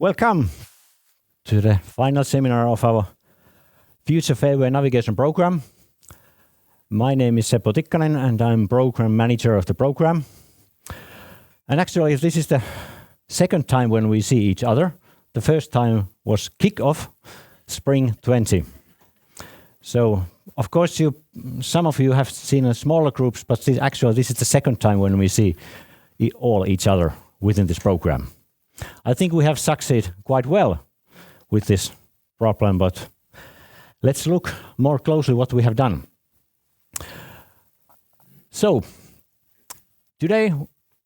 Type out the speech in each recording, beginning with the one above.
Welcome to the final seminar of our Future Fairway Navigation Program. My name is Seppo Tikkanen and I'm Program Manager of the program. And actually this is the second time when we see each other. The first time was kick-off, spring 20. So of course some of you have seen smaller groups, but this is the second time when we see all each other within this program. I think we have succeeded quite well with this problem, but let's look more closely what we have done. So today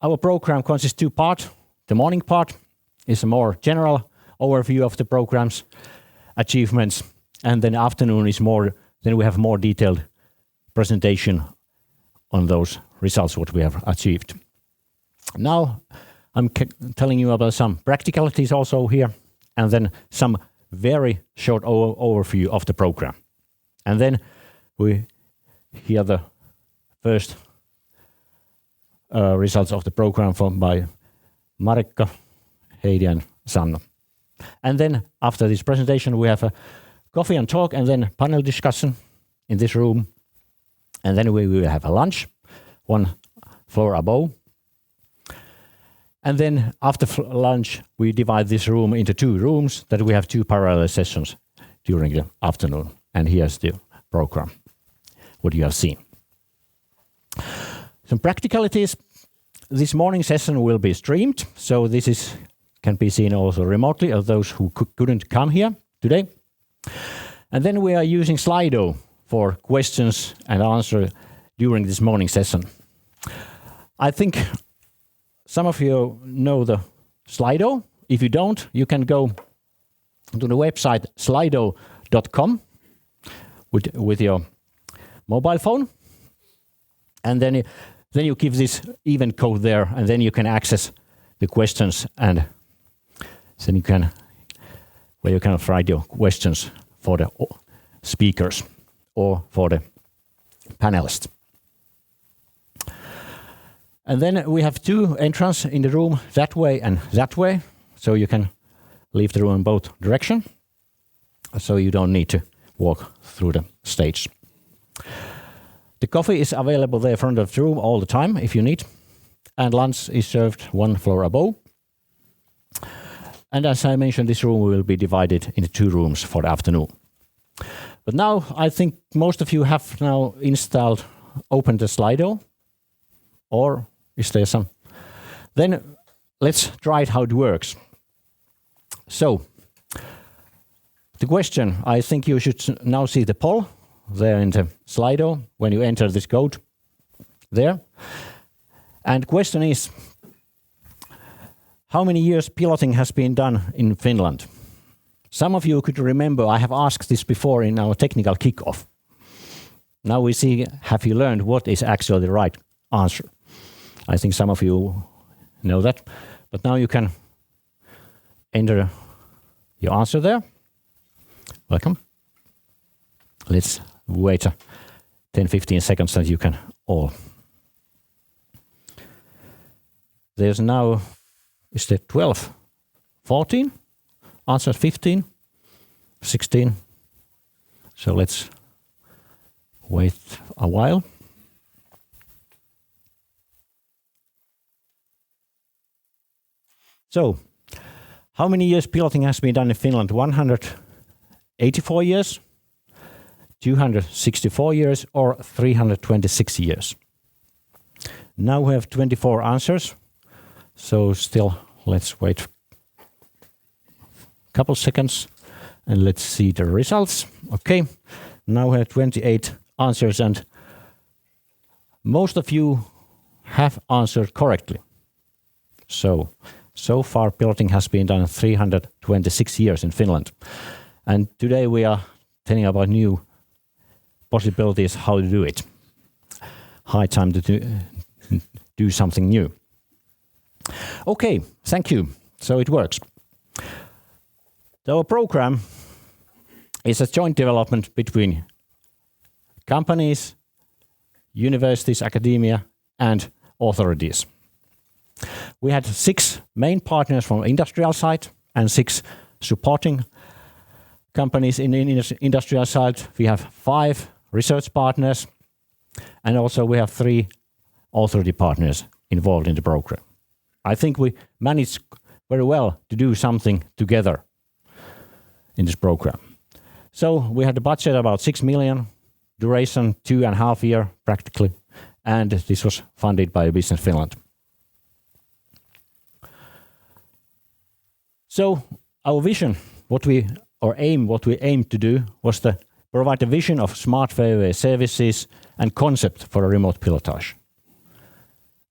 our program consists two parts. The morning part is a more general overview of the program's achievements, and then afternoon is then we have more detailed presentation on those results what we have achieved. Now I'm telling you about some practicalities also here, and then some very short overview of the program. And then we hear the first results of the program by Marika, Heidi and Sanna. And then after this presentation we have a coffee and talk and then panel discussion in this room. And then we will have a lunch, one floor above. And then after lunch, we divide this room into two rooms that we have two parallel sessions during the afternoon. And here's the program, what you have seen. Some practicalities. This morning session will be streamed, so this can be seen also remotely of those who couldn't come here today. And then we are using Slido for questions and answers during this morning session. I think some of you know the Slido. If you don't, you can go to the website slido.com with your mobile phone, and then you give this event code there, and then you can access the questions, and then you can write your questions for the speakers or for the panelists. And then we have two entrances in the room, that way and that way, so you can leave the room in both directions, so you don't need to walk through the stage. The coffee is available there in front of the room all the time if you need, and lunch is served one floor above. And as I mentioned, this room will be divided into two rooms for the afternoon. But now I think most of you have now opened the Slido, or is there some? Then let's try it how it works. So the question, I think you should now see the poll there in the Slido when you enter this code there. And question is, how many years piloting has been done in Finland? Some of you could remember I have asked this before in our technical kickoff. Now we see, have you learned what is actually the right answer? I think some of you know that, but now you can enter your answer there. Welcome. Let's wait 10-15 seconds that you can all. There's now, is there 12, 14, answer 15, 16. So let's wait a while. So, how many years piloting has been done in Finland? 184 years, 264 years, or 326 years? Now we have 24 answers, so still let's wait a couple seconds and let's see the results. Okay, now we have 28 answers and most of you have answered correctly. So far, piloting has been done 326 years in Finland. And today we are telling about new possibilities how to do it. High time to do something new. Okay, thank you. So it works. Our program is a joint development between companies, universities, academia, and authorities. We had 6 main partners from industrial side and 6 supporting companies in the industrial side. We have 5 research partners, and also we have 3 authority partners involved in the program. I think we managed very well to do something together in this program. So we had a budget about 6 million, duration 2.5 years practically, and this was funded by Business Finland. So our vision, what we aim to do, was to provide a vision of smart fairway services and concept for a remote pilotage.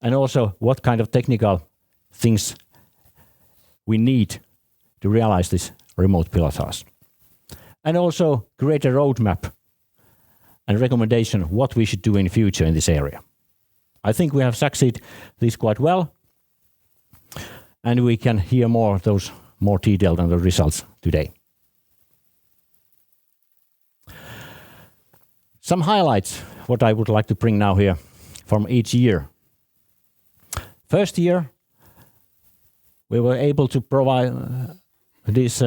And also what kind of technical things we need to realize this remote pilotage. And also create a roadmap and recommendation what we should do in the future in this area. I think we have succeeded this quite well, and we can hear more detailed on the results today. Some highlights what I would like to bring now here from each year. First year, we were able to provide this.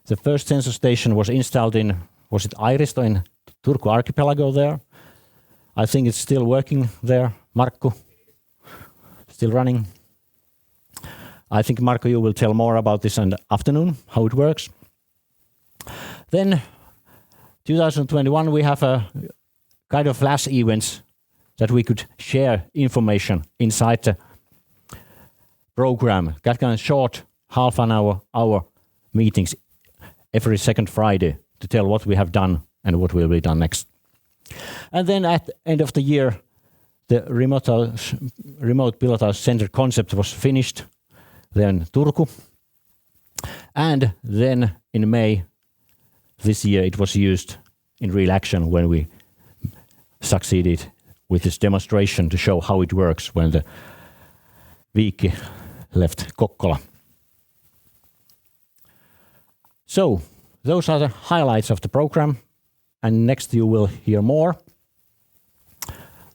The first sensor station was installed in, was it Airisto in Turku archipelago there? I think it's still working there. Markku, still running. I think Markku, you will tell more about this in the afternoon, how it works. Then 2021, we have a kind of flash events that we could share information inside the program. That kind of short half an hour meetings every second Friday to tell what we have done and what will be done next. And then at the end of the year, the remote pilotage center concept was finished there in Turku. And then in May this year, it was used in real action when we succeeded with this demonstration to show how it works when the Viikki left Kokkola. So those are the highlights of the program, and next you will hear more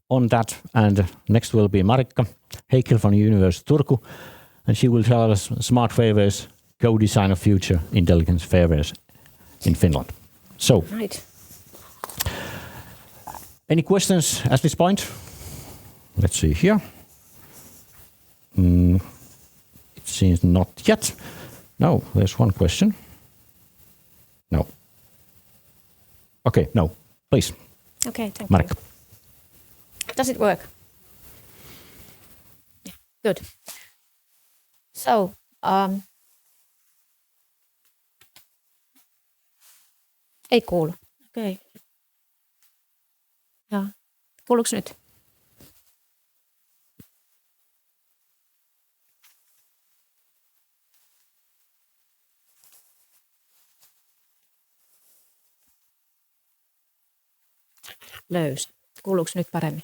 on that. And next will be Marikka Heikkilä from University of Turku, and she will tell us smart fairways, co-design of future intelligent fairways in Finland. So, right. Any questions at this point? Let's see here. It seems not yet. No, there's one question. No. Okay, no, please. Okay, thank Mark. you. Does it work? Yeah, good. So, ei kuulu. Okei. Okay. Ja, kuuluuko nyt? Löysä. Kuuluuko nyt paremmin?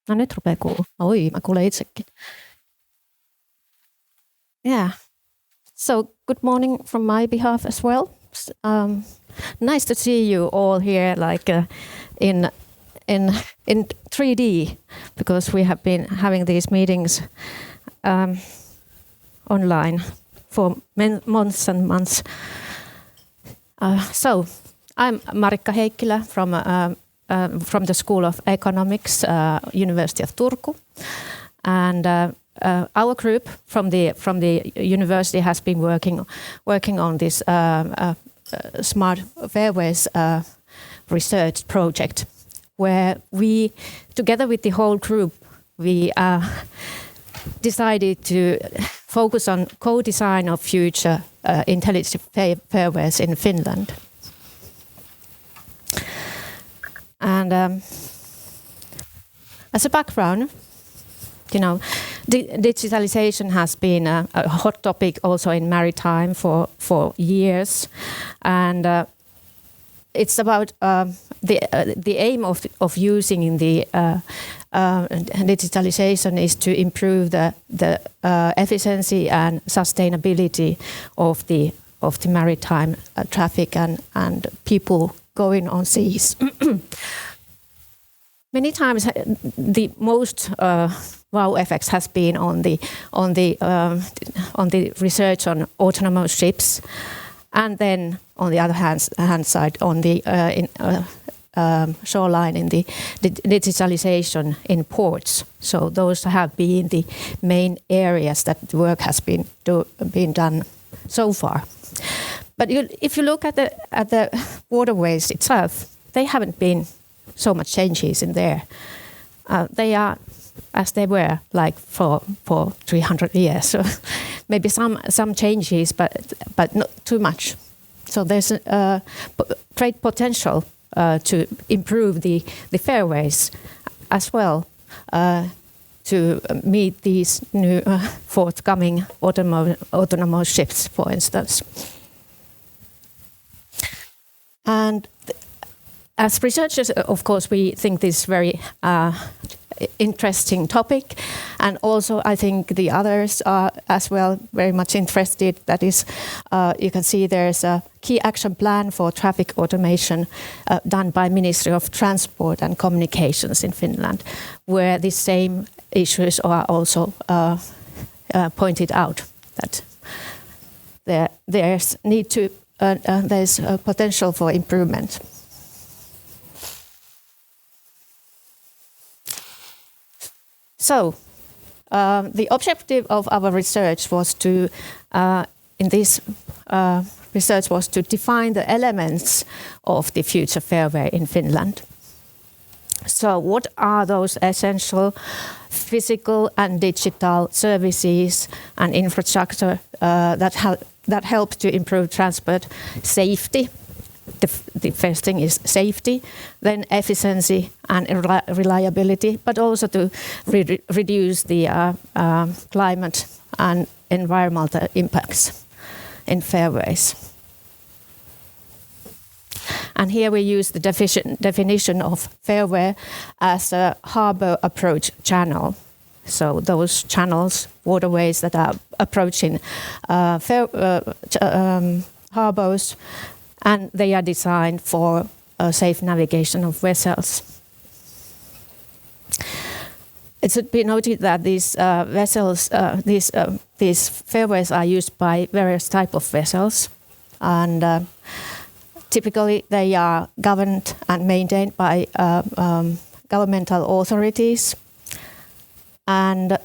No nyt rupeaa kuulua. Oi, mä kuulen itsekin. Yeah. So good morning from my behalf as well. Nice to see you all here, like in 3D, because we have been having these meetings online for months and months. So I'm Marikka Heikkilä from the School of Economics, University of Turku, and our group from the university has been working on this smart fairways research project, where we, together with the whole group, we decided to focus on co-design of future intelligent fairways in Finland. And as a background, you know, digitalization has been a hot topic also in maritime for years, and it's about the aim of using the digitalization is to improve the efficiency and sustainability of the maritime traffic and people going on seas. Many times the most wow effects has been on the research on autonomous ships, and then on the other hand side on the shoreline in the digitalization in ports. So those have been the main areas that the work has been done so far. But if you look at the waterways itself, they haven't been so much changes in there. They are as they were like for 300 years. So maybe some changes, but not too much. So there's great potential to improve the fairways as well to meet these new forthcoming autonomous ships, for instance. And as researchers, of course, we think this very interesting topic, and also I think the others are as well very much interested. That is, you can see there's a key action plan for traffic automation done by Ministry of Transport and Communications in Finland, where the same issues are also pointed out, that there's a potential for improvement. So, the objective of our research was to, research was to define the elements of the future fairway in Finland. So, what are those essential physical and digital services and infrastructure that help to improve transport safety? The first thing is safety, then efficiency and reliability, but also to reduce the climate and environmental impacts in fairways. And here we use the definition of fairway as a harbour approach channel. So those channels, waterways that are approaching harbours, and they are designed for safe navigation of vessels. It should be noted that these these fairways are used by various types of vessels, and typically they are governed and maintained by governmental authorities, and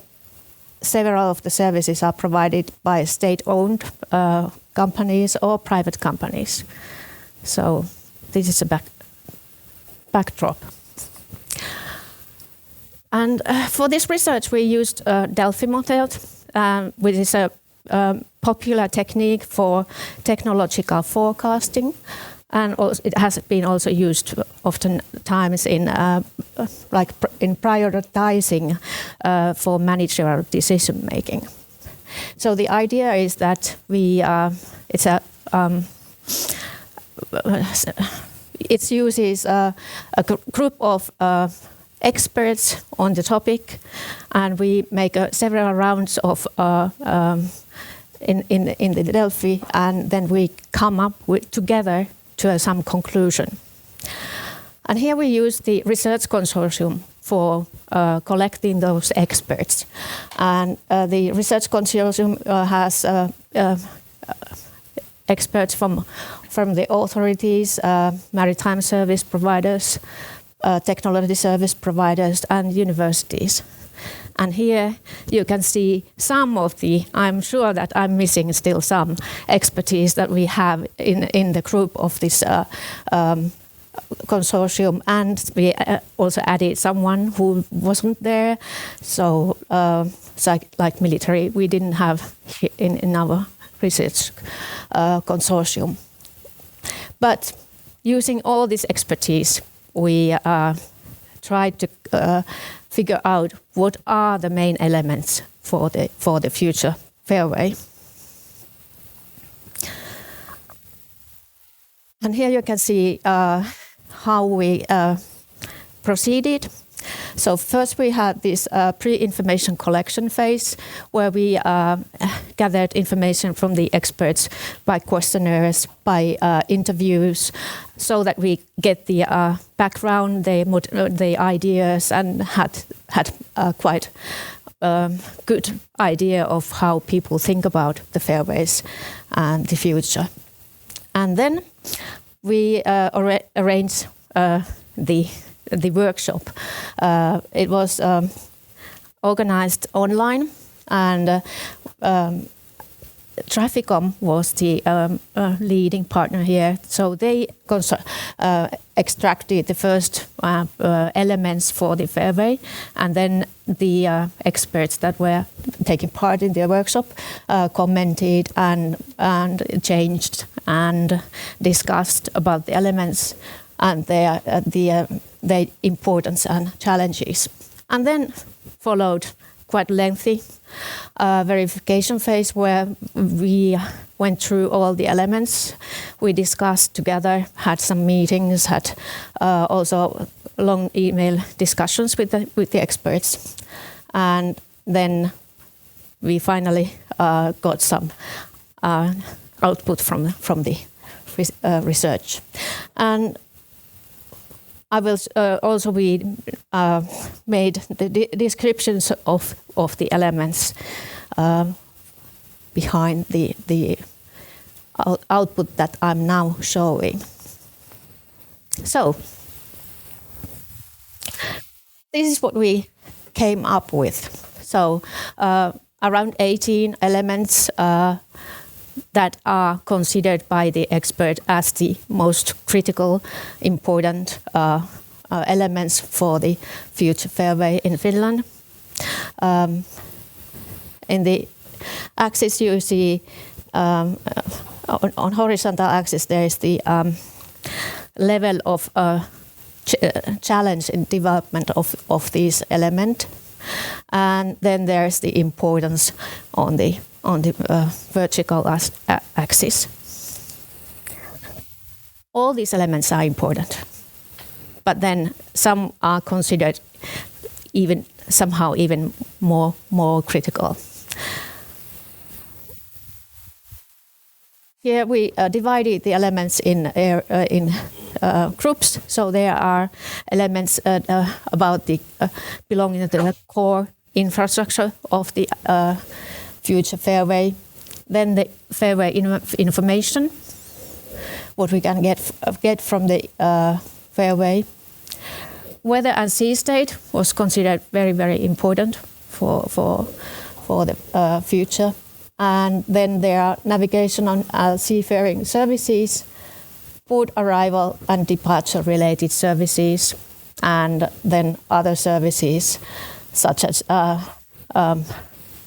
several of the services are provided by state-owned companies or private companies. So this is a backdrop. And for this research we used Delphi model, which is a popular technique for technological forecasting, and also it has been also used oftentimes in in prioritizing for managerial decision making. So the idea is that it uses a group of experts on the topic, and we make several rounds of in the Delphi, and then we come up together to some conclusion. And here we use the research consortium for collecting those experts. And the research consortium has experts from the authorities, maritime service providers, technology service providers, and universities. And here you can see some of I'm sure that I'm missing still some expertise that we have in the group of this consortium, and we also added someone who wasn't there. So like military, we didn't have in our research consortium. But using all this expertise, we tried to figure out what are the main elements for the future fairway. And here you can see how we proceeded. So first we had this pre-information collection phase where we gathered information from the experts by questionnaires, by interviews, so that we get the background, the ideas, and had quite good idea of how people think about the fairways and the future. And then we arranged the workshop. It was organized online, and Traficom was the leading partner here. So they extracted the first elements for the fairway, and then the experts that were taking part in the workshop commented and changed and discussed about the elements and their importance and challenges. And then followed quite lengthy verification phase where we went through all the elements. We discussed together, had some meetings, had also long email discussions with the experts, and then we finally got some output from the research. And I will also made the descriptions of the elements behind the output that I'm now showing. So this is what we came up with. So around 18 elements that are considered by the expert as the most critical, important elements for the future fairway in Finland. In the axis you see, on horizontal axis there is the level of challenge in development of these elements, and then there's the importance on the vertical axis. All these elements are important, but then some are considered somehow even more critical. Here we divided the elements in groups. So there are elements about the belonging to the core infrastructure of the future fairway. Then the fairway information, what we can get from the fairway. Weather and sea state was considered very, very important for the future. And then there are navigation on seafaring services, port arrival and departure related services, and then other services such as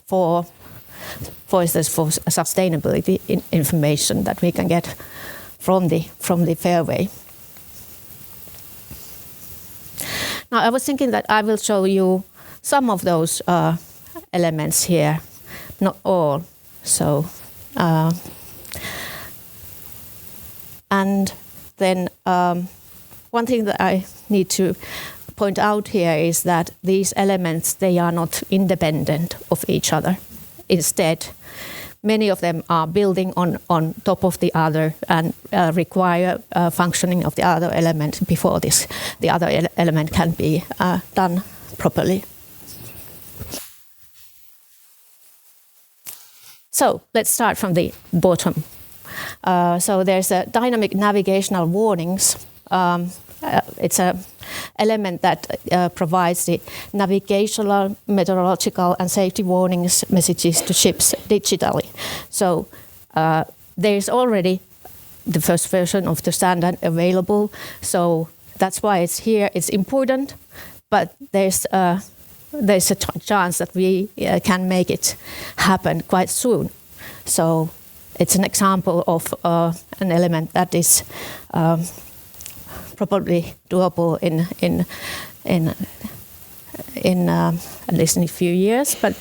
for instance for sustainability information that we can get from the fairway. Now I was thinking that I will show you some of those elements here, not all. So, and then one thing that I need to point out here is that these elements, they are not independent of each other. Instead, many of them are building on top of the other and require functioning of the other element before the other element can be done properly. So let's start from the bottom. So there's a dynamic navigational warnings. It's an element that provides the navigational, meteorological and safety warnings messages to ships digitally. So there's already the first version of the standard available. So that's why it's here. It's important, but there's a chance that we can make it happen quite soon. So it's an example of an element that is probably doable in at least in a few years. But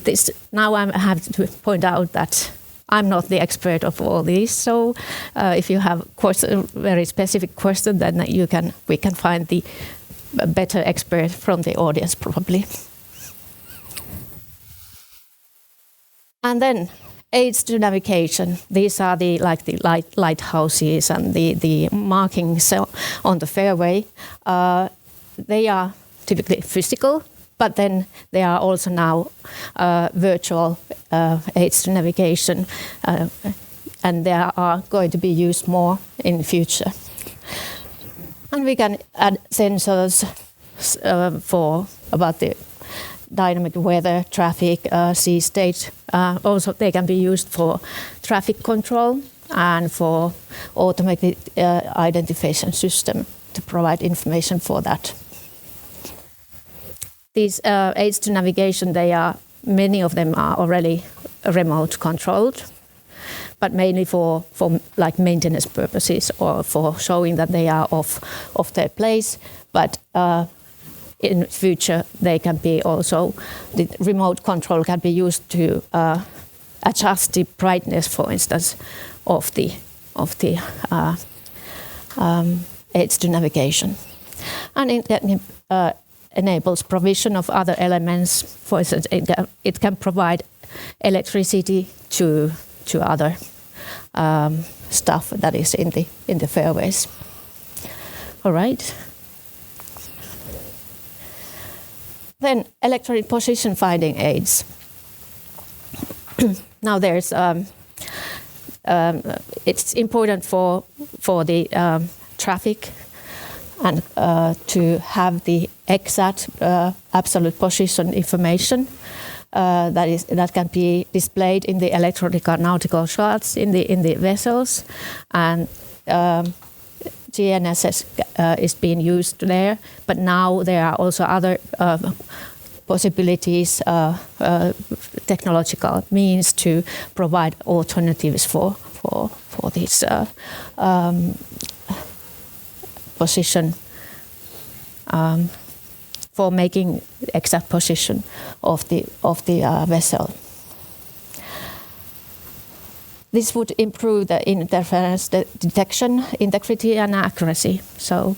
this now I have to point out that I'm not the expert of all these. So if you have a very specific question, then we can find the a better expert from the audience probably. And then aids to navigation. These are the lighthouses and the markings on the fairway. They are typically physical, but then there are also now virtual aids to navigation, and they are going to be used more in the future. And we can add sensors for about the dynamic weather, traffic, sea state. Also, they can be used for traffic control and for automated identification system to provide information for that. These aids to navigation, many of them are already remote controlled, but mainly for like maintenance purposes or for showing that they are off their place. But in future, they can be also, the remote control can be used to adjust the brightness, for instance, of the aids to navigation. And it enables provision of other elements. For instance, it can provide electricity to other stuff that is in the fairways. All right. Then electronic position finding aids. Now there's it's important for the traffic and to have the exact absolute position information that can be displayed in the electronic nautical charts in the vessels, and GNSS is being used there, but now there are also other possibilities, technological means to provide alternatives for this position, for making exact position of the vessel. This would improve the interference detection, integrity, and accuracy. So,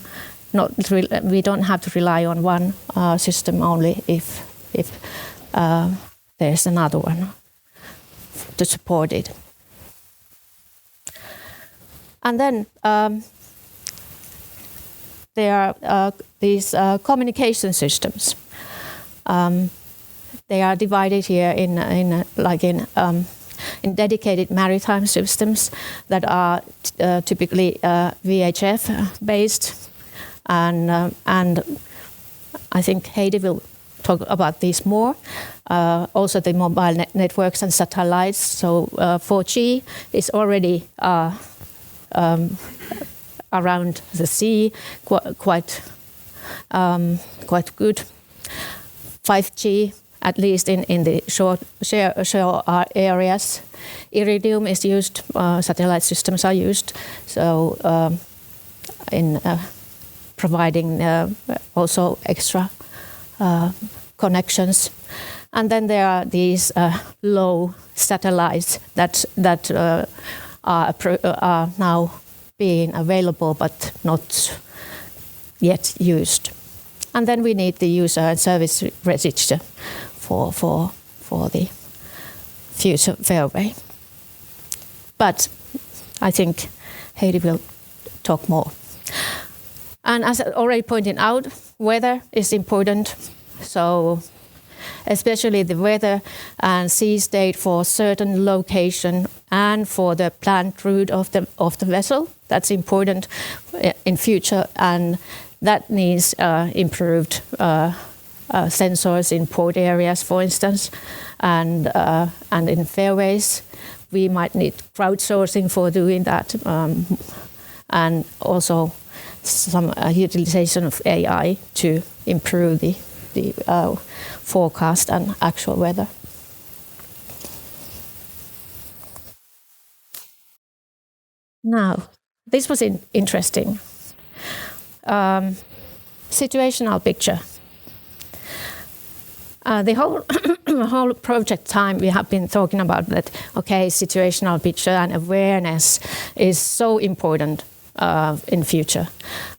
we don't have to rely on one system only if there's another one to support it. And then there are these communication systems. They are divided here in dedicated maritime systems that are typically VHF based, and I think Heidi will talk about these more. Also the mobile networks and satellites. So 4G is already around the sea, quite good. 5G, at least in the shore areas. Iridium is used, satellite systems are used, so in providing also extra connections. And then there are these low satellites that are now being available but not yet used. And then we need the user and service register for the future Fairway. But I think Heidi will talk more. And as I already pointed out, weather is important. So especially the weather and sea state for certain location and for the planned route of the vessel. That's important in future, and that needs improved sensors in port areas, for instance, and in fairways. We might need crowdsourcing for doing that, and also some utilization of AI to improve the forecast and actual weather. Now, this was interesting. Situational picture. The whole project time we have been talking about that, okay, situational picture and awareness is so important in future.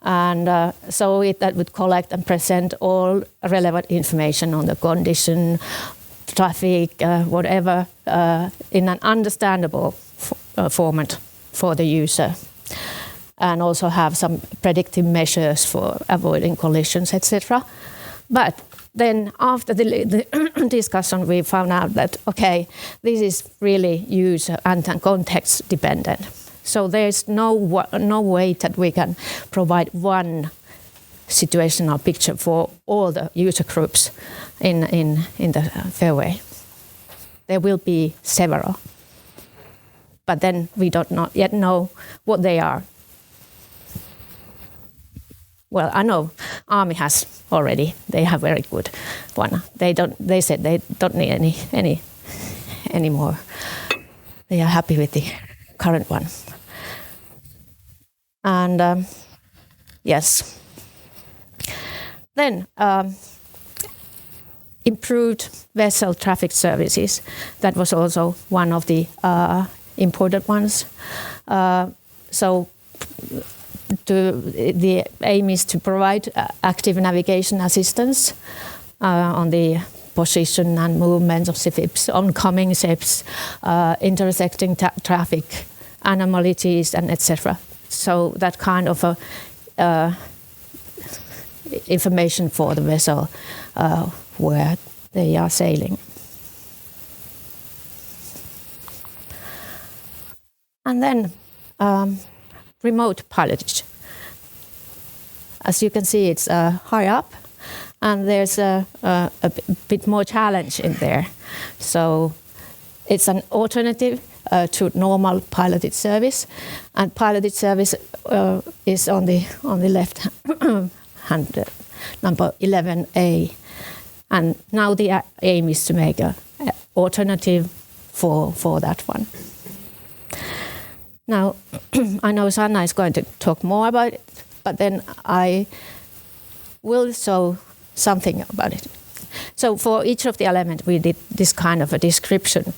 And so that would collect and present all relevant information on the condition, traffic, whatever, in an understandable format for the user. And also have some predictive measures for avoiding collisions, etc. But then after the discussion, we found out that, okay, this is really user and context dependent. So there's no way that we can provide one situational picture for all the user groups in the Fairway. There will be several. But then we don't yet know what they are. Well, I know Army has already. They have very good one. They said they don't need any more. They are happy with the current one. And yes. Then improved vessel traffic services. That was also one of the important ones. So the aim is to provide active navigation assistance on the position and movement of ships, oncoming ships, intersecting traffic, anomalies, and etc. So that kind of information for the vessel where they are sailing. And then remote pilotage. As you can see, it's high up, and there's a bit more challenge in there. So it's an alternative to normal piloted service, and piloted service is on the left hand, number 11A. And now the aim is to make an alternative for that one. Now, I know Sanna is going to talk more about it, but then I will show something about it. So for each of the elements, we did this kind of a description.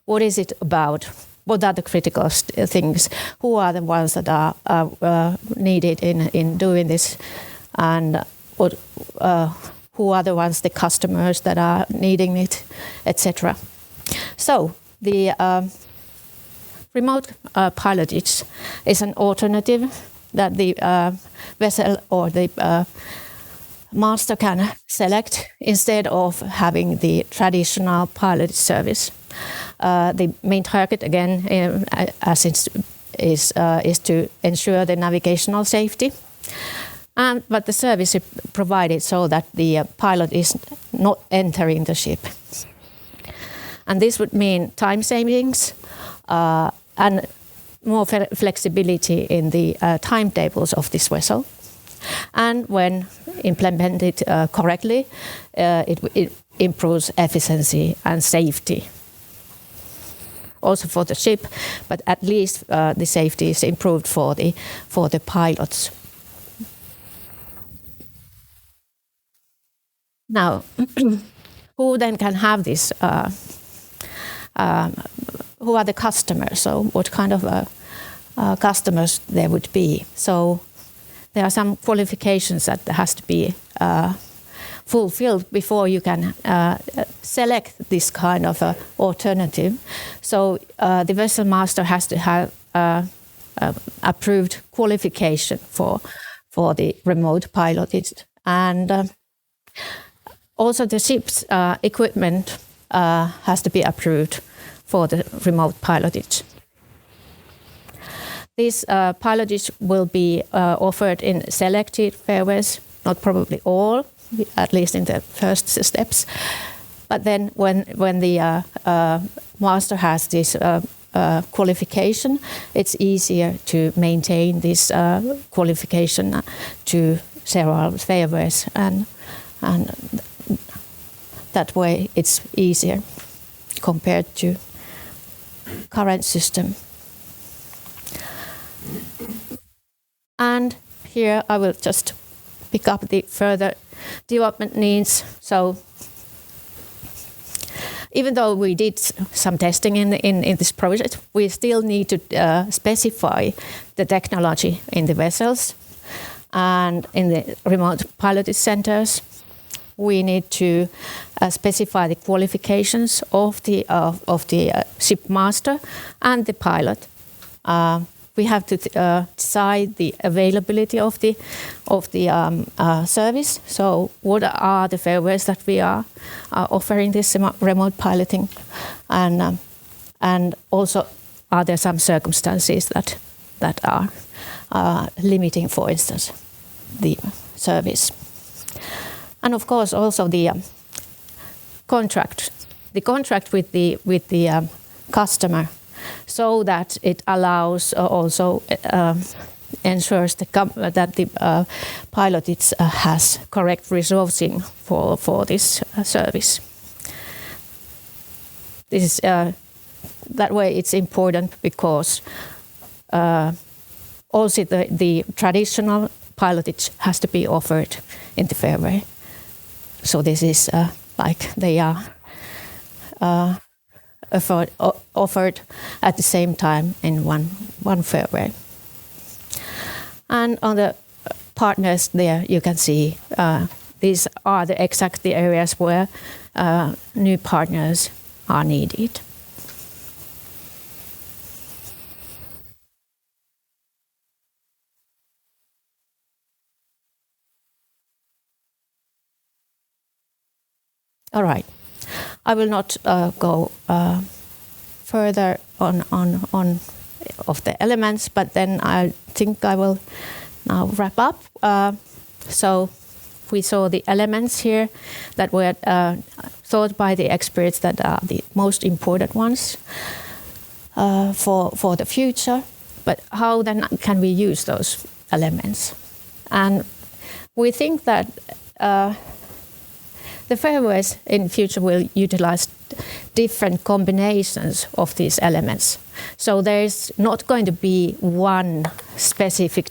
What is it about? What are the critical things? Who are the ones that are needed in doing this? And who are the ones, the customers that are needing it, etc. So the remote pilotage is an alternative that the vessel or the master can select instead of having the traditional piloted service. The main target, again, as it is to ensure the navigational safety. But the service is provided so that the pilot is not entering the ship. And this would mean time savings and more flexibility in the timetables of this vessel. And when implemented correctly, it improves efficiency and safety. Also for the ship, but at least the safety is improved for the pilots. Now, who then can have this? Who are the customers? So what kind of customers there would be? So there are some qualifications that has to be fulfilled before you can select this kind of alternative. So the vessel master has to have approved qualification for the remote piloted, and also the ship's equipment has to be approved for the remote pilotage. This pilotage will be offered in selected fairways, not probably all, at least in the first steps. But then when the master has this qualification, it's easier to maintain this qualification to several fairways, and that way it's easier compared to current system. And here I will just pick up the further development needs. So even though we did some testing in this project, we still need to specify the technology in the vessels and in the remote piloted centers. We need to specify the qualifications of the ship master and the pilot. We have to decide the availability of the service. So, what are the fairways that we are offering this remote piloting, and also are there some circumstances that are limiting, for instance, the service. And of course, also the contract with the customer, so that it allows also ensures that the pilot has correct resourcing for this service. This is that way. It's important because also the traditional pilotage has to be offered in the Fairway. So this is like they are offered at the same time in one Fairway. And on the partners there, you can see these are the exact areas where new partners are needed. All right. I will not go further on of the elements, but then I think I will now wrap up. So we saw the elements here that were thought by the experts that are the most important ones for the future. But how then can we use those elements? And we think that the fairways in future will utilize different combinations of these elements. So there's not going to be one specific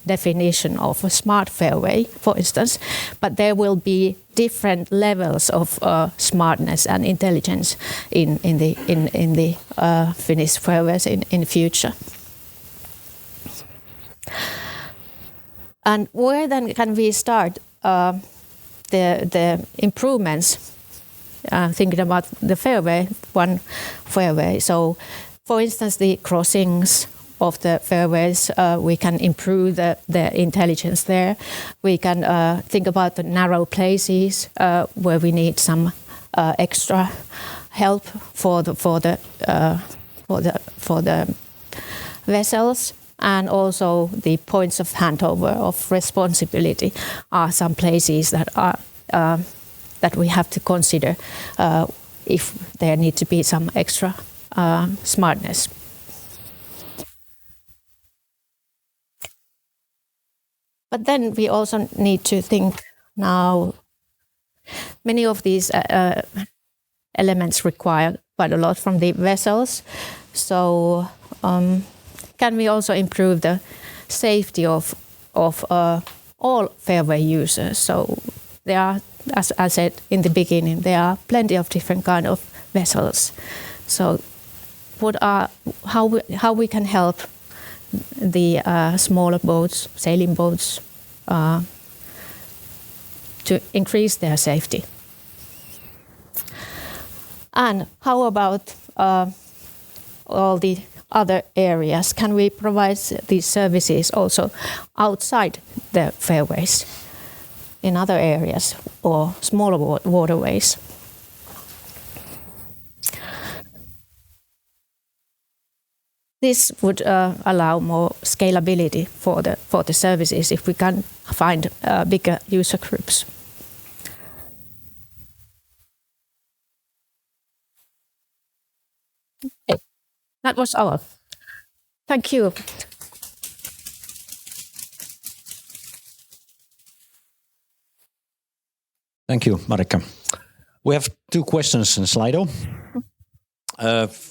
definition of a smart fairway, for instance, but there will be different levels of smartness and intelligence in the Finnish fairways in future. And where then can we start the improvements, thinking about the one fairway. So, for instance, the crossings of the fairways, we can improve the intelligence there. We can think about the narrow places where we need some extra help for the vessels. And also the points of handover of responsibility are some places that are that we have to consider if there need to be some extra smartness. But then we also need to think now. Many of these elements require quite a lot from the vessels, so. Can we also improve the safety of all fairway users? So there are, as I said in the beginning, there are plenty of different kind of vessels. So how we can help the smaller boats, sailing boats, to increase their safety? And how about all the other areas? Can we provide these services also outside the fairways, in other areas or smaller waterways? This would allow more scalability for the services if we can find bigger user groups. Okay. That was all. Thank you. Thank you, Marika. We have two questions in Slido.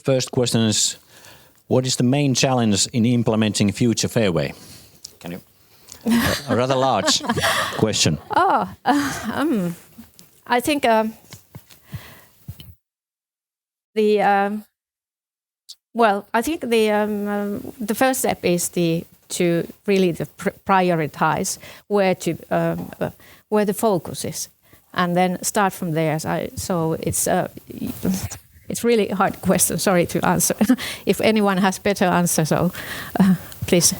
First question is, what is the main challenge in implementing future fairway? Can you? A rather large question. I think Well, I think the first step is to really prioritize where the focus is, and then start from there. So it's really a hard question. Sorry to answer. If anyone has better answer, so please.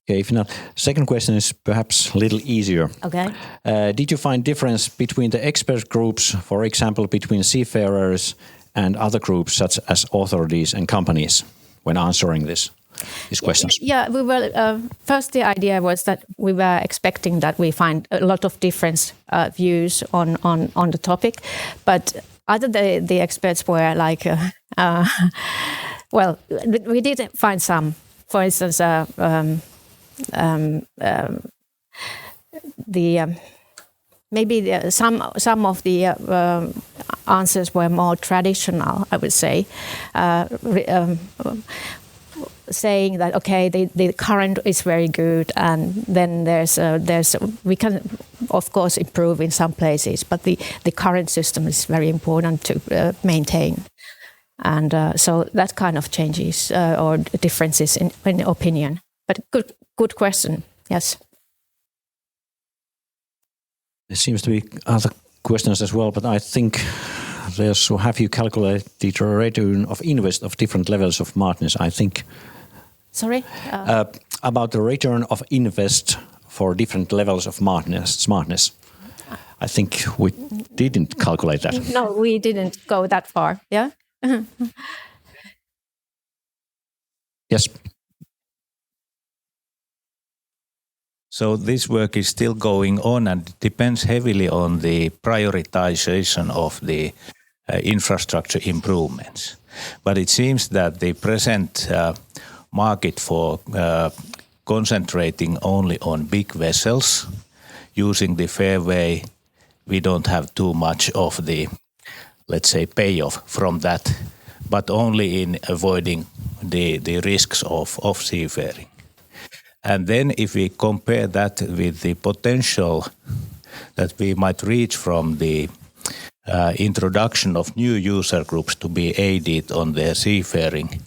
Okay, if not, second question is perhaps a little easier. Okay. Did you find difference between the expert groups, for example, between seafarers and other groups such as authorities and companies when answering these questions? Yeah, we were. First, the idea was that we were expecting that we find a lot of different views on the topic, but other the experts were like, well, we did find some. For instance, some of the answers were more traditional, I would say, saying that okay, the current is very good, and then we can of course improve in some places, but the current system is very important to maintain. And so that kind of changes or differences in opinion. But good question, yes. There seems to be other questions as well, but I think there's, so have you calculated the return of invest of different levels of smartness? I think. Sorry? About the return of invest for different levels of smartness. I think we didn't calculate that. No, we didn't go that far, yeah? Yes. So this work is still going on, and it depends heavily on the prioritization of the infrastructure improvements. But it seems that the present market for concentrating only on big vessels, using the Fairway, we don't have too much of the, let's say, payoff from that, but only in avoiding the risks of seafaring. And then if we compare that with the potential that we might reach from the introduction of new user groups to be aided on their seafaring,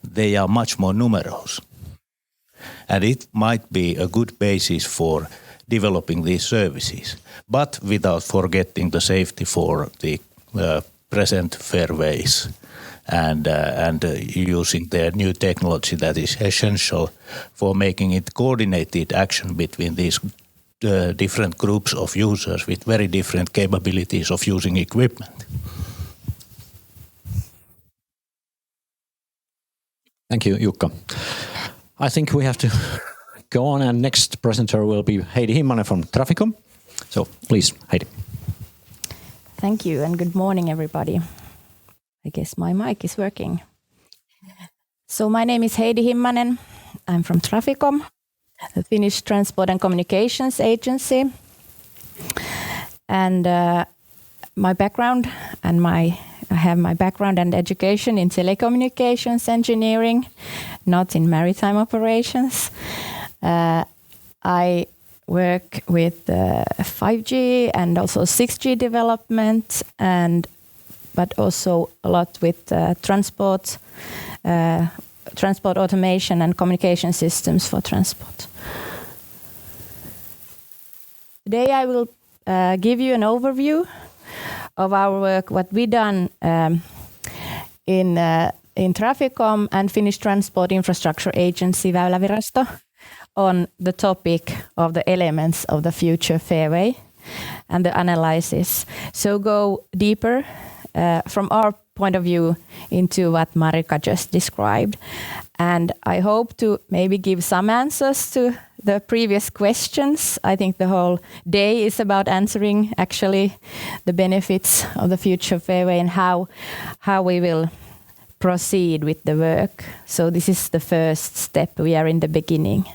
they are much more numerous. And it might be a good basis for developing these services, but without forgetting the safety for the present fairways and using their new technology that is essential for making it coordinated action between these different groups of users with very different capabilities of using equipment. Thank you, Jukka. I think we have to go on, and next presenter will be Heidi Himmanen from Traficom. So please, Heidi. Thank you, and good morning, everybody. I guess my mic is working. So my name is Heidi Himmanen. I'm from Traficom, the Finnish Transport and Communications Agency. And my background I have my background and education in telecommunications engineering, not in maritime operations. I work with 5G and also 6G development, but also a lot with transport automation and communication systems for transport. Today I will give you an overview of our work, what we done in Traficom and Finnish Transport Infrastructure Agency Väylävirasto on the topic of the elements of the future fairway and the analysis. So go deeper from our point of view into what Marika just described. And I hope to maybe give some answers to the previous questions. I think the whole day is about answering actually the benefits of the future fairway and how we will proceed with the work. So this is the first step. We are in the beginning.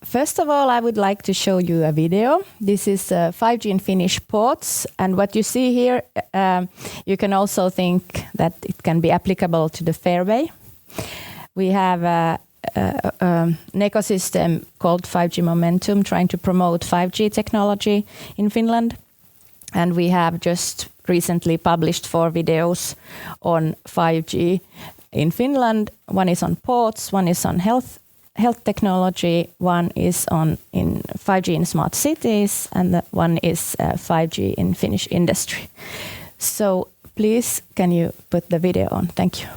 First of all, I would like to show you a video. This is 5G in Finnish ports, and what you see here, you can also think that it can be applicable to the fairway. We have an ecosystem called 5G Momentum, trying to promote 5G technology in Finland. And we have just recently published 4 videos on 5G in Finland. One is on ports, one is on health technology, one is on in 5G in smart cities, and one is 5G in Finnish industry. So please, can you put the video on? Thank you.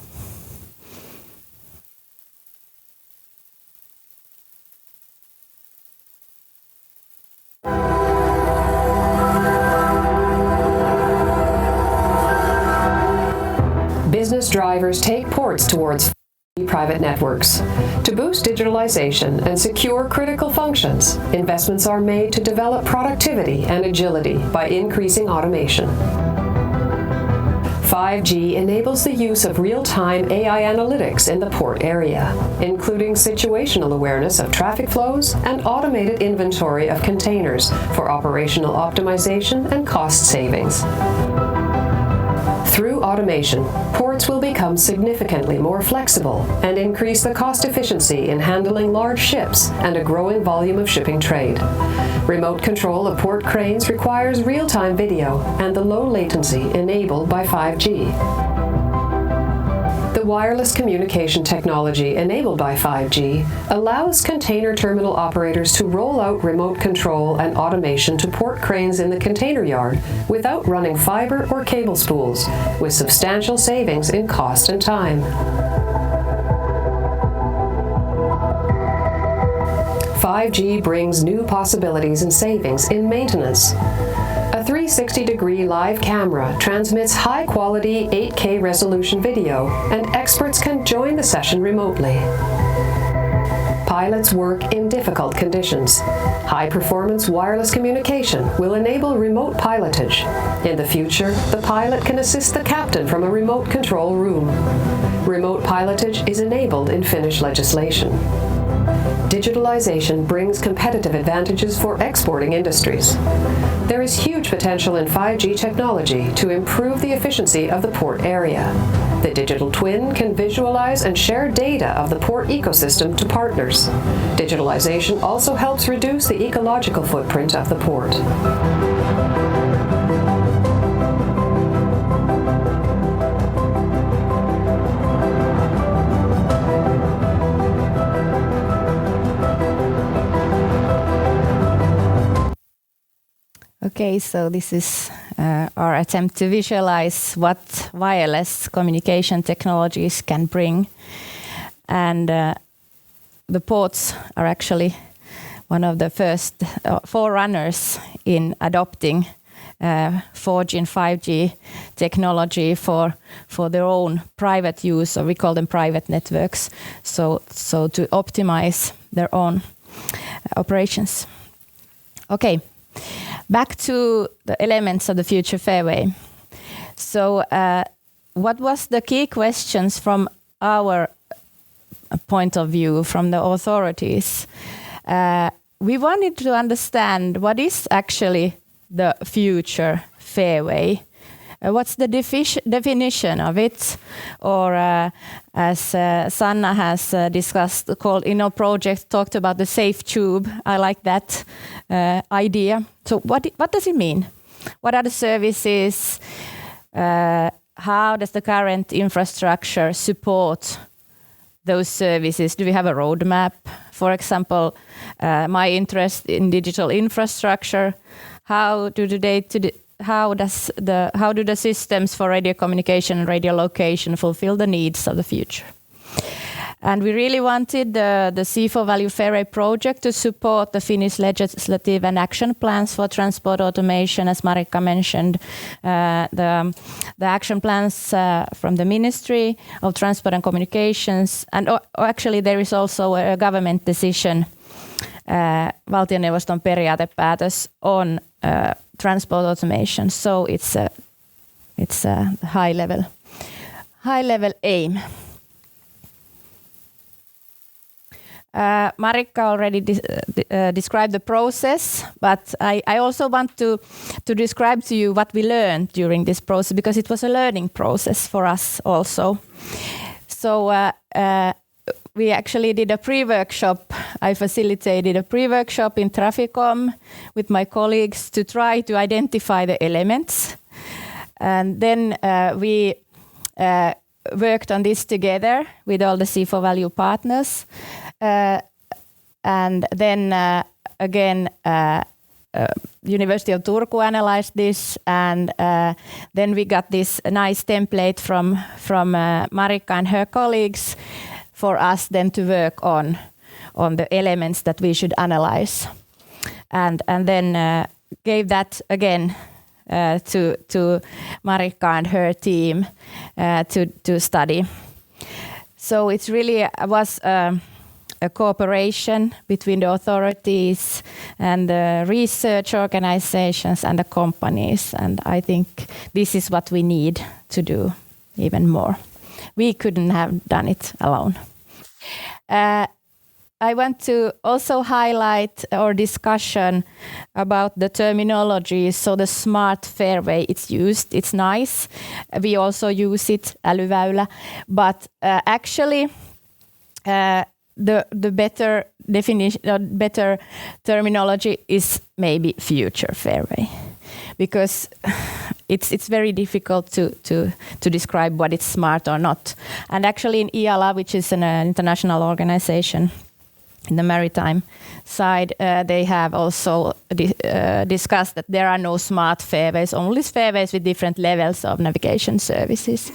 Business drivers take ports towards private networks. To boost digitalization and secure critical functions, investments are made to develop productivity and agility by increasing automation. 5G enables the use of real-time AI analytics in the port area, including situational awareness of traffic flows and automated inventory of containers for operational optimization and cost savings. Through automation, ports will become significantly more flexible and increase the cost efficiency in handling large ships and a growing volume of shipping trade. Remote control of port cranes requires real-time video and the low latency enabled by 5G. The wireless communication technology enabled by 5G allows container terminal operators to roll out remote control and automation to port cranes in the container yard without running fiber or cable spools, with substantial savings in cost and time. 5G brings new possibilities and savings in maintenance. A 360-degree live camera transmits high-quality 8K resolution video, and experts can join the session remotely. Pilots work in difficult conditions. High-performance wireless communication will enable remote pilotage. In the future, the pilot can assist the captain from a remote control room. Remote pilotage is enabled in Finnish legislation. Digitalization brings competitive advantages for exporting industries. There is huge potential in 5G technology to improve the efficiency of the port area. The digital twin can visualize and share data of the port ecosystem to partners. Digitalization also helps reduce the ecological footprint of the port. Okay, so this is our attempt to visualize what wireless communication technologies can bring. And the ports are actually one of the first forerunners in adopting 4G and 5G technology for their own private use, or we call them private networks, so to optimize their own operations. Okay. Back to the elements of the future Fairway. So what was the key questions from our point of view, from the authorities? We wanted to understand what is actually the future Fairway. What's the definition of it? Or as Sanna has discussed, called project, talked about the safe tube. I like that idea. So what does it mean? What are the services? How does the current infrastructure support those services? Do we have a roadmap? For example, my interest in digital infrastructure. How do the systems for radio communication and radio location fulfill the needs of the future? And we really wanted the C4Value Fairway project to support the Finnish legislative and action plans for transport automation, as Marika mentioned, the action plans from the Ministry of Transport and Communications. And actually there is also a government decision, valtioneuvoston periaatepäätös on transport automation. So it's a high level aim. Marika already described the process, but I also want to describe to you what we learned during this process, because it was a learning process for us also. So we actually did a pre-workshop. I facilitated a pre-workshop in Traficom with my colleagues to try to identify the elements. And then we worked on this together with all the C4 Value partners. And then again, University of Turku analyzed this, and then we got this nice template from Marika and her colleagues for us then to work on the elements that we should analyze, and then gave that again to Marika and her team to study. So it's really was a cooperation between the authorities and the research organizations and the companies. And I think this is what we need to do even more. We couldn't have done it alone. I want to also highlight our discussion about the terminology. So the smart fairway, it's used, it's nice. We also use it, älyväylä, but actually the better definition, better terminology is maybe future fairway, because it's very difficult to describe what is smart or not. And actually in IALA, which is an international organization in the maritime side, they have also discussed that there are no smart fairways, only fairways with different levels of navigation services.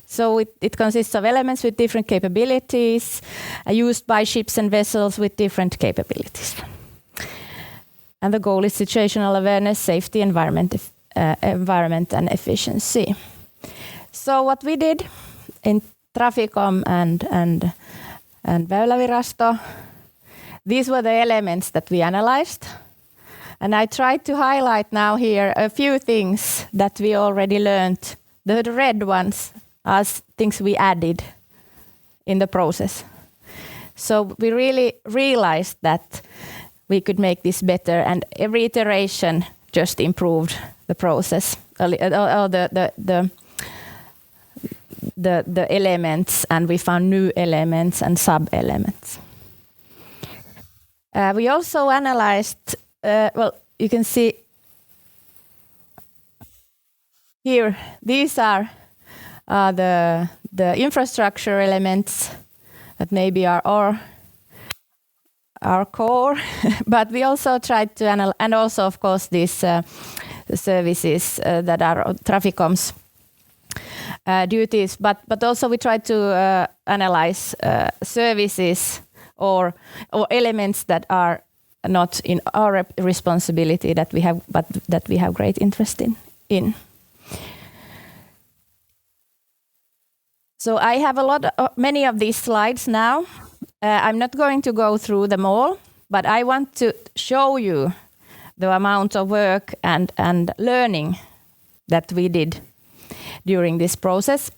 So it consists of elements with different capabilities, used by ships and vessels with different capabilities. And the goal is situational awareness, safety, environment and efficiency. So what we did in Traficom and Väylävirasto, these were the elements that we analyzed. And I tried to highlight now here a few things that we already learned. The red ones as things we added in the process. So we really realized that we could make this better, and every iteration just improved the process, the elements, and we found new elements and sub-elements. We also analyzed, well, you can see here, these are the infrastructure elements that maybe are our core, but we also tried to analyze, and also of course these services that are Traficom's duties, but also we tried to analyze services or elements that are not in our responsibility that we have, but that we have great interest in. So I have many of these slides now. I'm not going to go through them all, but I want to show you the amount of work and learning that we did during this process.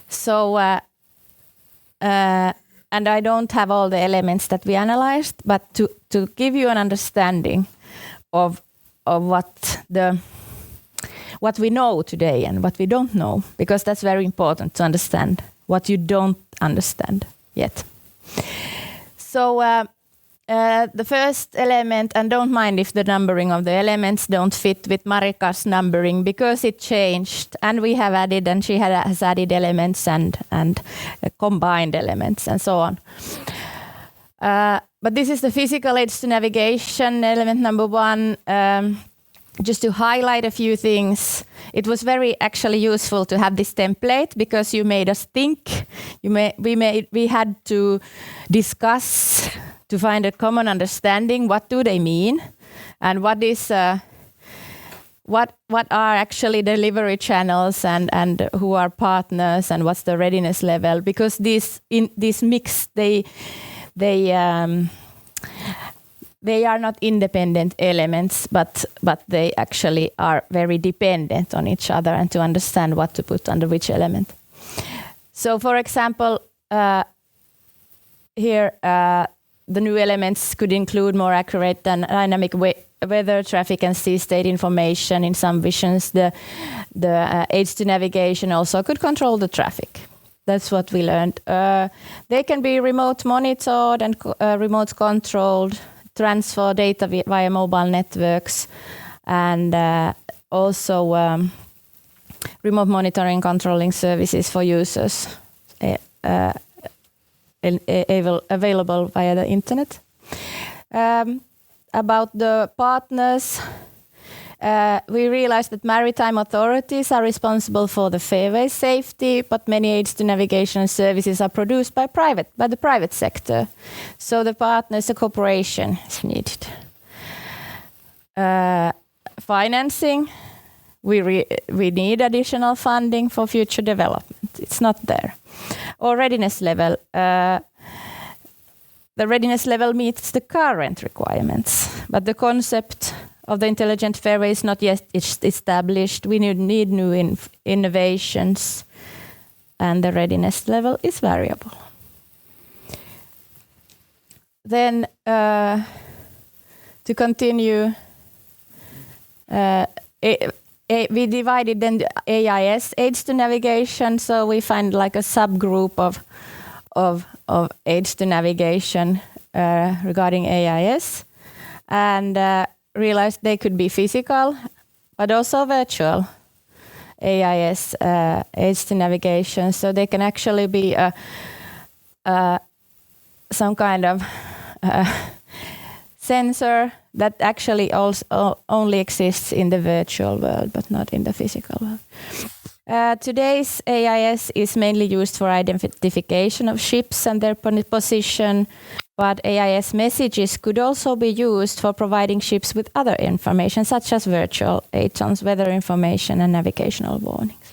So, and I don't have all the elements that we analyzed, but to give you an understanding of what we know today and what we don't know, because that's very important to understand what you don't understand yet. So the first element, and don't mind if the numbering of the elements don't fit with Marika's numbering, because it changed, and we have added, and she has added elements and combined elements and so on. But this is the physical aids to navigation, element number 1. Just to highlight a few things, it was very actually useful to have this template, because you made us think. We had to discuss to find a common understanding. What do they mean, and what is what are actually delivery channels, and who are partners, and what's the readiness level? Because in this mix, they are not independent elements, but they actually are very dependent on each other, and to understand what to put under which element. So, for example, here the new elements could include more accurate and dynamic weather, traffic, and sea state information. In some visions, the aids to navigation also could control the traffic. That's what we learned. They can be remote monitored and remote controlled, transfer data via mobile networks, and also remote monitoring controlling services for users available via the internet. About the partners, we realized that maritime authorities are responsible for the fairway safety, but many aids to navigation services are produced by the private sector. So the partners, the cooperation is needed. Financing, we need additional funding for future development. It's not there. Or readiness level. The readiness level meets the current requirements, but the concept of the intelligent fairway is not yet established. We need new innovations, and the readiness level is variable. Then, to continue, we divided then the AIS, aids to navigation, so we find like a subgroup of aids to navigation regarding AIS, and realized they could be physical, but also virtual AIS aids to navigation. So they can actually be some kind of sensor that actually also only exists in the virtual world, but not in the physical world. Today's AIS is mainly used for identification of ships and their position, but AIS messages could also be used for providing ships with other information, such as virtual ATONs, weather information, and navigational warnings.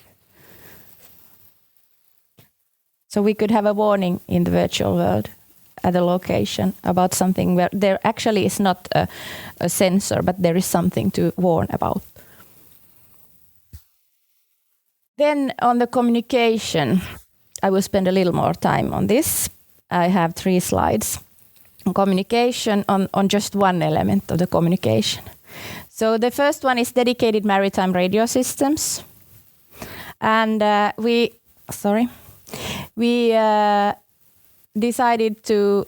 So we could have a warning in the virtual world at a location about something where there actually is not a sensor, but there is something to warn about. Then on the communication, I will spend a little more time on this. I have 3 slides. Communication on just one element of the communication. So the first one is dedicated maritime radio systems. And we decided to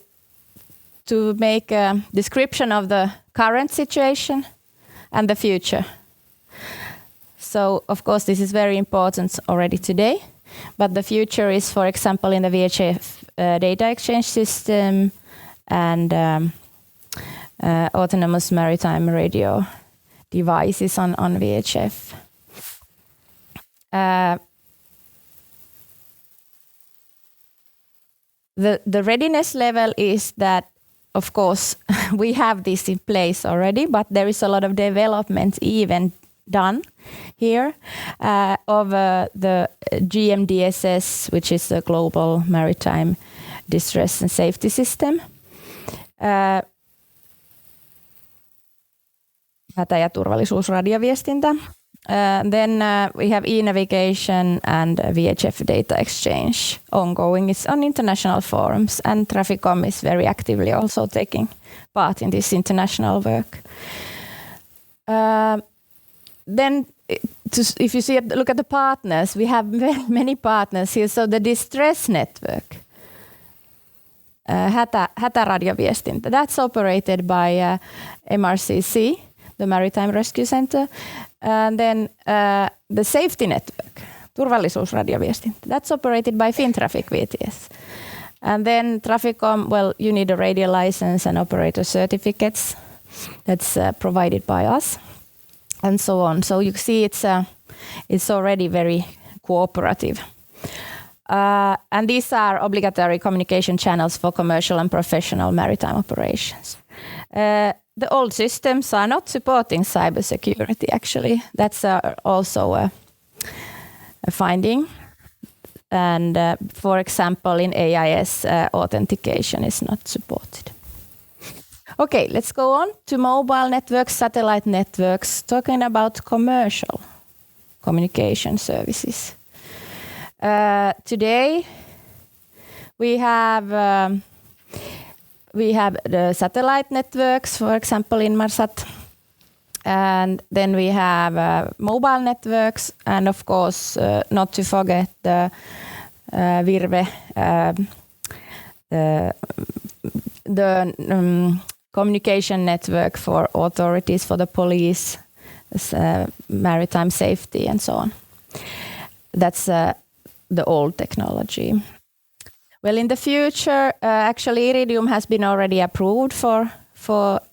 make a description of the current situation and the future. So, of course, this is very important already today, but the future is, for example, in the VHF data exchange system and autonomous maritime radio devices on VHF. The readiness level is that, of course, we have this in place already, but there is a lot of development even done here of the GMDSS, which is the Global Maritime Distress and Safety System. Hätä- ja turvallisuusradioviestintä. Then we have e-navigation and VHF data exchange ongoing. It's on international forums, and Traficom is very actively also taking part in this international work. Then, if you look at the partners, we have very many partners here. So the distress network, hätäradioviestintä, that's operated by MRCC, the Maritime Rescue Center. And then the safety network, turvallisuusradioviestintä, that's operated by Fintraffic VTS. And then Traficom, well, you need a radio license and operator certificates. That's provided by us, and so on. So you see it's already very cooperative. And these are obligatory communication channels for commercial and professional maritime operations. The old systems are not supporting cybersecurity, actually. That's also a finding. And for example, in AIS, authentication is not supported. Okay, let's go on to mobile networks, satellite networks, talking about commercial communication services. Today, we have the satellite networks, for example, in Inmarsat, and then we have mobile networks, and of course, not to forget the Virve, the communication network for authorities, for the police, maritime safety, and so on. That's the old technology. Well, in the future, actually, Iridium has been already approved for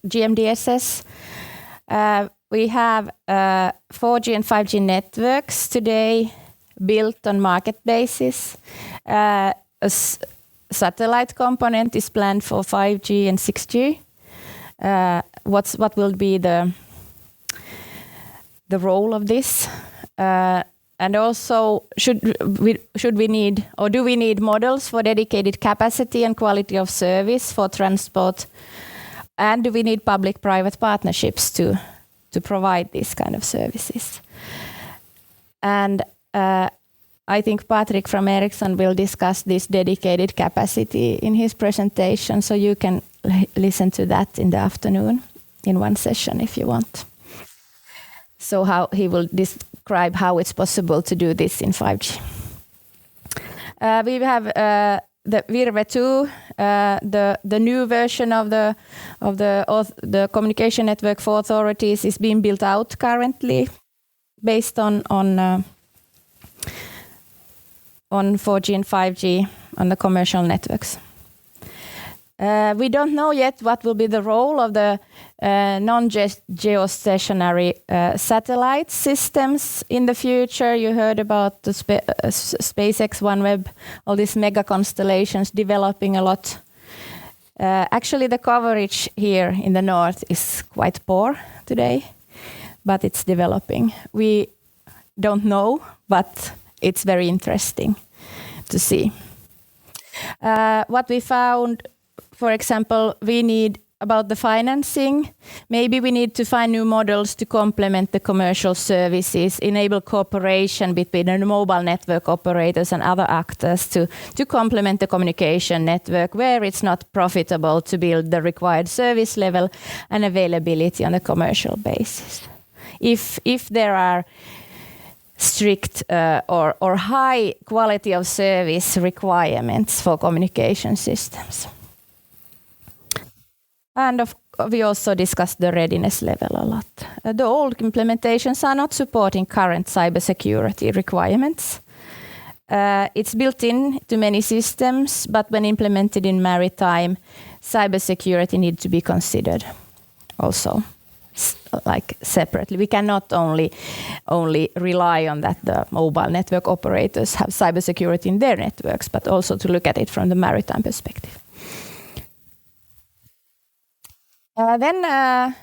GMDSS. We have 4G and 5G networks today built on market basis. A satellite component is planned for 5G and 6G. What will be the role of this? And also, should we need, or do we need models for dedicated capacity and quality of service for transport? And do we need public-private partnerships to provide these kind of services? And I think Patrick from Ericsson will discuss this dedicated capacity in his presentation, so you can listen to that in the afternoon in one session if you want. So how he will describe how it's possible to do this in 5G. We have the Virve 2, the new version of the communication network for authorities is being built out currently, based on 4G and 5G on the commercial networks. We don't know yet what will be the role of the non-geostationary satellite systems in the future. You heard about the SpaceX, OneWeb, all these mega constellations developing a lot. Actually, the coverage here in the north is quite poor today, but it's developing. We don't know, but it's very interesting to see. What we found, for example, we need about the financing. Maybe we need to find new models to complement the commercial services, enable cooperation between the mobile network operators and other actors to complement the communication network where it's not profitable to build the required service level and availability on a commercial basis. If there are strict or high quality of service requirements for communication systems. And we also discussed the readiness level a lot. The old implementations are not supporting current cybersecurity requirements. It's built in to many systems, but when implemented in maritime, cybersecurity needs to be considered also, like separately. We cannot only rely on that the mobile network operators have cybersecurity in their networks, but also to look at it from the maritime perspective. Then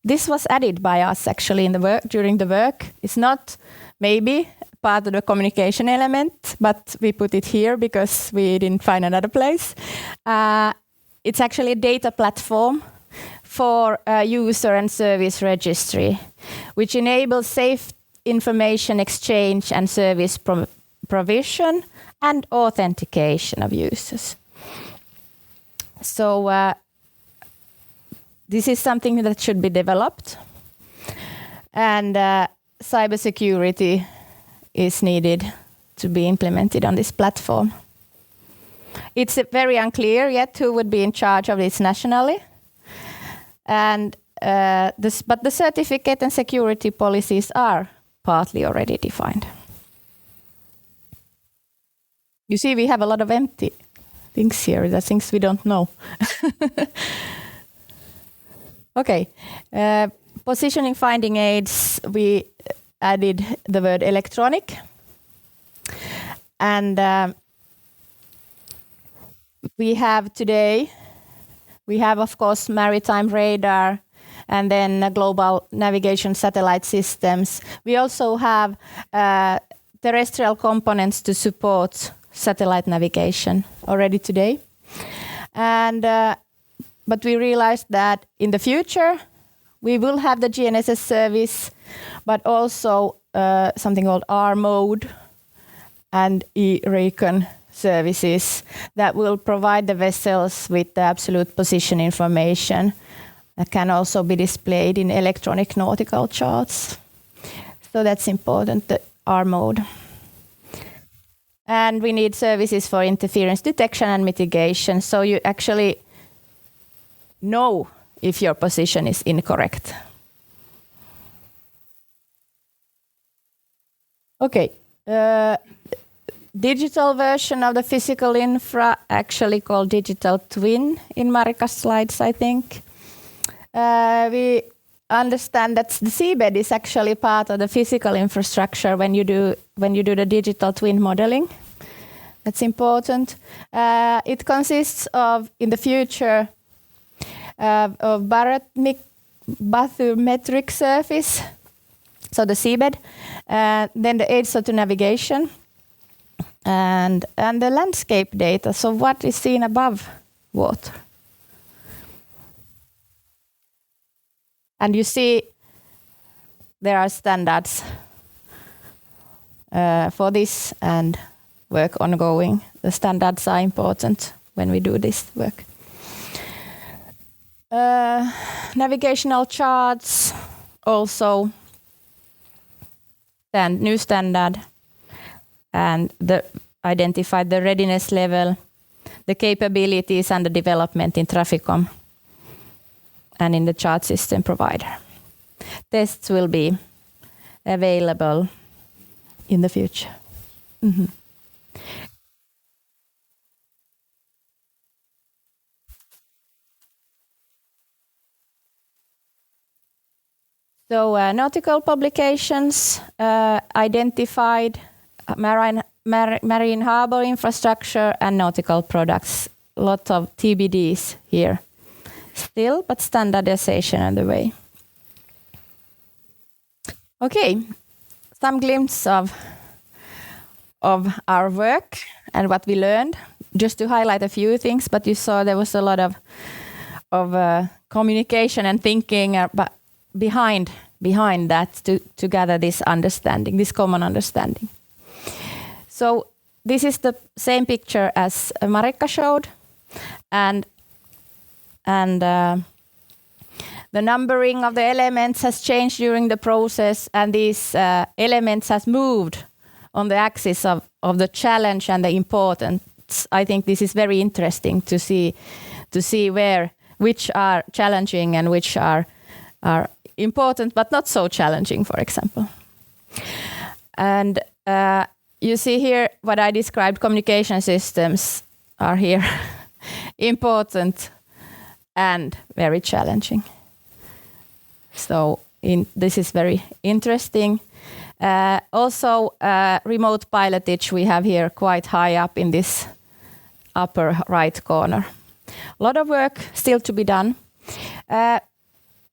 this was added by us actually in the work during the work. It's not maybe part of the communication element, but we put it here because we didn't find another place. It's actually a data platform for user and service registry, which enables safe information exchange and service provision and authentication of users. So this is something that should be developed, and cybersecurity is needed to be implemented on this platform. It's very unclear yet who would be in charge of this nationally, and but the certificate and security policies are partly already defined. You see, we have a lot of empty things here, the things we don't know. Okay, positioning finding aids, we added the word electronic. And we have today, of course, maritime radar and then global navigation satellite systems. We also have terrestrial components to support satellite navigation already today. And but we realized that in the future, we will have the GNSS service, but also something called R mode and e-recon services that will provide the vessels with the absolute position information that can also be displayed in electronic nautical charts. So that's important, the R mode. And we need services for interference detection and mitigation. So you actually know if your position is incorrect. Okay. Digital version of the physical infra, actually called digital twin in Marika's slides, I think. We understand that the seabed is actually part of the physical infrastructure when you do the digital twin modeling. That's important. It consists of, in the future, of bathymetric surface, so the seabed, then the aids to navigation, and the landscape data, so what is seen above water. And you see there are standards for this and work ongoing. The standards are important when we do this work. Navigational charts also, then new standard, and identified the readiness level, the capabilities and the development in Traficom and in the chart system provider. Tests will be available in the future. Mm-hmm. So nautical publications identified marine harbor infrastructure and nautical products. A lot of TBDs here still, but standardization on the way. Okay, some glimpse of our work and what we learned. Just to highlight a few things, but you saw there was a lot of communication and thinking behind that to gather this understanding, this common understanding. So this is the same picture as Marika showed, and the numbering of the elements has changed during the process, and these elements has moved on the axis of the challenge and the importance. I think this is very interesting to see which are challenging and which are important but not so challenging, for example. And you see here what I described, communication systems are here important and very challenging. So this is very interesting. Also, remote pilotage we have here quite high up in this upper right corner. A lot of work still to be done.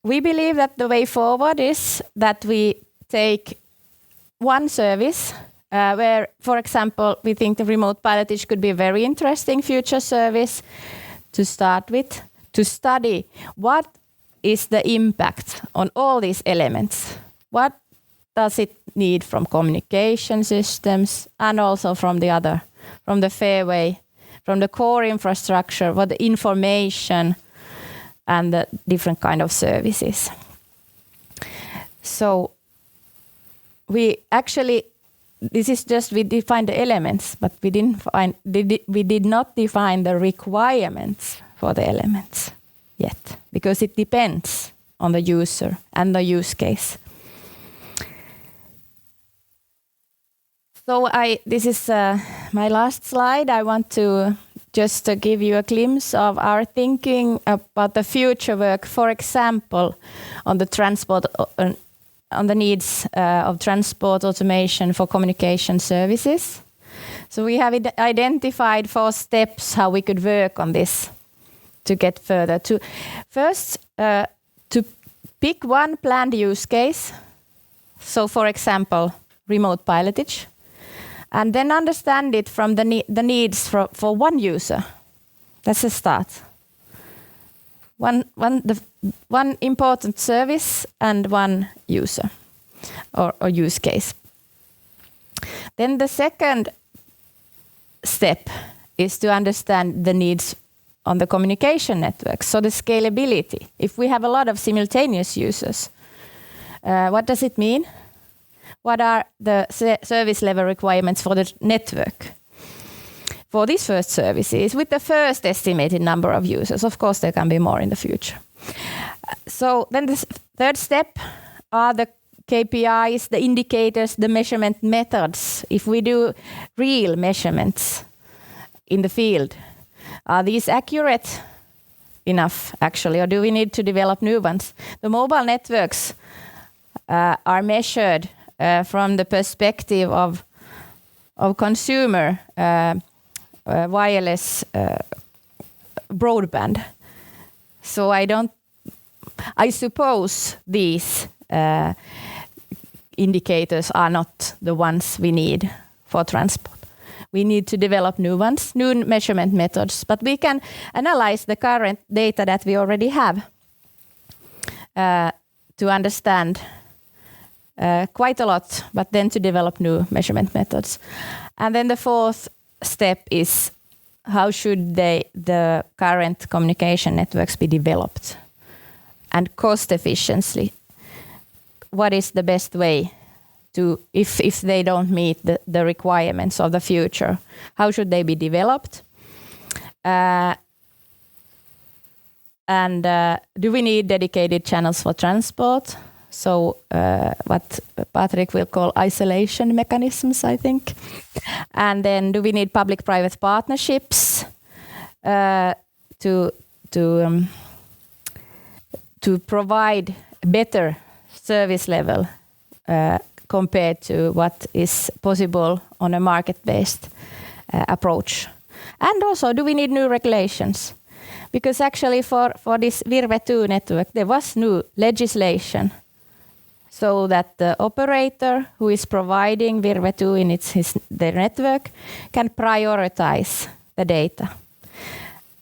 We believe that the way forward is that we take one service where, for example, we think the remote pilotage could be a very interesting future service to start with, to study what is the impact on all these elements. What does it need from communication systems and also from the fairway, from the core infrastructure, what the information and the different kind of services. So we actually, this is just, we defined the elements, but we did not define the requirements for the elements yet, because it depends on the user and the use case. So this is my last slide. I want to just give you a glimpse of our thinking about the future work, for example, on the transport, on the needs of transport automation for communication services. So we have identified 4 steps how we could work on this to get further. First, to pick one planned use case. So, for example, remote pilotage. And then understand it from the needs for one user. That's a start. One important service and one user or use case. Then the second step is to understand the needs on the communication network. So the scalability. If we have a lot of simultaneous users, what does it mean? What are the service level requirements for the network? for these first services with the first estimated number of users. Of course, there can be more in the future. So then the third step are the KPIs, the indicators, the measurement methods. If we do real measurements in the field, are these accurate enough actually, or do we need to develop new ones? The mobile networks are measured from the perspective of consumer wireless broadband. So I suppose these indicators are not the ones we need for transport. We need to develop new ones, new measurement methods, but we can analyze the current data that we already have to understand quite a lot, but then to develop new measurement methods. And then the fourth step is how should the current communication networks be developed and cost efficiently. What is the best way to, if they don't meet the requirements of the future, how should they be developed? And do we need dedicated channels for transport? So what Patrick will call isolation mechanisms, I think. And then do we need public-private partnerships to provide better service level compared to what is possible on a market-based approach? And also, do we need new regulations? Because actually for this Virve 2 network, there was new legislation so that the operator who is providing Virve 2 in their network can prioritize the data.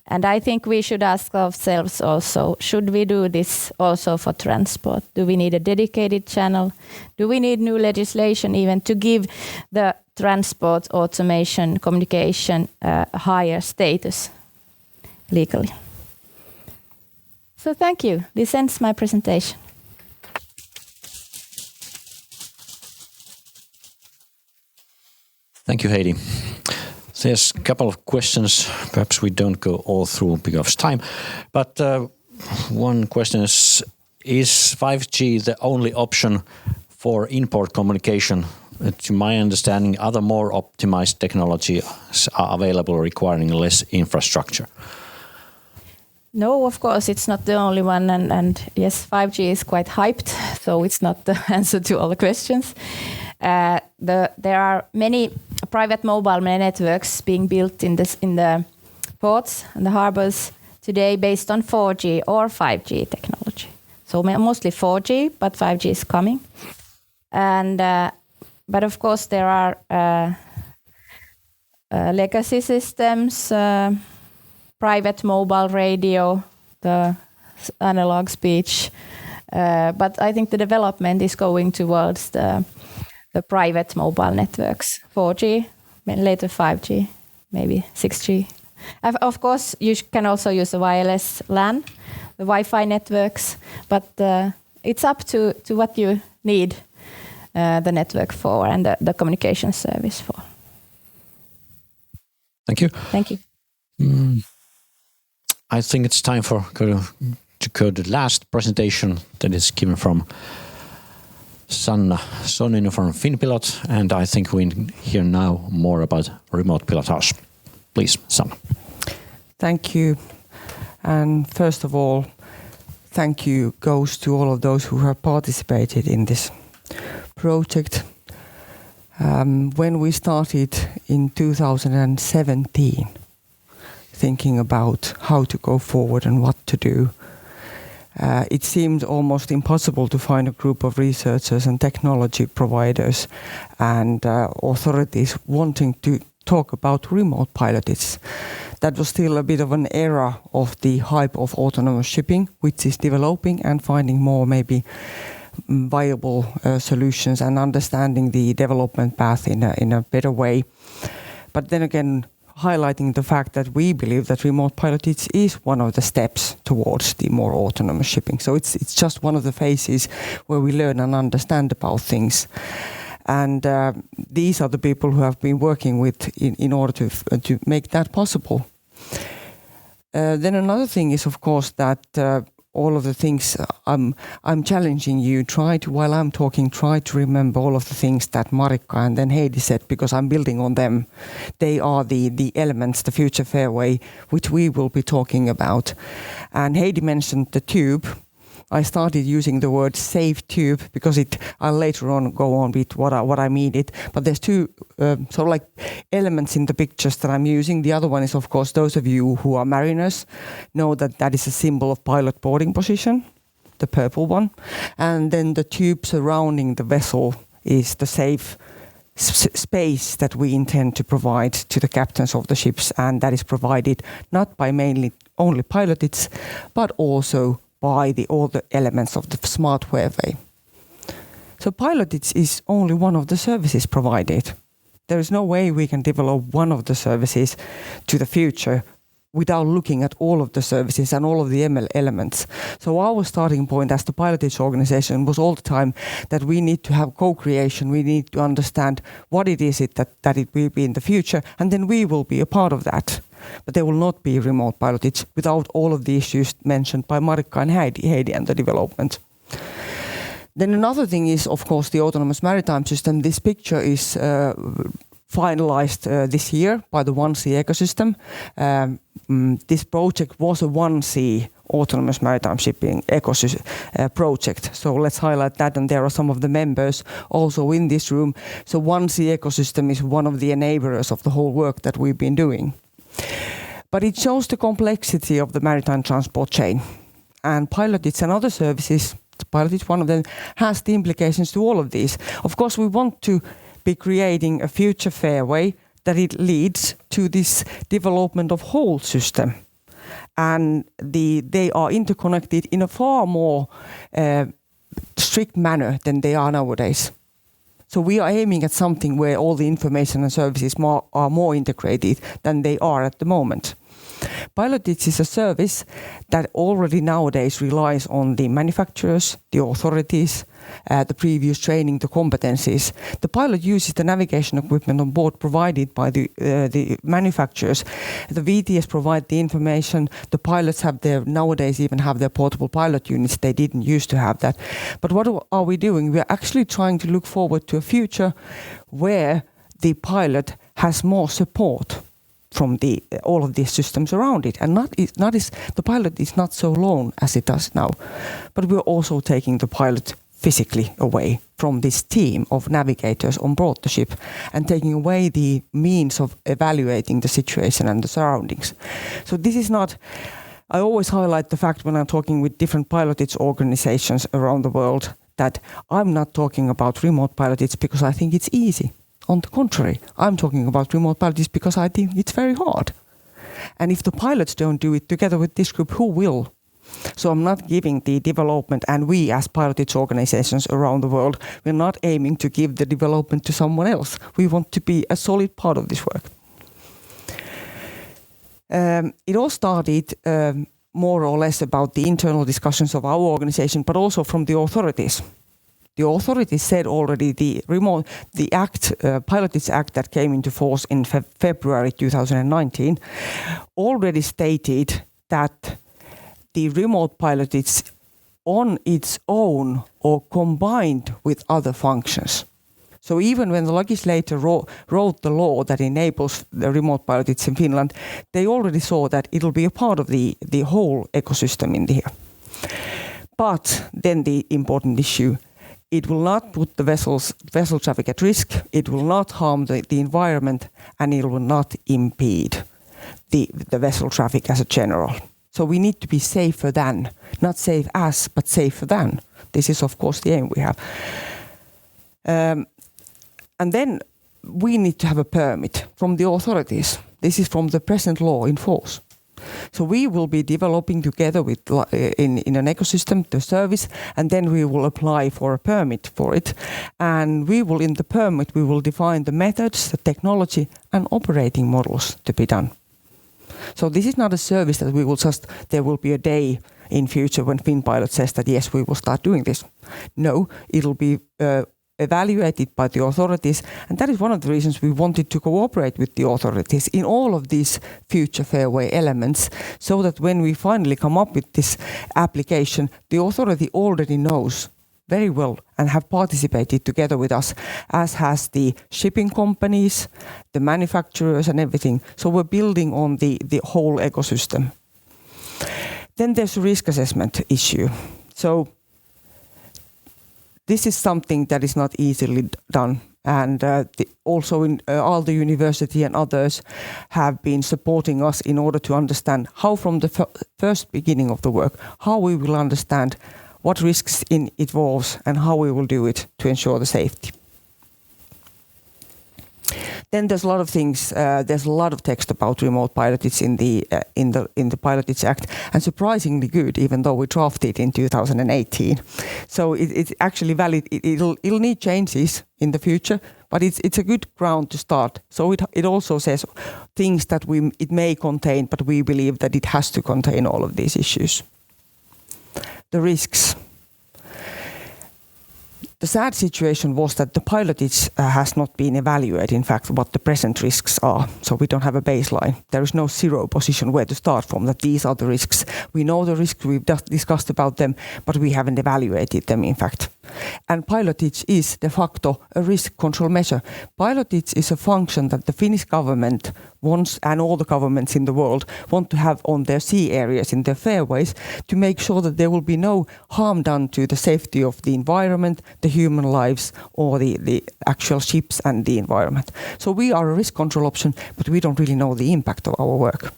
And I think we should ask ourselves also, should we do this also for transport? Do we need a dedicated channel? Do we need new legislation even to give the transport automation communication a higher status legally? So thank you. This ends my presentation. Thank you, Heidi. There's a couple of questions. Perhaps we don't go all through because of time. But one question is 5G the only option for in-port communication? To my understanding, other more optimized technologies are available requiring less infrastructure. No, of course, it's not the only one. And yes, 5G is quite hyped, so it's not the answer to all the questions. There are many private mobile networks being built in the ports and the harbors today based on 4G or 5G technology. So mostly 4G, but 5G is coming. And but of course there are legacy systems, private mobile radio, the analog speech. But I think the development is going towards the private mobile networks, 4G, later 5G, maybe 6G. Of course, you can also use the wireless LAN, the Wi-Fi networks, but it's up to what you need the network for and the communication service for. Thank you. Thank you. I think it's time to go to the last presentation that is given from Sanna Soninen from Finpilot, and I think we hear now more about remote pilotage. Please, Sanna. Thank you. And first of all, thank you goes to all of those who have participated in this project. When we started in 2017, thinking about how to go forward and what to do, it seemed almost impossible to find a group of researchers and technology providers and authorities wanting to talk about remote pilotage. That was still a bit of an era of the hype of autonomous shipping, which is developing and finding more maybe viable solutions and understanding the development path in a better way. But then again, highlighting the fact that we believe that remote pilotage is one of the steps towards the more autonomous shipping. So it's just one of the phases where we learn and understand about things. And these are the people who have been working with in order to make that possible. Then another thing is, of course, that all of the things I'm challenging you, while I'm talking, try to remember all of the things that Marikka and then Heidi said, because I'm building on them. They are the elements, the future fairway, which we will be talking about. And Heidi mentioned the tube. I started using the word safe tube because I'll later on go on with what I mean it. But there's two sort of like elements in the pictures that I'm using. The other one is, of course, those of you who are mariners know that is a symbol of pilot boarding position, the purple one. And then the tube surrounding the vessel is the safe space that we intend to provide to the captains of the ships. And that is provided not by mainly only pilots, but also by all the elements of the smart fairway. So pilotage is only one of the services provided. There is no way we can develop one of the services to the future without looking at all of the services and all of the ML elements. So our starting point as the pilotage organization was all the time that we need to have co-creation, we need to understand what it is that it will be in the future, and then we will be a part of that. But there will not be remote pilotage without all of the issues mentioned by Marikka and Heidi and the development. Then another thing is, of course, the autonomous maritime system. This picture is finalized this year by the 1C ecosystem. This project was a 1C autonomous maritime shipping ecosystem project. So let's highlight that, and there are some of the members also in this room. So 1C ecosystem is one of the enablers of the whole work that we've been doing. But it shows the complexity of the maritime transport chain. And pilotage and other services, pilotage, one of them, has the implications to all of these. Of course, we want to be creating a future fairway that it leads to this development of whole system. And they are interconnected in a far more strict manner than they are nowadays. So we are aiming at something where all the information and services are more integrated than they are at the moment. Pilotage is a service that already nowadays relies on the manufacturers, the authorities, the previous training, the competencies. The pilot uses the navigation equipment on board provided by the manufacturers. The VTS provide the information. The pilots nowadays even have their portable pilot units. They didn't used to have that. But what are we doing? We are actually trying to look forward to a future where the pilot has more support from all of these systems around it, and the pilot is not so alone as it does now, but we're also taking the pilot physically away from this team of navigators on board the ship and taking away the means of evaluating the situation and the surroundings. So this is not. I always highlight the fact when I'm talking with different pilotage organizations around the world that I'm not talking about remote pilotage because I think it's easy. On the contrary, I'm talking about remote pilotage because I think it's very hard. And if the pilots don't do it together with this group, who will? So I'm not giving the development, and we as pilotage organizations around the world, we're not aiming to give the development to someone else. We want to be a solid part of this work. It all started more or less about the internal discussions of our organization, but also from the authorities. The authorities said already the Pilotage Act that came into force in February 2019 already stated that the remote pilotage on its own or combined with other functions. So even when the legislator wrote the law that enables the remote pilotage in Finland, they already saw that it'll be a part of the whole ecosystem in here. But then the important issue, it will not put the vessel traffic at risk, it will not harm the environment, and it will not impede the vessel traffic as a general. So we need to be safer than, not safe as, but safer than. This is of course the aim we have. And then we need to have a permit from the authorities. This is from the present law in force. So we will be developing together with in an ecosystem the service, and then we will apply for a permit for it. And we will, in the permit, we will define the methods, the technology, and operating models to be done. So this is not a service that we will just, there will be a day in future when FinPilot says that yes, we will start doing this. No, it'll be evaluated by the authorities, and that is one of the reasons we wanted to cooperate with the authorities in all of these future Fairway elements, so that when we finally come up with this application, the authority already knows very well and have participated together with us, as has the shipping companies, the manufacturers and everything. So we're building on the whole ecosystem. Then there's a risk assessment issue. So this is something that is not easily done. And also in Aalto University and others have been supporting us in order to understand how from the first beginning of the work, how we will understand what risks it involves and how we will do it to ensure the safety. Then there's a lot of things. There's a lot of text about remote pilotage in the Pilotage Act, and surprisingly good, even though we drafted it in 2018. So it's actually valid. It'll need changes in the future, but it's a good ground to start. So it also says things that it may contain, but we believe that it has to contain all of these issues. The risks. The sad situation was that the pilotage has not been evaluated, in fact, what the present risks are. So we don't have a baseline. There is no zero position where to start from, that these are the risks. We know the risks, we've just discussed about them, but we haven't evaluated them, in fact. And pilotage is de facto a risk control measure. Pilotage is a function that the Finnish government wants, and all the governments in the world want to have on their sea areas, in their fairways, to make sure that there will be no harm done to the safety of the environment, the human lives, or the actual ships and the environment. So we are a risk control option, but we don't really know the impact of our work.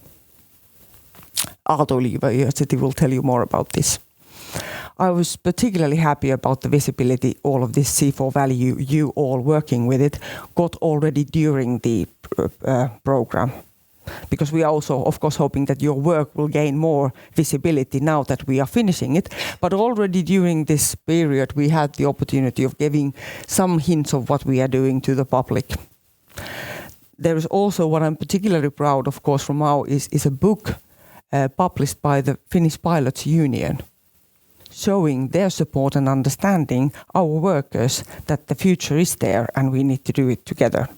Aalto University will tell you more about this. I was particularly happy about the visibility all of this C4 value, you all working with it, got already during the program. Because we are also, of course, hoping that your work will gain more visibility now that we are finishing it. But already during this period, we had the opportunity of giving some hints of what we are doing to the public. There is also what I'm particularly proud, of course, from now is a book published by the Finnish Pilots Union, showing their support and understanding our workers that the future is there and we need to do it together.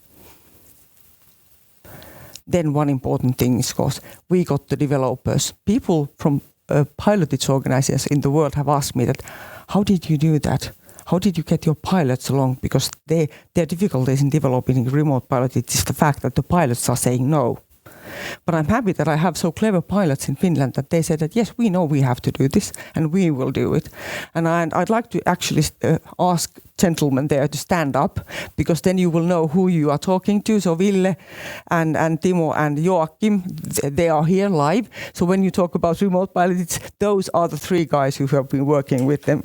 Then one important thing is, of course, we got the developers. People from pilotage organizations in the world have asked me that, how did you do that? How did you get your pilots along? Because their difficulties in developing remote pilotage is the fact that the pilots are saying no. But I'm happy that I have so clever pilots in Finland that they said that, yes, we know we have to do this and we will do it. And I'd like to actually ask gentlemen there to stand up, because then you will know who you are talking to. So Ville and Timo and Joachim, they are here live. So when you talk about remote pilots, those are the three guys who have been working with them.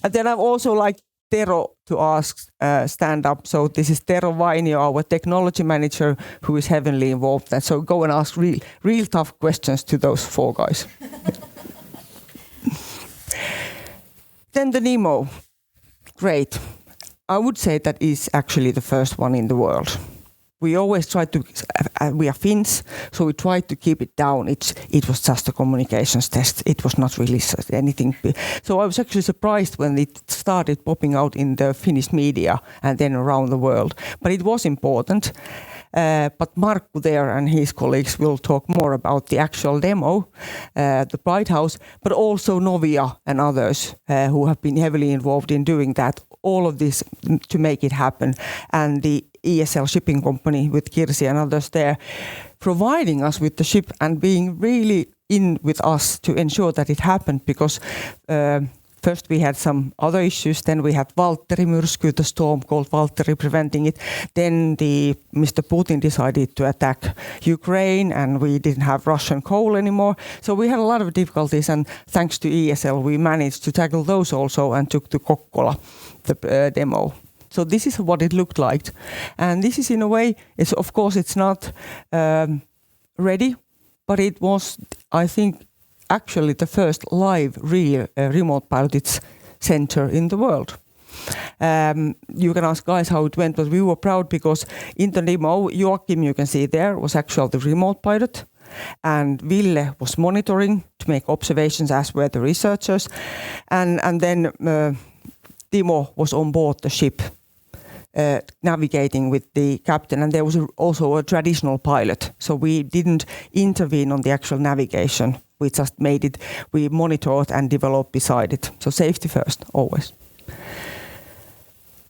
And then I've also like Tero to ask, stand up. So this is Tero Vainio, our technology manager, who is heavily involved. And so go and ask real tough questions to those four guys. Then the Nemo. Great. I would say that is actually the first one in the world. We always try to, we are Finns, so we try to keep it down. It was just a communications test. It was not really anything. So I was actually surprised when it started popping out in the Finnish media and then around the world. But it was important. But Markku there and his colleagues will talk more about the actual demo, the Bright House, but also Novia and others who have been heavily involved in doing that. All of this to make it happen. And the ESL shipping company with Kirsi and others there, providing us with the ship and being really in with us to ensure that it happened, because first we had some other issues, then we had Valtteri myrsky, the storm called Valtteri, preventing it. Then Mr. Putin decided to attack Ukraine and we didn't have Russian coal anymore. So we had a lot of difficulties, and thanks to ESL we managed to tackle those also and took to Kokkola the demo. So this is what it looked like. And this is in a way, of course it's not ready, but it was, I think, actually the first live real remote pilotage center in the world. You can ask guys how it went, but we were proud because in the demo, Joachim, you can see there, was actually the remote pilot. and Ville was monitoring to make observations, as were the researchers, and then Timo was on board the ship, navigating with the captain, and there was also a traditional pilot, so we didn't intervene on the actual navigation. We just made it, we monitored and developed beside it. So safety first, always.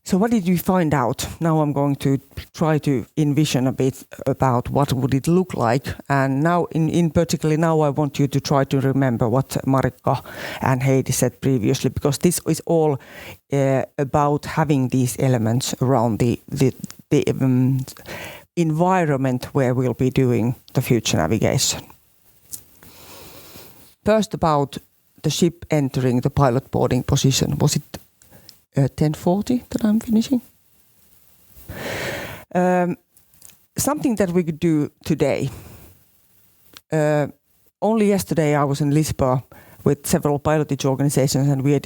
So what did we find out? Now I'm going to try to envision a bit about what would it look like. And now, in particular, now I want you to try to remember what Marika and Heidi said previously, because this is all about having these elements around the environment where we'll be doing the future navigation. First, about the ship entering the pilot boarding position. Was it 10:40 that I'm finishing? Something that we could do today. Only yesterday I was in Lisbon with several pilotage organizations, and we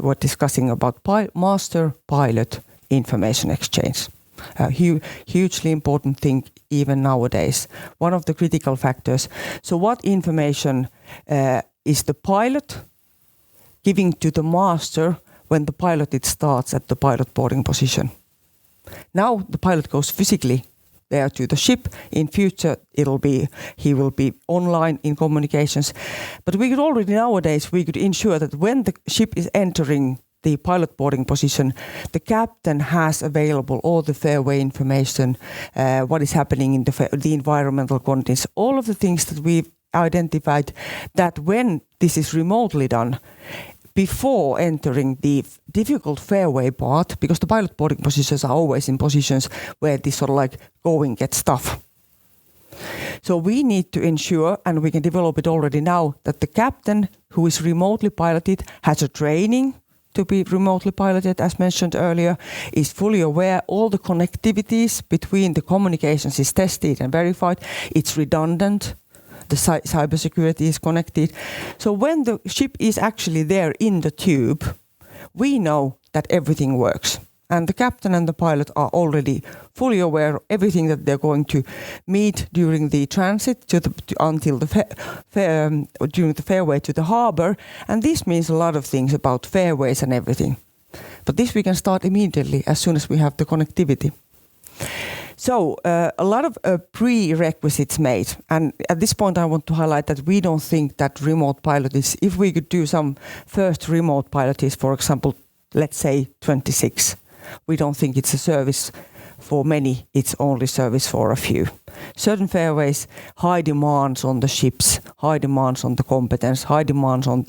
were discussing about master-pilot information exchange. A hugely important thing even nowadays. One of the critical factors. So what information is the pilot giving to the master when the pilot starts at the pilot boarding position? Now the pilot goes physically there to the ship. In future, he will be online in communications. But we could already nowadays, we could ensure that when the ship is entering the pilot boarding position, the captain has available all the fairway information, what is happening in the environmental conditions, all of the things that we've identified, that when this is remotely done, before entering the difficult fairway part, because the pilot boarding positions are always in positions where this sort of like going gets tough. So we need to ensure, and we can develop it already now, that the captain who is remotely piloted has a training to be remotely piloted, as mentioned earlier, is fully aware all the connectivities between the communications is tested and verified, it's redundant, the cybersecurity is connected. So when the ship is actually there in the tube, we know that everything works. And the captain and the pilot are already fully aware of everything that they're going to meet during the transit until during the fairway to the harbor. And this means a lot of things about fairways and everything. But this we can start immediately as soon as we have the connectivity. So a lot of prerequisites made. And at this point I want to highlight that we don't think that remote pilot is, if we could do some first remote pilots, for example, let's say 26, we don't think it's a service for many, it's only service for a few. Certain fairways, high demands on the ships, high demands on the competence, high demands on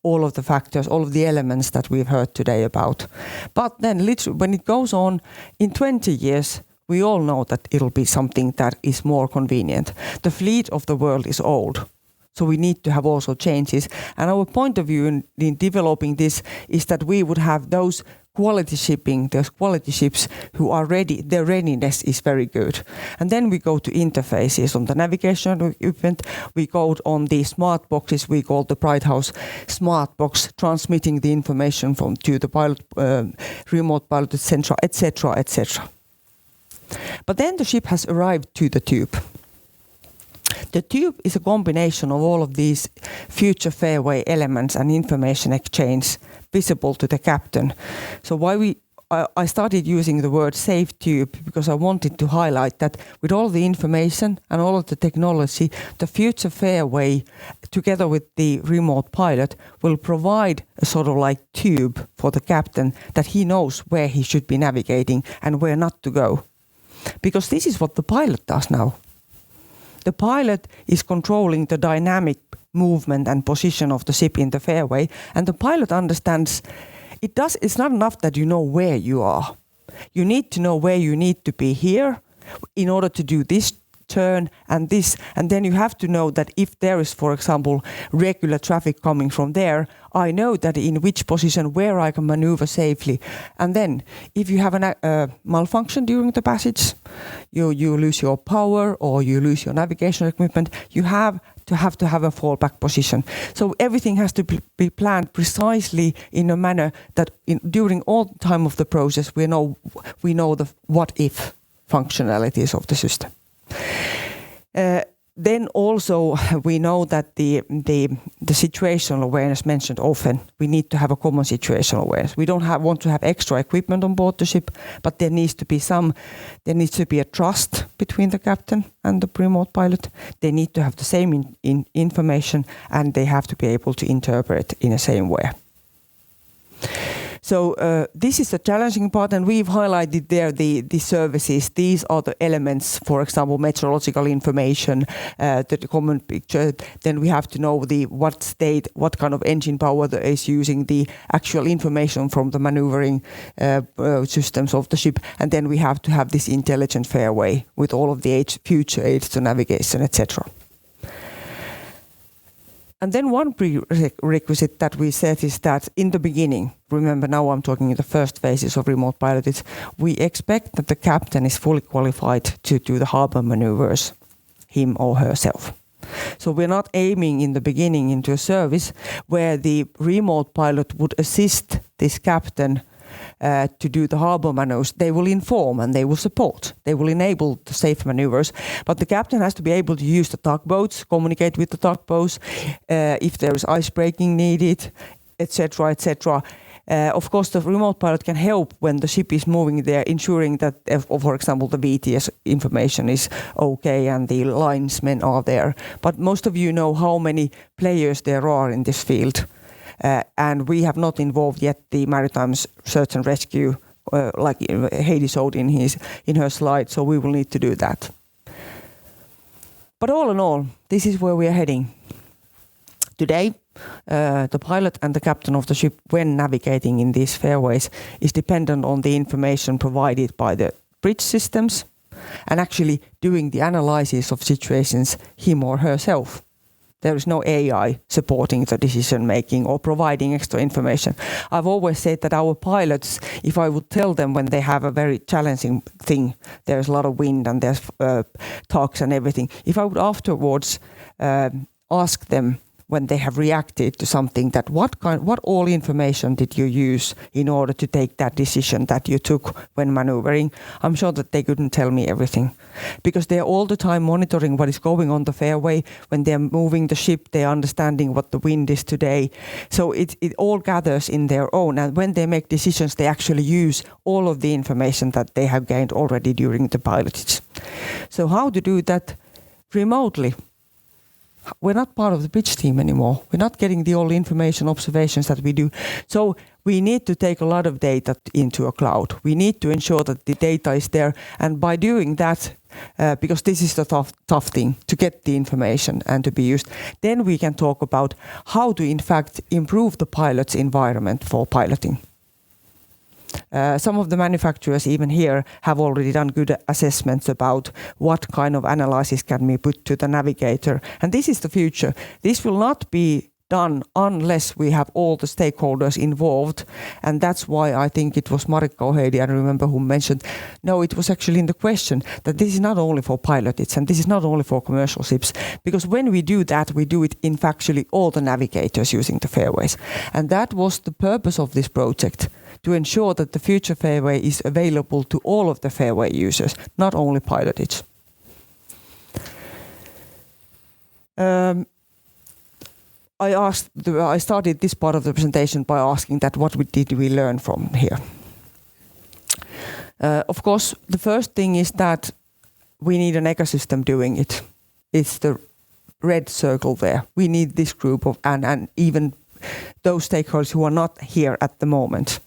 all of the factors, all of the elements that we've heard today about. But then literally, when it goes on in 20 years, we all know that it'll be something that is more convenient. The fleet of the world is old. So we need to have also changes. And our point of view in developing this is that we would have those quality ships who are ready, their readiness is very good. And then we go to interfaces on the navigation equipment, we go on the smart boxes, we call the Bright House smart box, transmitting the information to the pilot, remote pilot, etc., etc., etc. But then the ship has arrived to the tube. The tube is a combination of all of these future fairway elements and information exchange visible to the captain. So I started using the word safe tube because I wanted to highlight that with all the information and all of the technology, the future fairway together with the remote pilot will provide a sort of like tube for the captain that he knows where he should be navigating and where not to go. Because this is what the pilot does now. The pilot is controlling the dynamic movement and position of the ship in the fairway, and the pilot understands it's not enough that you know where you are. You need to know where you need to be here in order to do this turn and this, and then you have to know that if there is, for example, regular traffic coming from there, I know that in which position where I can maneuver safely. And then if you have a malfunction during the passage, you lose your power or you lose your navigation equipment, you have to have a fallback position. So everything has to be planned precisely in a manner that during all time of the process we know the what if functionalities of the system. then also we know that the situational awareness mentioned often, we need to have a common situational awareness. We don't want to have extra equipment on board the ship, but there needs to be a trust between the captain and the remote pilot. They need to have the same information, and they have to be able to interpret in the same way. So this is the challenging part, and we've highlighted there the services. These are the elements, for example, meteorological information, the common picture. Then we have to know what state, what kind of engine power that is using, the actual information from the maneuvering systems of the ship. And then we have to have this intelligent fairway with all of the future aids to navigation, etc. And then one prerequisite that we said is that in the beginning, remember now I'm talking in the first phases of remote piloted, we expect that the captain is fully qualified to do the harbor maneuvers, him or herself. So we're not aiming in the beginning into a service where the remote pilot would assist this captain to do the harbor maneuvers. They will inform and they will support. They will enable the safe maneuvers. But the captain has to be able to use the tugboats, communicate with the tugboats, if there is ice breaking needed, etc., etc. Of course, the remote pilot can help when the ship is moving there, ensuring that, for example, the VTS information is okay and the linesmen are there. But most of you know how many players there are in this field. And we have not involved yet the maritime search and rescue, like Heidi showed in her slide, so we will need to do that. But all in all, this is where we are heading. Today, the pilot and the captain of the ship, when navigating in these fairways, is dependent on the information provided by the bridge systems and actually doing the analysis of situations him or herself. There is no AI supporting the decision making or providing extra information. I've always said that our pilots, if I would tell them when they have a very challenging thing, there's a lot of wind and there's tugs and everything, if I would afterwards ask them when they have reacted to something, that what all information did you use in order to take that decision that you took when maneuvering, I'm sure that they couldn't tell me everything, because they're all the time monitoring what is going on the fairway. When they're moving the ship, they're understanding what the wind is today. So it all gathers in their own, and when they make decisions, they actually use all of the information that they have gained already during the pilotage. So how to do that remotely? We're not part of the bridge team anymore. We're not getting the all information observations that we do. So we need to take a lot of data into a cloud. We need to ensure that the data is there. And by doing that, because this is the tough thing, to get the information and to be used, then we can talk about how to, in fact, improve the pilot's environment for piloting. Some of the manufacturers even here have already done good assessments about what kind of analysis can be put to the navigator. And this is the future. This will not be done unless we have all the stakeholders involved. And that's why I think it was Marikka or Heidi, I don't remember who mentioned, no, it was actually in the question that this is not only for pilots and this is not only for commercial ships. Because when we do that, we do it in factually all the navigators using the fairways. And that was the purpose of this project, to ensure that the future fairway is available to all of the fairway users, not only pilotage. I started this part of the presentation by asking that what did we learn from here? Of course, the first thing is that we need an ecosystem doing it. It's the red circle there. We need this group of, and even those stakeholders who are not here at the moment,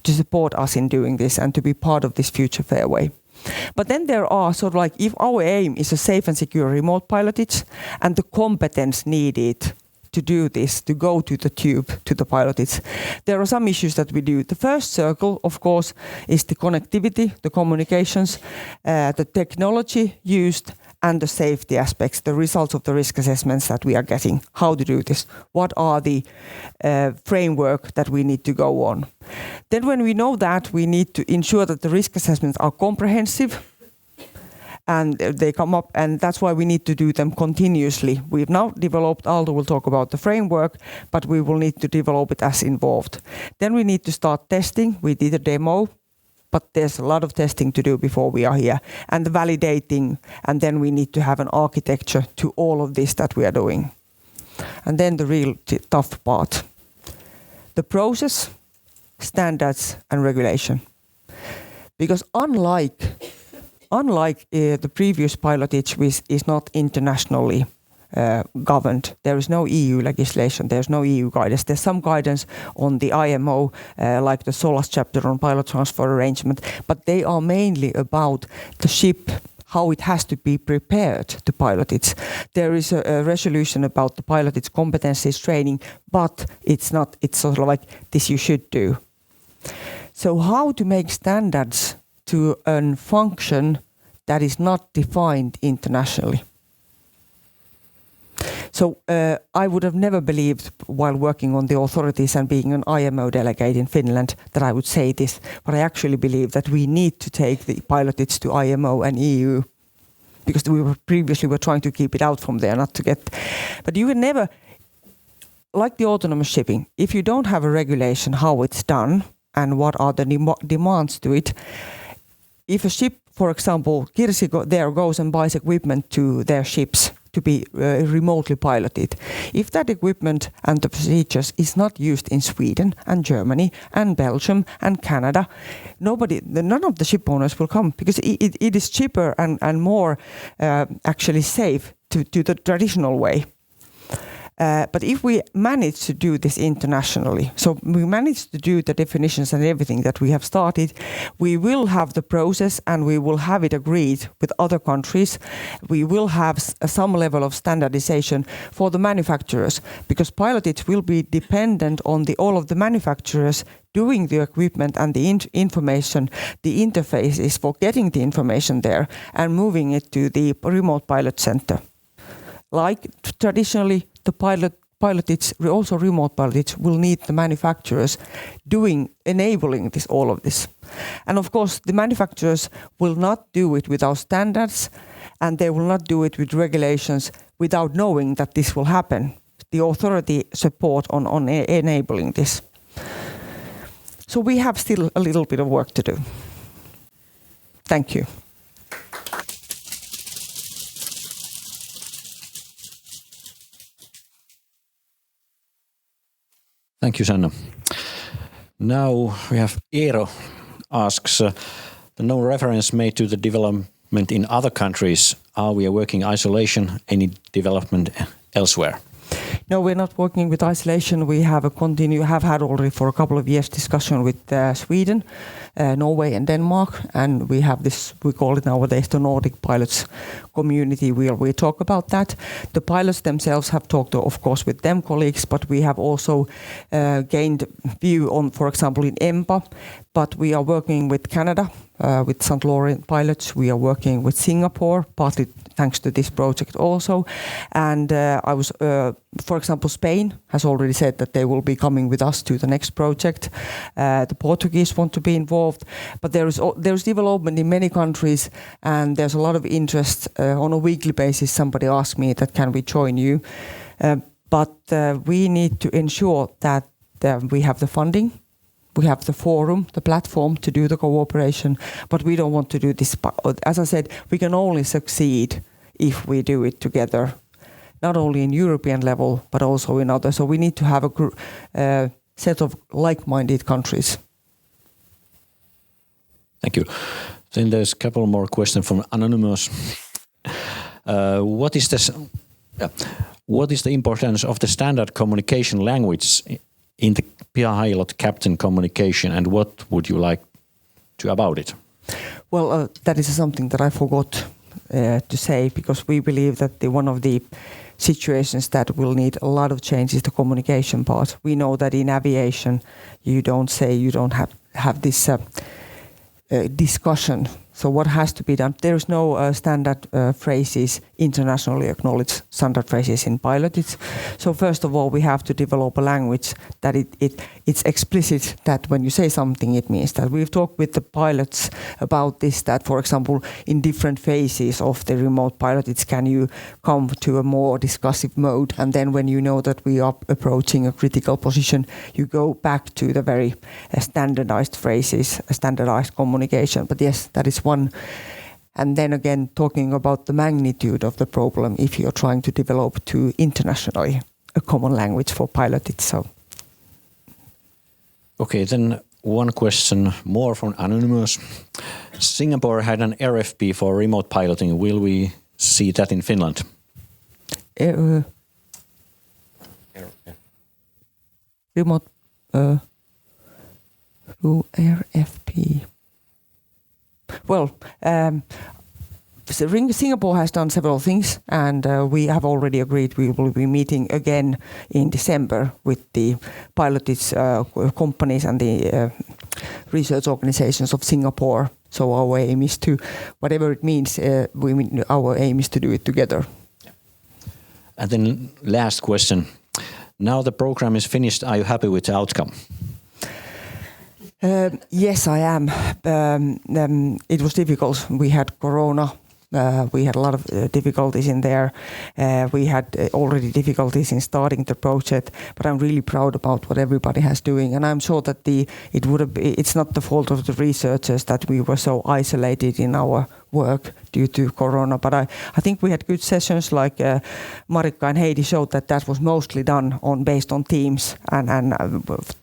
to support us in doing this and to be part of this future fairway. But then there are sort of like, if our aim is a safe and secure remote pilotage and the competence needed to do this, to go to the tube, to the pilotage, there are some issues that we do. The first circle, of course, is the connectivity, the communications, the technology used, and the safety aspects, the results of the risk assessments that we are getting, how to do this, what are the framework that we need to go on. Then when we know that, we need to ensure that the risk assessments are comprehensive and they come up, and that's why we need to do them continuously. We've now developed, Aldo will talk about the framework, but we will need to develop it as involved. Then we need to start testing. We did a demo but there's a lot of testing to do before we are here, and the validating, and then we need to have an architecture to all of this that we are doing. And then the real tough part, the process, standards and regulation. Because unlike the previous pilotage, which is not internationally governed, there is no EU legislation, there's no EU guidance. There's some guidance on the IMO, like the SOLAS chapter on pilot transfer arrangement, but they are mainly about the ship, how it has to be prepared to pilot it. There is a resolution about the pilot, its competencies, training, but it's sort of like this you should do. So how to make standards to a function that is not defined internationally? So I would have never believed while working on the authorities and being an IMO delegate in Finland that I would say this, but I actually believe that we need to take the pilotage to IMO and EU, because we were previously trying to keep it out from there, not to get. But you can never, like the autonomous shipping, if you don't have a regulation how it's done and what are the demands to it. If a ship, for example, Kirsi goes and buys equipment to their ships to be remotely piloted. If that equipment and the procedures is not used in Sweden and Germany and Belgium and Canada, none of the ship owners will come, because it is cheaper and more actually safe to the traditional way. But if we manage to do this internationally, so we manage to do the definitions and everything that we have started, we will have the process and we will have it agreed with other countries. We will have some level of standardization for the manufacturers, because pilotage will be dependent on all of the manufacturers doing the equipment and the information, the interfaces for getting the information there and moving it to the remote pilot center. Like traditionally, the pilotage, also remote pilotage, will need the manufacturers enabling all of this. And of course, the manufacturers will not do it without standards, and they will not do it with regulations without knowing that this will happen. The authority support on enabling this. So we have still a little bit of work to do. Thank you. Thank you, Sanna. Now we have Eero asks, no reference made to the development in other countries. Are we working isolation, any development elsewhere? No, we're not working with isolation. We have had already for a couple of years discussion with Sweden, Norway and Denmark, and we have this, we call it nowadays the Nordic pilots community. We talk about that. The pilots themselves have talked, of course, with them colleagues, but we have also gained view on, for example, in EMPA, but we are working with Canada, with St. Laurent pilots. We are working with Singapore, partly thanks to this project also. And for example, Spain has already said that they will be coming with us to the next project. The Portuguese want to be involved, but there's development in many countries, and there's a lot of interest. On a weekly basis, somebody asks me that can we join you, but we need to ensure that we have the funding. We have the forum, the platform to do the cooperation, but we don't want to do this. As I said, we can only succeed if we do it together, not only in European level, but also in others. So we need to have a set of like-minded countries. Thank you. Then there's a couple more questions from Anonymous. What is the importance of the standard communication language in the pilot captain communication, and what would you like to about it? Well, that is something that I forgot to say, because we believe that one of the situations that will need a lot of change is the communication part. We know that in aviation you don't have this discussion So what has to be done? There is no standard phrases, internationally acknowledged standard phrases in pilots. So first of all, we have to develop a language that it's explicit, that when you say something, it means that. We've talked with the pilots about this, that for example, in different phases of the remote pilots, can you come to a more discussive mode? And then when you know that we are approaching a critical position, you go back to the very standardized phrases, standardized communication. But yes, that is one. And then again, talking about the magnitude of the problem, if you're trying to develop to internationally a common language for pilots. So. Okay, then one question more from Anonymous. Singapore had an RFP for remote piloting. Will we see that in Finland? Remote RFP. Well, Singapore has done several things, and we have already agreed we will be meeting again in December with the pilotage companies and the research organizations of Singapore. So our aim is to, whatever it means, our aim is to do it together. And then last question. Now the program is finished. Are you happy with the outcome? Yes, I am. It was difficult. We had Corona. We had a lot of difficulties in there. We had already difficulties in starting the project, but I'm really proud about what everybody has doing, and I'm sure that it's not the fault of the researchers that we were so isolated in our work due to Corona. But I think we had good sessions, like Marikka and Heidi showed that was mostly done based on Teams and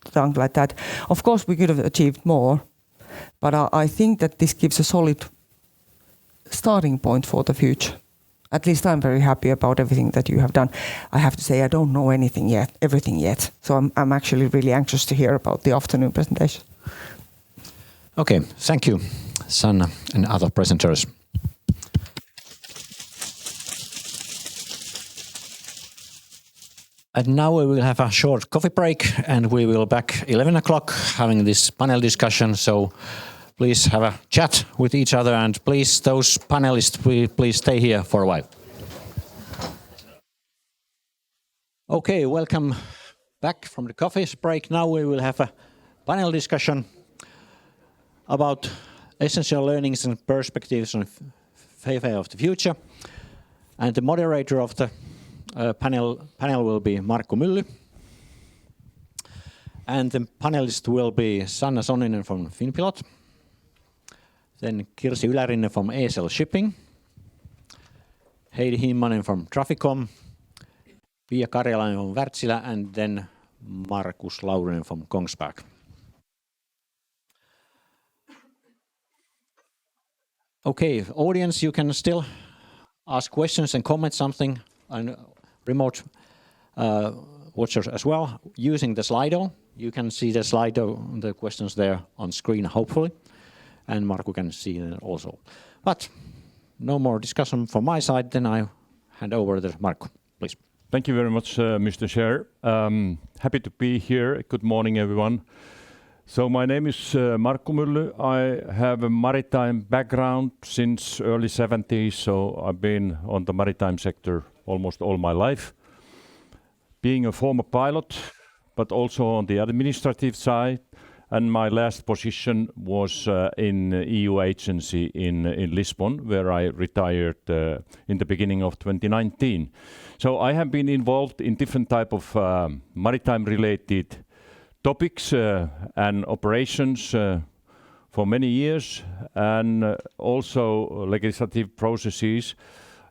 things like that. Of course, we could have achieved more, but I think that this gives a solid starting point for the future. At least I'm very happy about everything that you have done. I have to say I don't know everything yet. So I'm actually really anxious to hear about the afternoon presentation. Okay, thank you, Sanna and other presenters. And now we will have a short coffee break, and we will back 11 o'clock having this panel discussion. So please have a chat with each other, and please, those panelists, please stay here for a while. Okay, welcome back from the coffee break. Now we will have a panel discussion about essential learnings and perspectives on Fairway of the future. And the moderator of the panel will be Markku Mylly. And the panelist will be Sanna Sonninen from Finpilot. Then Kirsi Ylärinen from ESL Shipping, Heidi Himmanen from Traficom, Pia Karjalainen from Wärtsilä, and then Markus Laurinen from Kongsberg. Okay, audience, you can still ask questions and comment something, and remote watchers as well, using the Slido. You can see the Slido, the questions there on screen, hopefully. And Markku can see it also. But no more discussion from my side, then I hand over to Markku, please. Thank you very much, Mr. Chair. Happy to be here. Good morning, everyone. So my name is Markku Mylly. I have a maritime background since early 70s, so I've been on the maritime sector almost all my life. Being a former pilot, but also on the administrative side, and my last position was in EU agency in Lisbon, where I retired in the beginning of 2019. So I have been involved in different type of maritime-related topics and operations for many years, and also legislative processes.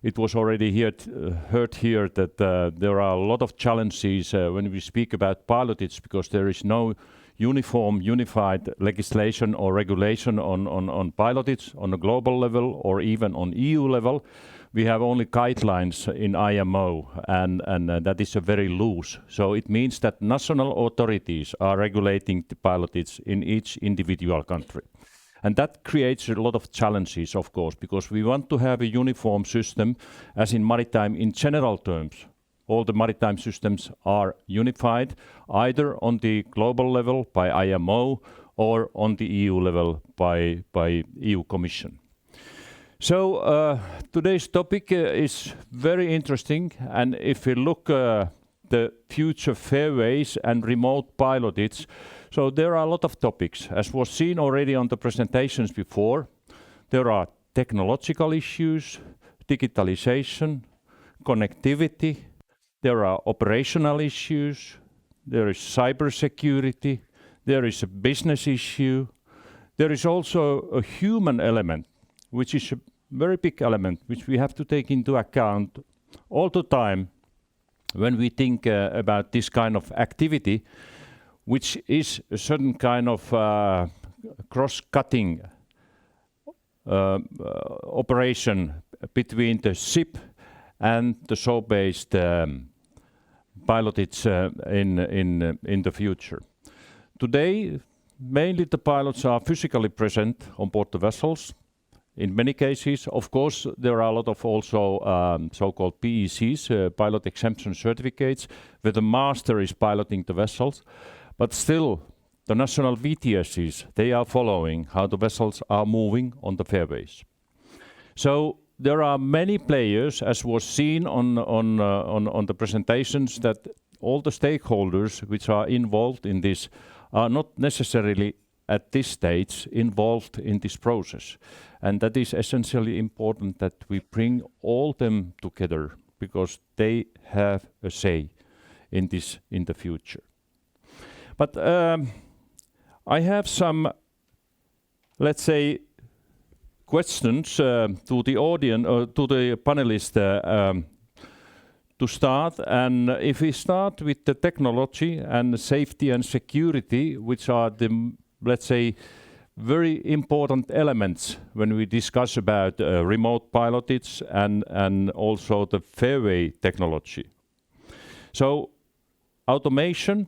It was already heard here that there are a lot of challenges when we speak about pilotage, because there is no unified legislation or regulation on pilotage on a global level or even on EU level. We have only guidelines in IMO, and that is very loose. So it means that national authorities are regulating the pilotage in each individual country. And that creates a lot of challenges, of course, because we want to have a uniform system, as in maritime in general terms. All the maritime systems are unified, either on the global level by IMO or on the EU level by EU Commission. So today's topic is very interesting, and if we look the future fairways and remote pilotage, so there are a lot of topics. As was seen already on the presentations before, there are technological issues, digitalization, connectivity, there are operational issues, there is cybersecurity, there is a business issue, there is also a human element, which is a very big element, which we have to take into account all the time when we think about this kind of activity, which is a certain kind of cross-cutting operation between the ship and the shore-based pilotage in the future. Today, mainly the pilots are physically present on board the vessels. In many cases, of course, there are a lot of also so-called PECs, pilot exemption certificates, where the master is piloting the vessels. But still, the national VTSs, they are following how the vessels are moving on the fairways. So there are many players, as was seen on the presentations, that all the stakeholders which are involved in this are not necessarily at this stage involved in this process. And that is essentially important that we bring all them together, because they have a say in this in the future. But I have some, let's say, questions to the audience, to the panelists to start. And if we start with the technology and safety and security, which are the, let's say, very important elements when we discuss about remote pilotage and also the fairway technology. So automation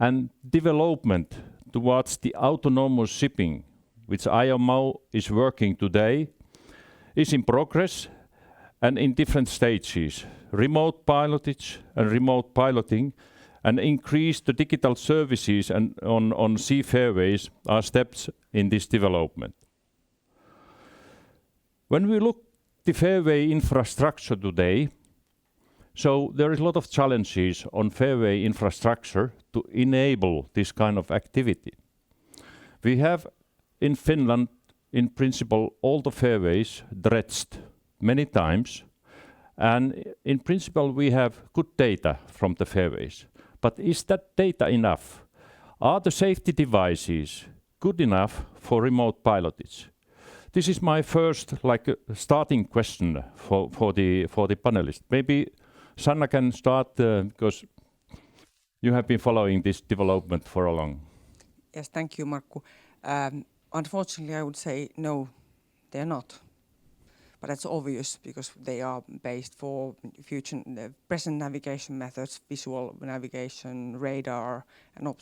and development towards the autonomous shipping, which IMO is working today, is in progress and in different stages. Remote pilotage and remote piloting and increase the digital services and on sea fairways are steps in this development. When we look the fairway infrastructure today, so there is a lot of challenges on fairway infrastructure to enable this kind of activity. We have in Finland, in principle, all the fairways dredged many times, and in principle we have good data from the fairways. But is that data enough? Are the safety devices good enough for remote pilotage? This is my first starting question for the panelists. Maybe Sanna can start because you have been following this development for a long. Yes, thank you, Markku. Unfortunately, I would say no, they're not. But that's obvious because they are based for future present navigation methods, visual navigation, radar, and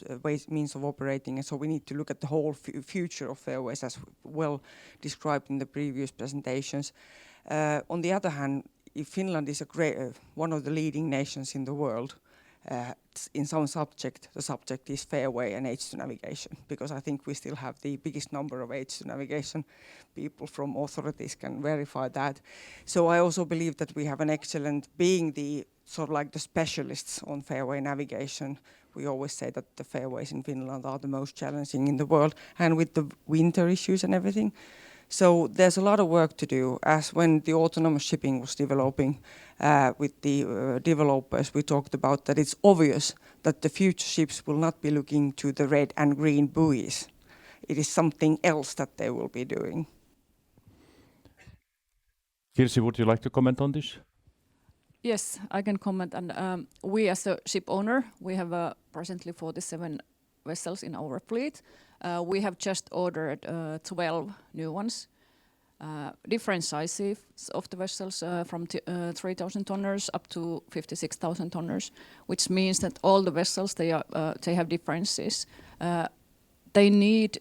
means of operating. And so we need to look at the whole future of fairways, as well described in the previous presentations. On the other hand, if Finland is one of the leading nations in the world, in some subject, the subject is fairway and H2 navigation, because I think we still have the biggest number of H2 navigation. People from authorities can verify that. So I also believe that we have an excellent, being the sort of like the specialists on fairway navigation. We always say that the fairways in Finland are the most challenging in the world, and with the winter issues and everything. So there's a lot of work to do. As when the autonomous shipping was developing with the developers, we talked about that it's obvious that the future ships will not be looking to the red and green buoys. It is something else that they will be doing. Kirsi, would you like to comment on this? Yes, I can comment. And we as a ship owner, we have presently 47 vessels in our fleet. We have just ordered 12 new ones, different sizes of the vessels from 3,000 tonners up to 56,000 tonners, which means that all the vessels, they have differences. They need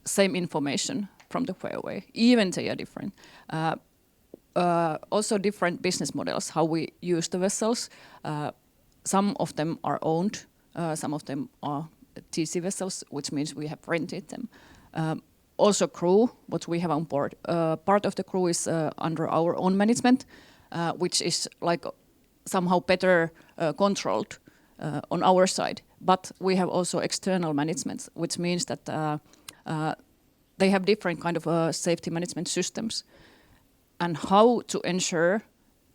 same information from the fairway, even they are different. Also different business models, how we use the vessels. Some of them are owned, some of them are TC vessels, which means we have rented them. also crew, what we have on board. Part of the crew is under our own management, which is like somehow better controlled on our side. But we have also external management, which means that they have different kind of safety management systems. And how to ensure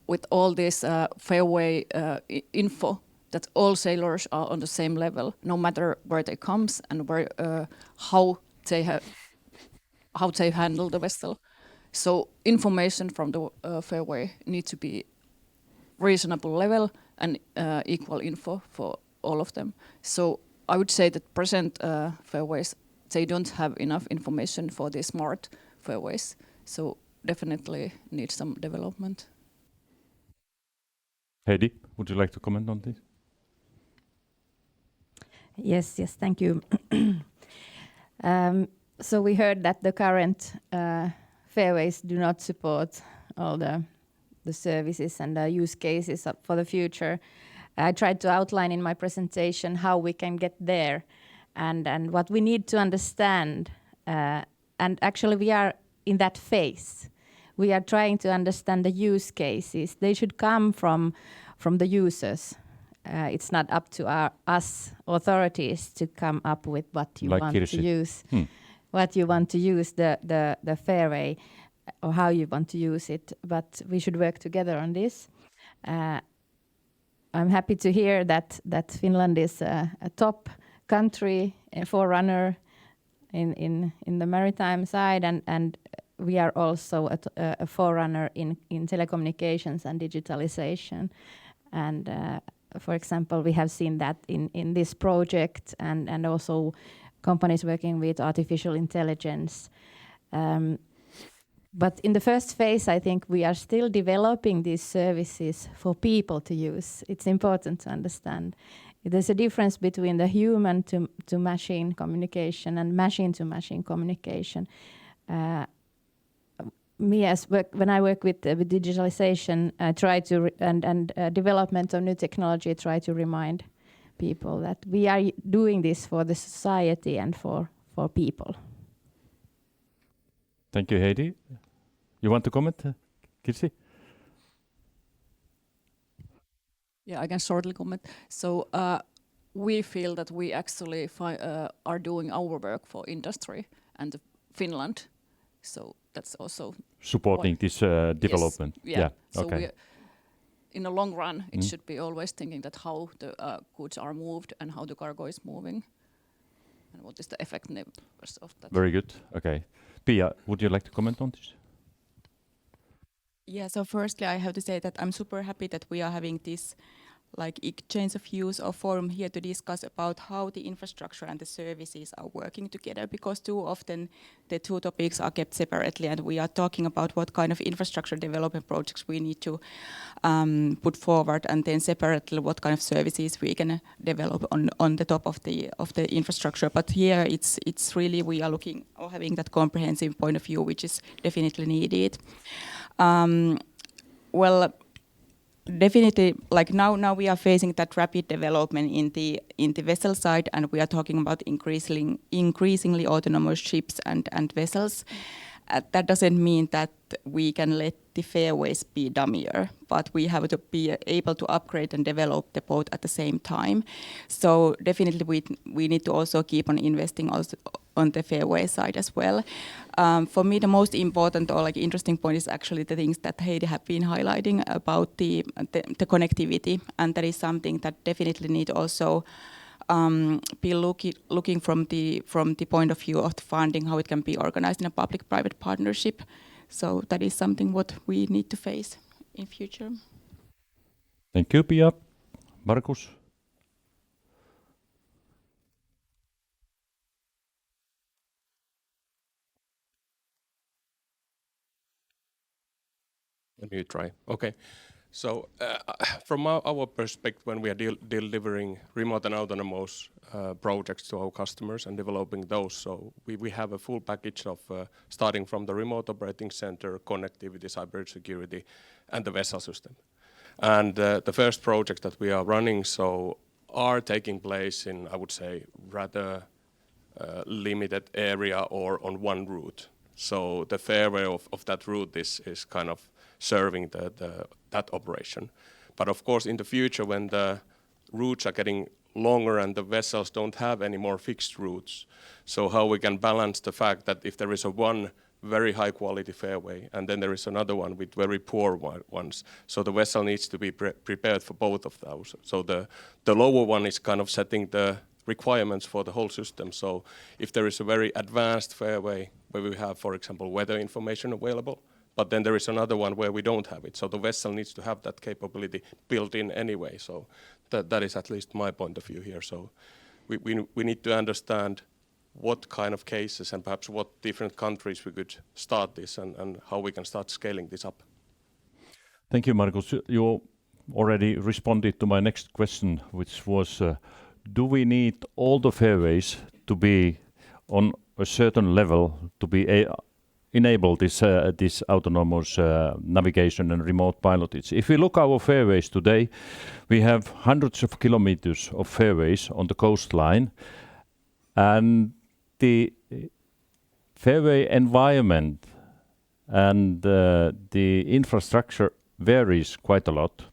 with all this Fairway info that all sailors are on the same level, no matter where they comes and where how they handle the vessel. So information from the Fairway need to be reasonable level and equal info for all of them. So I would say that present Fairways, they don't have enough information for the smart Fairways. So definitely need some development. Heidi, would you like to comment on this? Yes, thank you. So we heard that the current Fairways do not support all the services and the use cases for the future. I tried to outline in my presentation how we can get there and what we need to understand. And actually we are in that phase. We are trying to understand the use cases. They should come from the users. It's not up to us authorities to come up with what you want to use. What you want to use the Fairway or how you want to use it, but we should work together on this. I'm happy to hear that Finland is a top country, a forerunner in the maritime side, and we are also a forerunner in telecommunications and digitalization. And for example, we have seen that in this project and also companies working with artificial intelligence. But in the first phase, I think we are still developing these services for people to use. It's important to understand. There's a difference between the human to machine communication and machine to machine communication. When I work with digitalization, try to and development of new technology, try to remind people that we are doing this for the society and for people. Thank you, Heidi. You want to comment, Kirsi? Yeah, I can shortly comment. So we feel that we actually are doing our work for industry and Finland. So that's also supporting this development. Yes, yeah. So okay. In the long run, it should be always thinking that how the goods are moved and how the cargo is moving, and what is the effectiveness of that. Very good. Okay, Pia, would you like to comment on this? Yeah. So firstly, I have to say that I'm super happy that we are having this exchange of views or forum here to discuss about how the infrastructure and the services are working together, because too often the two topics are kept separately, and we are talking about what kind of infrastructure development projects we need to put forward, and then separately what kind of services we can develop on the top of the infrastructure. But here it's really we are looking or having that comprehensive point of view, which is definitely needed. Definitely, now we are facing that rapid development in the vessel side, and we are talking about increasingly autonomous ships and vessels. That doesn't mean that we can let the Fairways be dummier, but we have to be able to upgrade and develop the boat at the same time. So definitely we need to also keep on investing also on the Fairway side as well. For me, the most important or interesting point is actually the things that Heidi have been highlighting about the connectivity, and that is something that definitely need also be looking from the point of view of the funding, how it can be organized in a public-private partnership. So that is something what we need to face in future. Thank you, Pia. Markus? Let me try. Okay. So from our perspective, when we are delivering remote and autonomous projects to our customers and developing those, so we have a full package of starting from the remote operating center, connectivity, cybersecurity, and the vessel system. And the first projects that we are running are taking place in, I would say, rather limited area or on one route. So the fairway of that route is kind of serving that operation. But of course, in the future, when the routes are getting longer and the vessels don't have any more fixed routes, so how we can balance the fact that if there is one very high quality fairway and then there is another one with very poor ones, so the vessel needs to be prepared for both of those. So the lower one is kind of setting the requirements for the whole system. So if there is a very advanced fairway where we have, for example, weather information available, but then there is another one where we don't have it. So the vessel needs to have that capability built in anyway. So that is at least my point of view here. So we need to understand what kind of cases and perhaps what different countries we could start this and how we can start scaling this up. Thank you, Markus. You already responded to my next question, which was, do we need all the fairways to be on a certain level to be enable this autonomous navigation and remote pilotage? If we look our fairways today, we have hundreds of kilometers of fairways on the coastline, and the fairway environment and the infrastructure varies quite a lot.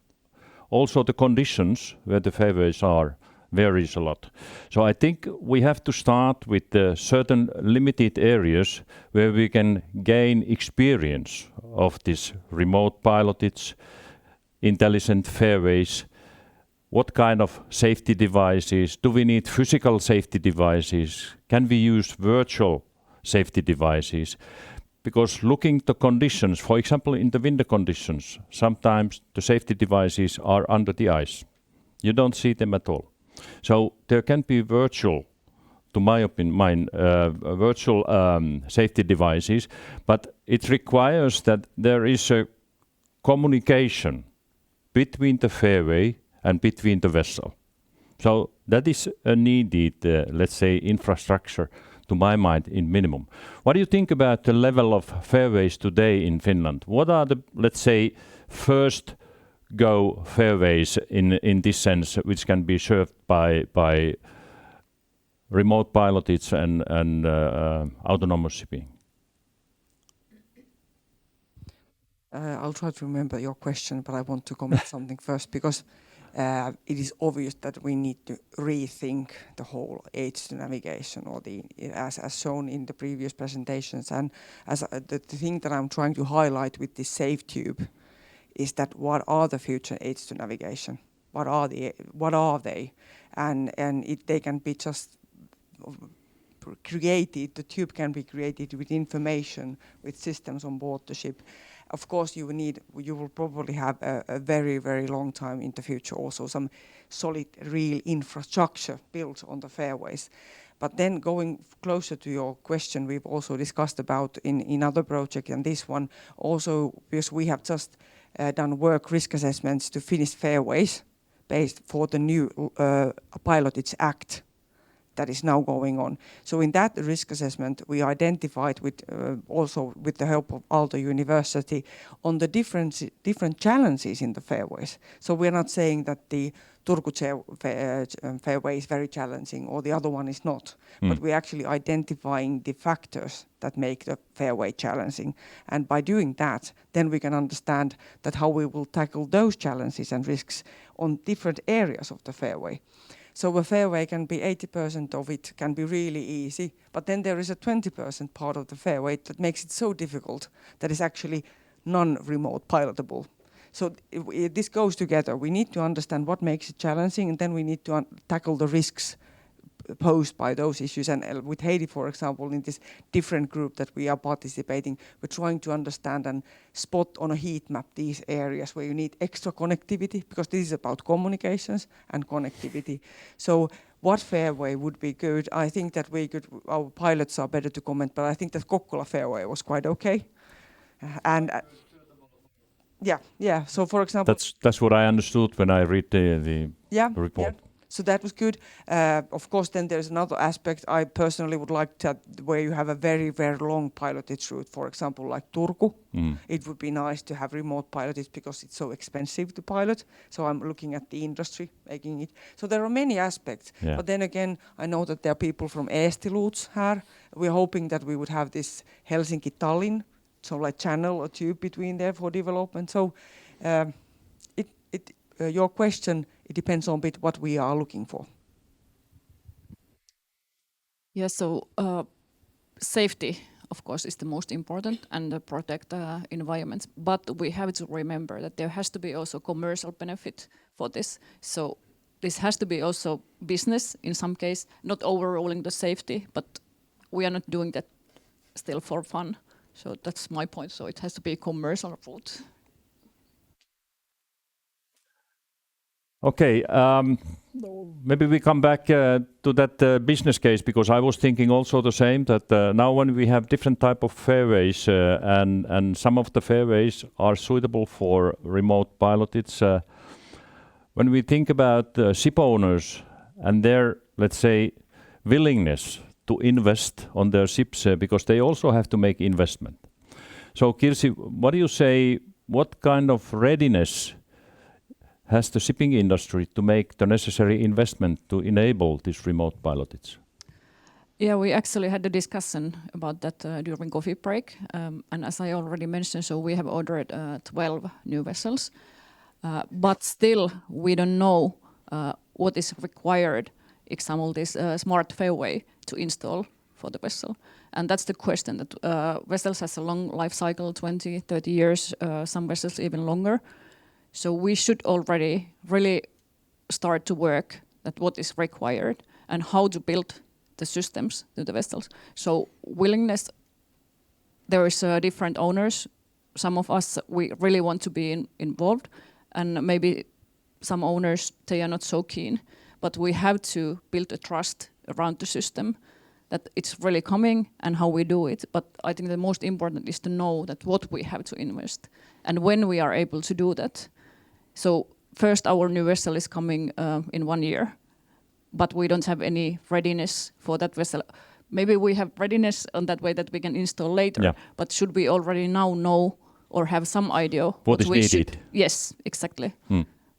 Also, the conditions where the fairways are varies a lot. So I think we have to start with certain limited areas where we can gain experience of this remote pilotage, intelligent fairways. What kind of safety devices? Do we need physical safety devices? Can we use virtual safety devices? Because looking the conditions, for example, in the winter conditions, sometimes the safety devices are under the ice. You don't see them at all. So there can be virtual, to my opinion, virtual safety devices, but it requires that there is a communication between the fairway and between the vessel. So that is a needed, let's say, infrastructure, to my mind, in minimum. What do you think about the level of fairways today in Finland? What are the, let's say, first go fairways in this sense, which can be served by remote pilotage and autonomous shipping? I'll try to remember your question, but I want to comment something first, because it is obvious that we need to rethink the whole H2 navigation, or as shown in the previous presentations. And as the thing that I'm trying to highlight with this Safe Tube is that what are the future H2 navigation? What are they? And they can be just created. The tube can be created with information, with systems on board the ship. Of course, you will probably have a very, very long time in the future also some solid, real infrastructure built on the fairways. But then going closer to your question, we've also discussed about in other projects, and this one also, because we have just done work risk assessments to Finnish fairways based for the new Pilotage Act that is now going on. So in that risk assessment, we identified also with the help of Aalto University on the different challenges in the fairways. So we're not saying that the Turku fairway is very challenging or the other one is not, but we're actually identifying the factors that make the fairway challenging. And by doing that, then we can understand that how we will tackle those challenges and risks on different areas of the fairway. So a fairway can be 80% of it can be really easy, but then there is a 20% part of the fairway that makes it so difficult that is actually non-remote pilotable. So this goes together. We need to understand what makes it challenging, and then we need to tackle the risks posed by those issues. And with Heidi, for example, in this different group that we are participating, we're trying to understand and spot on a heat map these areas where you need extra connectivity, because this is about communications and connectivity. So what fairway would be good? I think that our pilots are better to comment, but I think that Kokkola fairway was quite okay. And yeah. So for example, that's what I understood when I read the report. Yeah. So that was good. Of course, then there's another aspect. I personally would like to, where you have a very, very long piloted route, for example, like Turku. It would be nice to have remote piloted because it's so expensive to pilot. So I'm looking at the industry making it. So there are many aspects. Yeah. But then again, I know that there are people from Eesti here. We're hoping that we would have this Helsinki-Tallinn, so like channel or tube between there for development. So your question, it depends on a bit what we are looking for. Yes, so safety, of course, is the most important, and protect environments. But we have to remember that there has to be also commercial benefit for this. So this has to be also business in some case, not overruling the safety, but we are not doing that still for fun. So that's my point. So it has to be a commercial route. Okay, maybe we come back to that business case, because I was thinking also the same, that now when we have different type of fairways and some of the fairways are suitable for remote pilot, it's when we think about ship owners and their, let's say, willingness to invest on their ships, because they also have to make investment. So Kirsi, what do you say, what kind of readiness has the shipping industry to make the necessary investment to enable this remote pilotage? Yeah, we actually had a discussion about that during coffee break. And as I already mentioned, so we have ordered 12 new vessels. But still, we don't know what is required, example, this smart fairway to install for the vessel. And that's the question, that vessels has a long life cycle, 20, 30 years, some vessels even longer. So we should already really start to work at what is required and how to build the systems to the vessels. So willingness, there is different owners. Some of us, we really want to be involved, and maybe some owners, they are not so keen. But we have to build a trust around the system, that it's really coming and how we do it. But I think the most important is to know that what we have to invest and when we are able to do that. So first, our new vessel is coming in 1 year, but we don't have any readiness for that vessel. Maybe we have readiness on that way that we can install later, yeah. But should we already now know or have some idea what is we needed? Yes, exactly.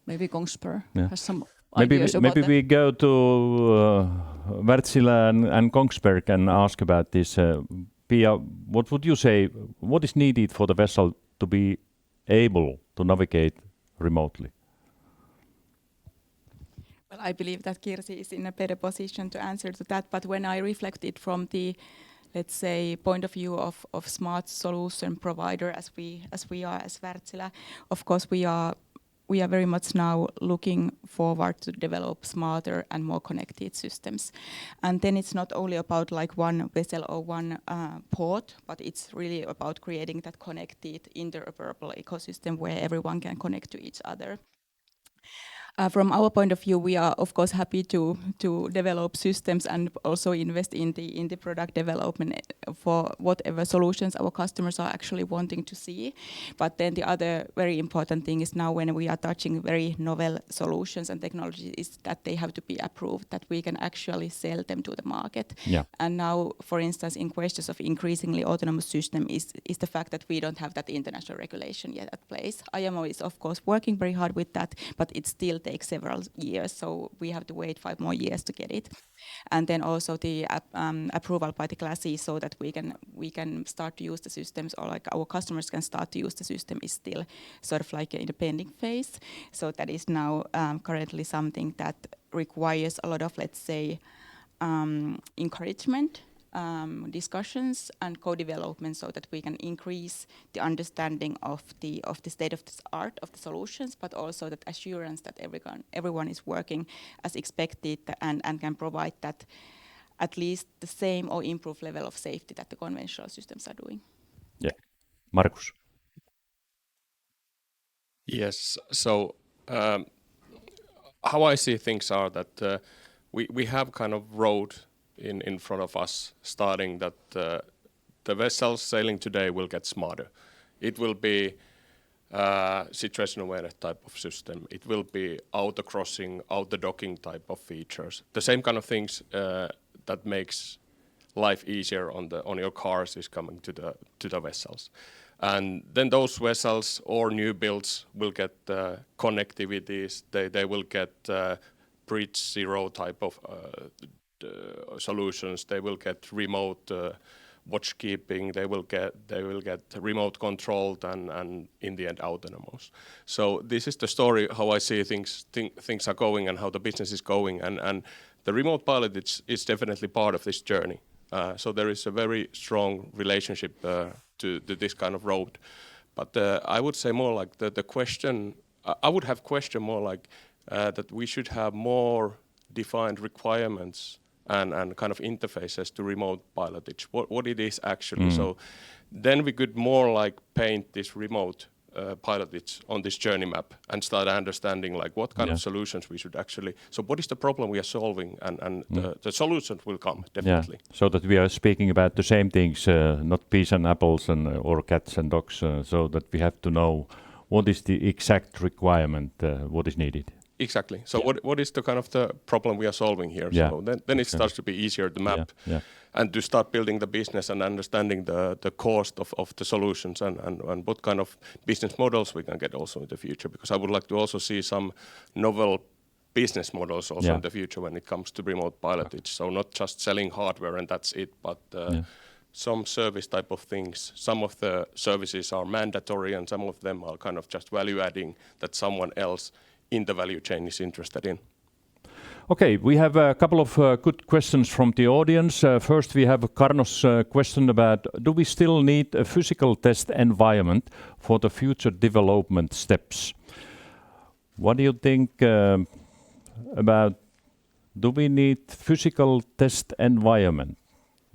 Maybe Kongsberg has some maybe ideas about maybe that. we go to Wärtsilä and Kongsberg and ask about this. Pia, what would you say, what is needed for the vessel to be able to navigate remotely? Well, I believe that Kirsi is in a better position to answer to that, but when I reflected from the, let's say, point of view of smart solution provider as we are as Wärtsilä, of course we are very much now looking forward to develop smarter and more connected systems. And then it's not only about like one vessel or one port, but it's really about creating that connected, interoperable ecosystem where everyone can connect to each other. From our point of view, we are of course happy to develop systems and also invest in the product development for whatever solutions our customers are actually wanting to see. But then the other very important thing is now when we are touching very novel solutions and technologies is that they have to be approved, that we can actually sell them to the market. Yeah. And now, for instance, in questions of increasingly autonomous system is the fact that we don't have that international regulation yet at place. IMO is of course working very hard with that, but it still takes several years, so we have to wait 5 more years to get it. And then also the approval by the classes, so that we can start to use the systems, or like our customers can start to use the system, is still sort of like in the pending phase. So that is now currently something that requires a lot of, let's say, encouragement, discussions and co-development, so that we can increase the understanding of the state of the art of the solutions, but also that assurance that everyone is working as expected and can provide that at least the same or improved level of safety that the conventional systems are doing. Yeah, Markus. Yes. So how I see things are that we have kind of road in front of us, starting that the vessels sailing today will get smarter. It will be situation awareness type of system. It will be auto crossing, auto docking type of features. The same kind of things that makes life easier on your cars is coming to the vessels. And then those vessels or new builds will get connectivities. They will get bridge zero type of solutions. They will get remote watch keeping. They will get remote controlled and in the end autonomous. So this is the story how I see things are going and how the business is going. And the remote pilot is definitely part of this journey. So there is a very strong relationship to this kind of road. But I would say more like the question, I would have question more like that we should have more defined requirements and kind of interfaces to remote pilotage, what it is actually. So then we could more like paint this remote pilotage on this journey map and start understanding like what kind of solutions we should actually, so what is the problem we are solving and the solutions will come definitely. Yeah. So that we are speaking about the same things, not peas and apples or cats and dogs, so that we have to know what is the exact requirement, what is needed. Exactly. So what is the kind of the problem we are solving here? Yeah. So then it starts to be easier to map and to start building the business and understanding the cost of the solutions and what kind of business models we can get also in the future. Because I would like to also see some novel business models also in the future when it comes to remote pilotage. So not just selling hardware and that's it, but some service type of things. Some of the services are mandatory and some of them are kind of just value adding that someone else in the value chain is interested in. Okay, we have a couple of good questions from the audience. First, we have a Carno's question about, do we still need a physical test environment for the future development steps? What do you think about, do we need physical test environment?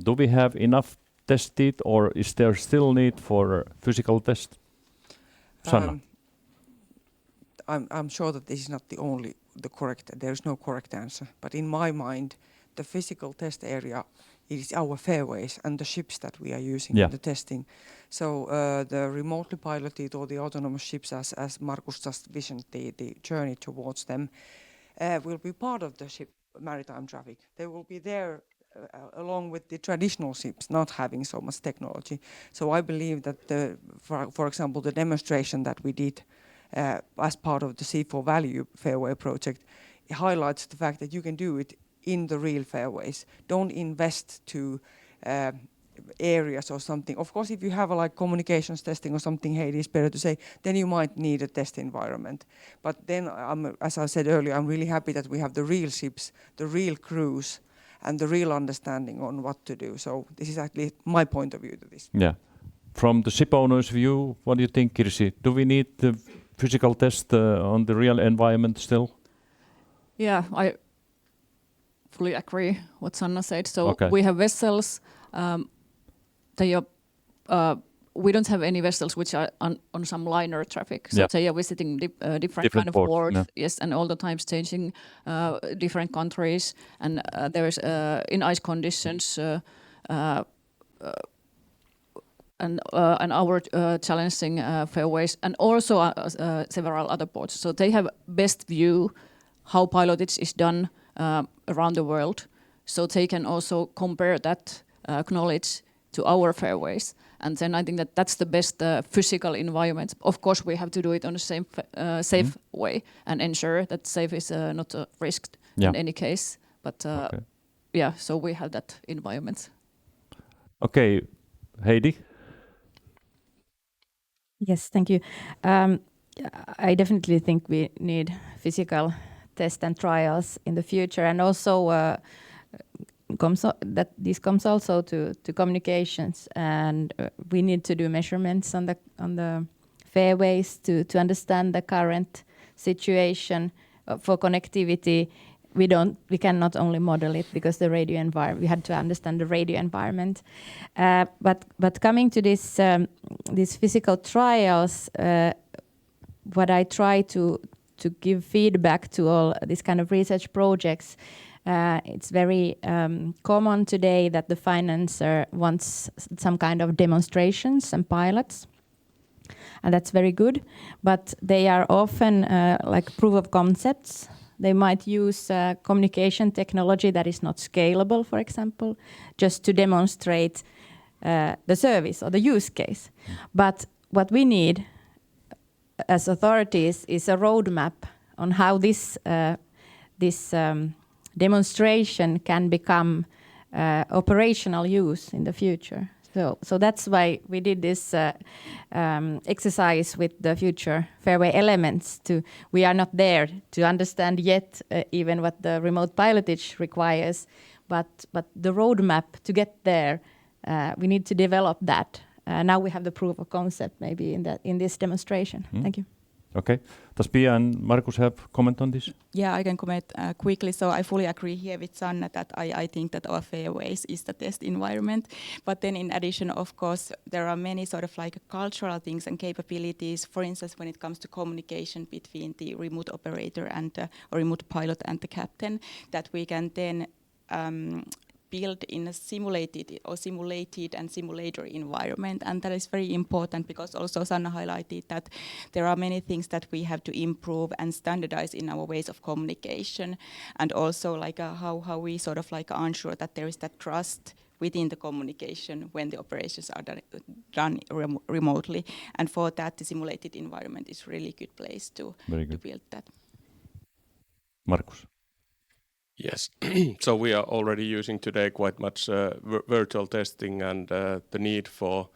Do we have enough tested or is there still need for physical test? Sanna? I'm sure that this is not the correct, there is no correct answer. But in my mind, the physical test area is our fairways and the ships that we are using in the testing. So the remotely piloted or the autonomous ships, as Markus just visioned the journey towards them, will be part of the ship maritime traffic. They will be there along with the traditional ships not having so much technology. So I believe that, for example, the demonstration that we did as part of the C4 Value Fairway project, it highlights the fact that you can do it in the real fairways. Don't invest to areas or something. Of course, if you have like communications testing or something, hey, it is better to say, then you might need a test environment. But then, as I said earlier, I'm really happy that we have the real ships, the real crews, and the real understanding on what to do. So this is actually my point of view to this. Yeah. From the ship owner's view, what do you think, Kirsi? Do we need the physical test on the real environment still? Yeah, I fully agree what Sanna said. So we have vessels. They are, we don't have any vessels which are on some liner traffic. So they are visiting different kind of ports. Yes, and all the times changing different countries. And there is in ice conditions and our challenging fairways, and also several other ports. So they have best view how pilotage is done around the world. So they can also compare that knowledge to our fairways. And then I think that that's the best physical environment. Of course, we have to do it on the same safe way and ensure that safe is not risked in any case. But so we have that environment. Okay, Heidi? Yes, thank you. I definitely think we need physical tests and trials in the future, and also that this comes also to communications, and we need to do measurements on the fairways to understand the current situation. For connectivity, we cannot only model it because the radio environment, we had to understand the radio environment. But coming to this these physical trials, what I try to give feedback to all these kind of research projects, it's very common today that the financer wants some kind of demonstrations and pilots. and that's very good. But they are often like proof of concepts. They might use communication technology that is not scalable, for example, just to demonstrate the service or the use case. But what we need as authorities is a roadmap on how this demonstration can become operational use in the future. So that's why we did this exercise with the future Fairway elements. We are not there to understand yet even what the remote pilotage requires, but the roadmap to get there, we need to develop that. Now we have the proof of concept maybe in this demonstration. Thank you. Okay. Does Pia and Markus have comment on this? Yeah, I can comment quickly. So I fully agree here with Sanna that I think that our Fairways is the test environment. But then in addition, of course, there are many sort of like cultural things and capabilities. For instance, when it comes to communication between the remote operator and or remote pilot and the captain, that we can then build in a simulated and simulator environment. And that is very important because also Sanna highlighted that there are many things that we have to improve and standardize in our ways of communication, and also like how we sort of like ensure that there is that trust within the communication when the operations are done remotely. And for that, the simulated environment is really good place to build that. Markus. Yes, so we are already using today quite much virtual testing, and the need for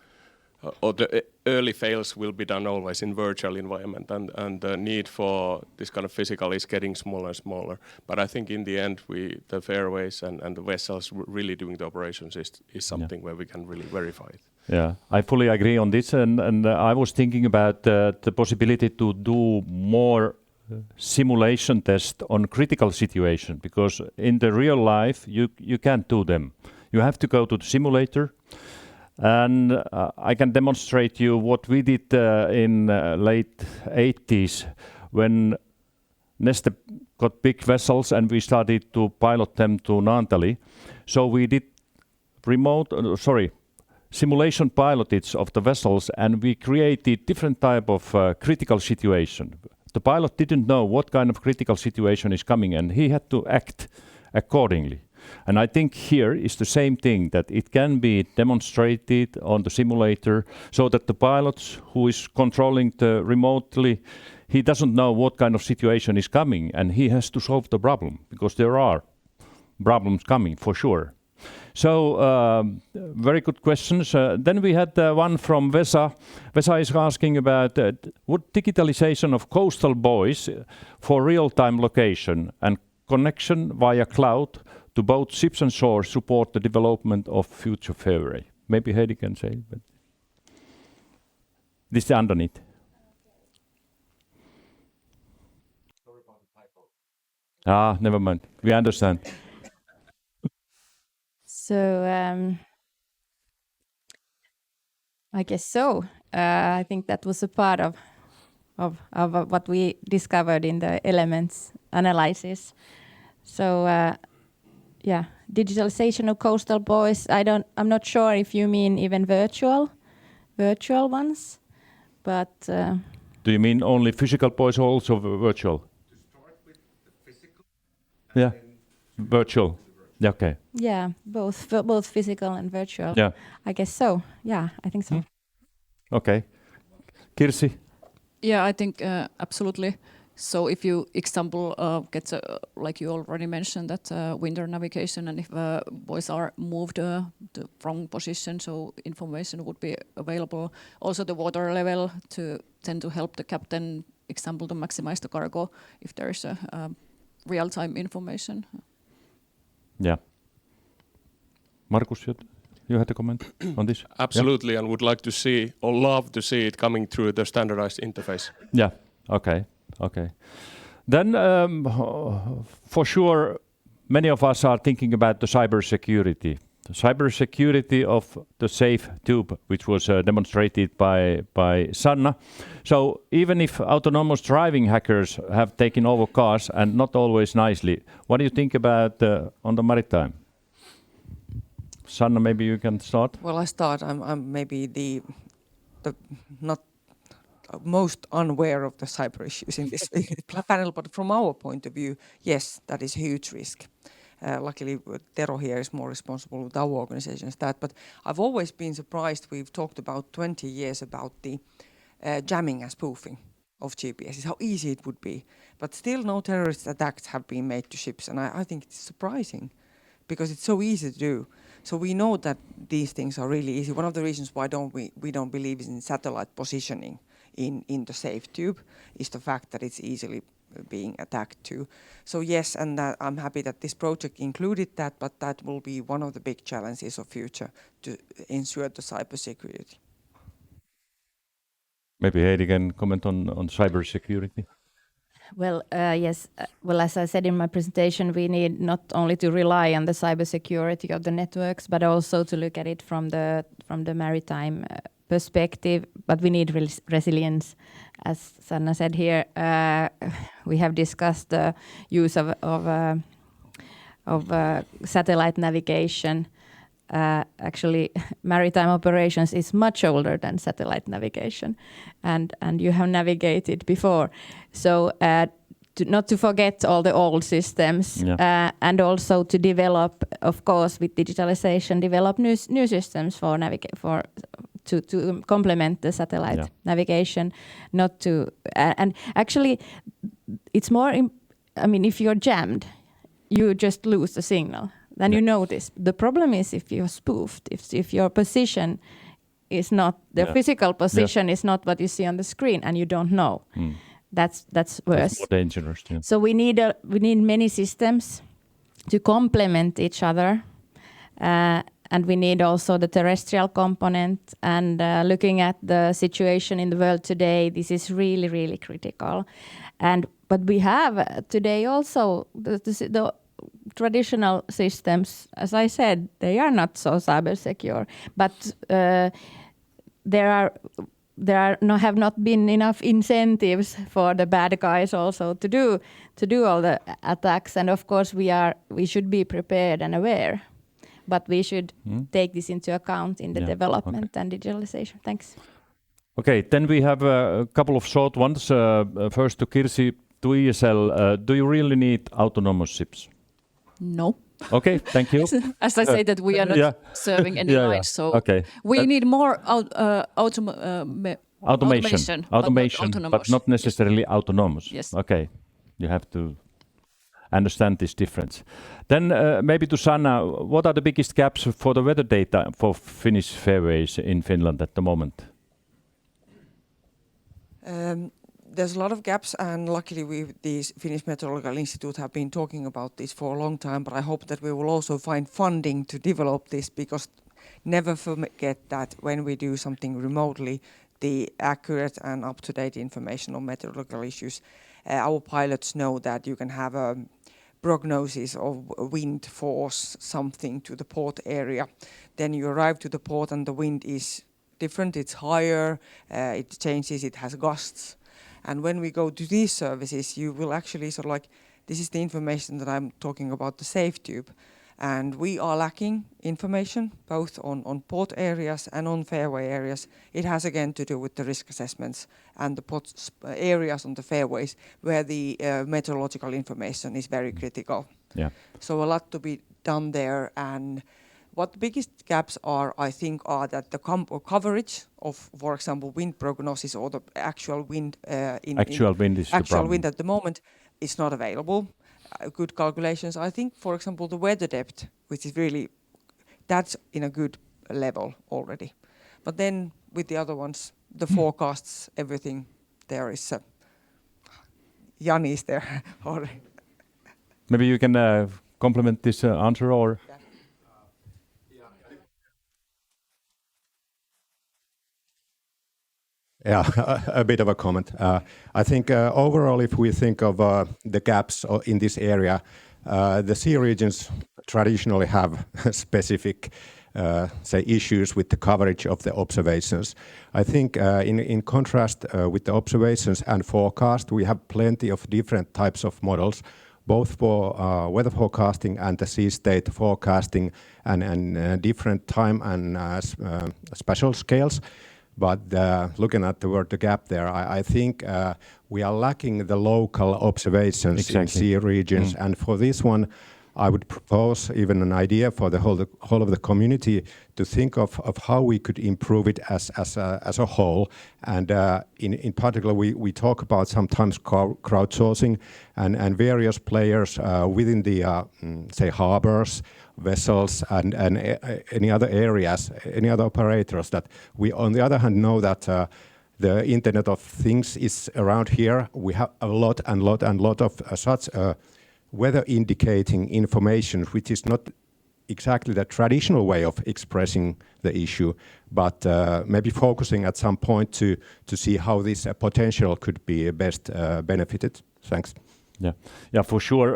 or the early fails will be done always in virtual environment, and the need for this kind of physical is getting smaller and smaller. But I think in the end, the Fairways and the vessels really doing the operations is something where we can really verify it. Yeah, I fully agree on this, and I was thinking about the possibility to do more simulation test on critical situation, because in the real life you can't do them. You have to go to the simulator, and I can demonstrate you what we did in late 80s when Neste got big vessels and we started to pilot them to Naantali. So we did simulation pilotage of the vessels, and we created different type of critical situation. The pilot didn't know what kind of critical situation is coming, and he had to act accordingly. And I think here is the same thing, that it can be demonstrated on the simulator so that the pilot who is controlling the remotely, he doesn't know what kind of situation is coming, and he has to solve the problem, because there are problems coming for sure. So very good questions. Then we had one from Vesa. Vesa is asking about would digitalization of coastal buoys for real-time location and connection via cloud to both ships and shore support the development of future Fairway? Maybe Heidi can say, but this is underneath. Sorry about the typo. Never mind. We understand. So I guess so. I think that was a part of what we discovered in the elements analysis. So yeah, digitalization of coastal buoys. I'm not sure if you mean even virtual ones, but. Do you mean only physical buoys or also virtual? To start with the physical. Yeah, virtual. Yeah, okay. Yeah, both physical and virtual. Yeah. I guess so. Yeah, I think so. Okay. Kirsi? Yeah, I think absolutely. So if you example get like you already mentioned that winter navigation, and if buoys are moved to wrong position, so information would be available. Also the water level to tend to help the captain, example, to maximize the cargo if there is a real-time information. Yeah. Markus, you had a comment on this? Absolutely, and would like to see or love to see it coming through the standardized interface. Yeah, okay. Then for sure, many of us are thinking about the cybersecurity. The cybersecurity of the safe tube, which was demonstrated by Sanna. So even if autonomous driving hackers have taken over cars, and not always nicely, what do you think about on the maritime? Sanna, maybe you can start. Well, I start. I'm maybe the not most unaware of the cyber issues in this panel, but from our point of view, yes, that is a huge risk. Luckily, Tero here is more responsible with our organization as that, but I've always been surprised. We've talked about 20 years about the jamming and spoofing of GPSs, how easy it would be, but still no terrorist attacks have been made to ships, and I think it's surprising because it's so easy to do. So we know that these things are really easy. One of the reasons why we don't believe in satellite positioning in the safe tube is the fact that it's easily being attacked too. So yes, and I'm happy that this project included that, but that will be one of the big challenges of future to ensure the cybersecurity. Maybe Heidi can comment on cybersecurity. Well, yes. Well, as I said in my presentation, we need not only to rely on the cybersecurity of the networks, but also to look at it from the maritime perspective. But we need resilience, as Sanna said here. We have discussed the use of satellite navigation. Actually, maritime operations is much older than satellite navigation, and you have navigated before. So not to forget all the old systems, and also to develop, of course, with digitalization, develop new systems to complement the satellite navigation. Not to and actually, it's more. I mean, if you're jammed, you just lose the signal. Then you know this. The problem is if you're spoofed, if your position is not, the physical position is not what you see on the screen and you don't know. That's worse. That's more dangerous. Yeah. So we need many systems to complement each other. And we need also the terrestrial component. And looking at the situation in the world today, this is really, really critical. But we have today also the traditional systems, as I said, they are not so cyber secure, but have not been enough incentives for the bad guys also to do all the attacks. And of course, we should be prepared and aware, but we should take this into account in the development and digitalization. Thanks. Okay, then we have a couple of short ones. First to Kirsi, to ESL. Do you really need autonomous ships? No. Okay, thank you. As I say that we are not serving any lines, so we need more automation, but not necessarily autonomous. Yes. Okay, you have to understand this difference. Then maybe to Sanna, what are the biggest gaps for the weather data for Finnish fairways in Finland at the moment? There's a lot of gaps, and luckily the Finnish Meteorological Institute have been talking about this for a long time, but I hope that we will also find funding to develop this, because never forget that when we do something remotely, the accurate and up-to-date information on meteorological issues, our pilots know that you can have a prognosis of wind force something to the port area. Then you arrive to the port and the wind is different, it's higher, it changes, it has gusts. And when we go to these services, you will actually sort of like, this is the information that I'm talking about, the safe tube. And we are lacking information, both on port areas and on fairway areas. It has again to do with the risk assessments and the areas on the fairways where the meteorological information is very critical. Yeah. So a lot to be done there. And what the biggest gaps are, I think, are that the coverage of, for example, wind prognosis or the actual wind wind at the moment is not available. Good calculations. I think, for example, the weather depth, which is really, that's in a good level already. But then with the other ones, the forecasts, everything, there is Jani is there already. Maybe you can complement this answer, or? Yeah, a bit of a comment. I think overall, if we think of the gaps in this area, the sea regions traditionally have specific, say, issues with the coverage of the observations. I think in contrast with the observations and forecast, we have plenty of different types of models, both for weather forecasting and the sea state forecasting and different time and spatial scales. But looking at the gap there, I think we are lacking the local observations in sea regions. And for this one, I would propose even an idea for the whole of the community to think of how we could improve it as a whole. And in particular, we talk about sometimes crowdsourcing and various players within the say harbors, vessels, and any other areas, any other operators that we, on the other hand, know that the Internet of Things is around here. We have a lot of such weather indicating information, which is not exactly the traditional way of expressing the issue, but maybe focusing at some point to see how this potential could be best benefited. Thanks. Yeah, for sure.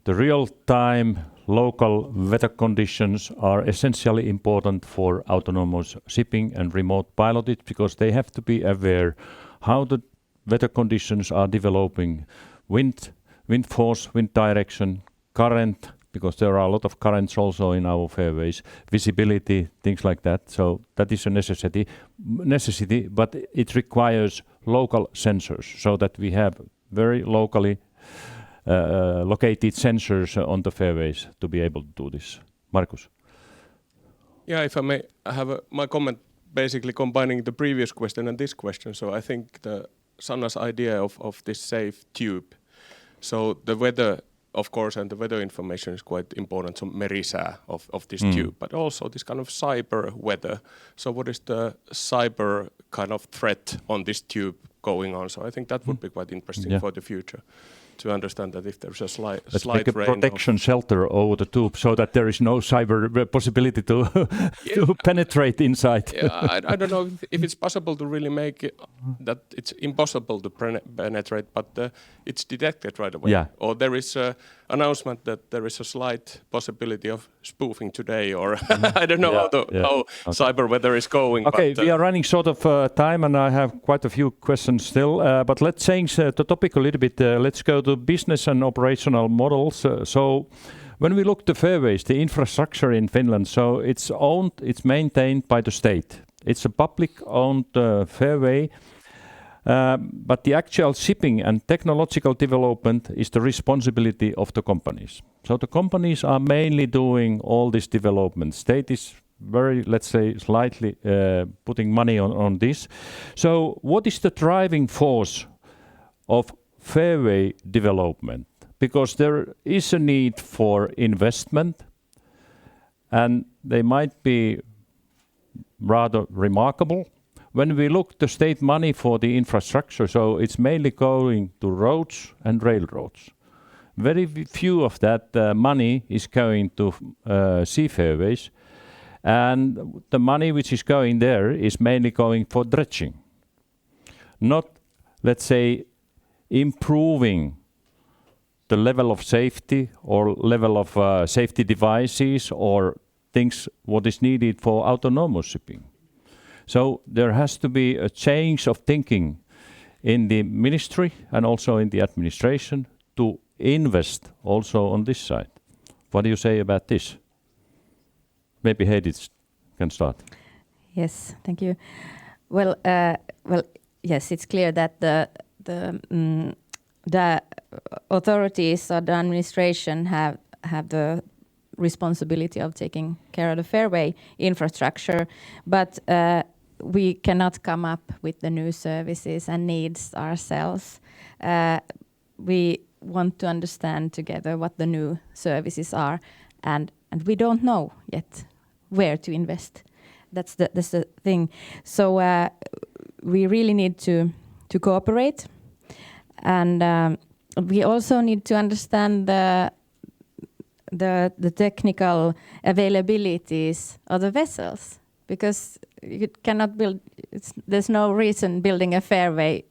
The real-time local weather conditions are essentially important for autonomous shipping and remote piloted, because they have to be aware how the weather conditions are developing, wind force, wind direction, current, because there are a lot of currents also in our fairways, visibility, things like that. So that is a necessity, but it requires local sensors, so that we have very locally located sensors on the fairways to be able to do this. Markus? Yeah, if I may have my comment basically combining the previous question and this question. So I think Sanna's idea of this safe tube. So the weather, of course, and the weather information is quite important, so merisää of this tube, but also this kind of cyber weather. So what is the cyber kind of threat on this tube going on? So I think that would be quite interesting for the future, to understand that if there's a slight make a protection shelter over the tube, so that there is no cyber possibility to to penetrate inside. Yeah, I don't know if it's possible to really make it that it's impossible to penetrate, but it's detected right away. Yeah. Or there is an announcement that there is a slight possibility of spoofing today, or I don't know how cyber weather is going. Okay, but, we are running short of time, and I have quite a few questions still. But let's change the topic a little bit. Let's go to business and operational models. So when we look to fairways, the infrastructure in Finland, so it's maintained by the state. It's a public-owned fairway, but the actual shipping and technological development is the responsibility of the companies. So the companies are mainly doing all this development. State is very, let's say, slightly putting money on this. So what is the driving force of fairway development? Because there is a need for investment, and they might be rather remarkable. When we look the state money for the infrastructure, so it's mainly going to roads and railroads. Very few of that money is going to sea fairways, and the money which is going there is mainly going for dredging. Not, let's say, improving the level of safety or level of safety devices or things what is needed for autonomous shipping. So there has to be a change of thinking in the ministry and also in the administration to invest also on this side. What do you say about this? Maybe Heidi can start. Yes, thank you. Well, yes, it's clear that the authorities or the administration have the responsibility of taking care of the fairway infrastructure, but we cannot come up with the new services and needs ourselves. We want to understand together what the new services are, and we don't know yet where to invest. That's the thing. So we really need to cooperate, and we also need to understand the technical availabilities of the vessels, because you cannot build. There's no reason building a fairway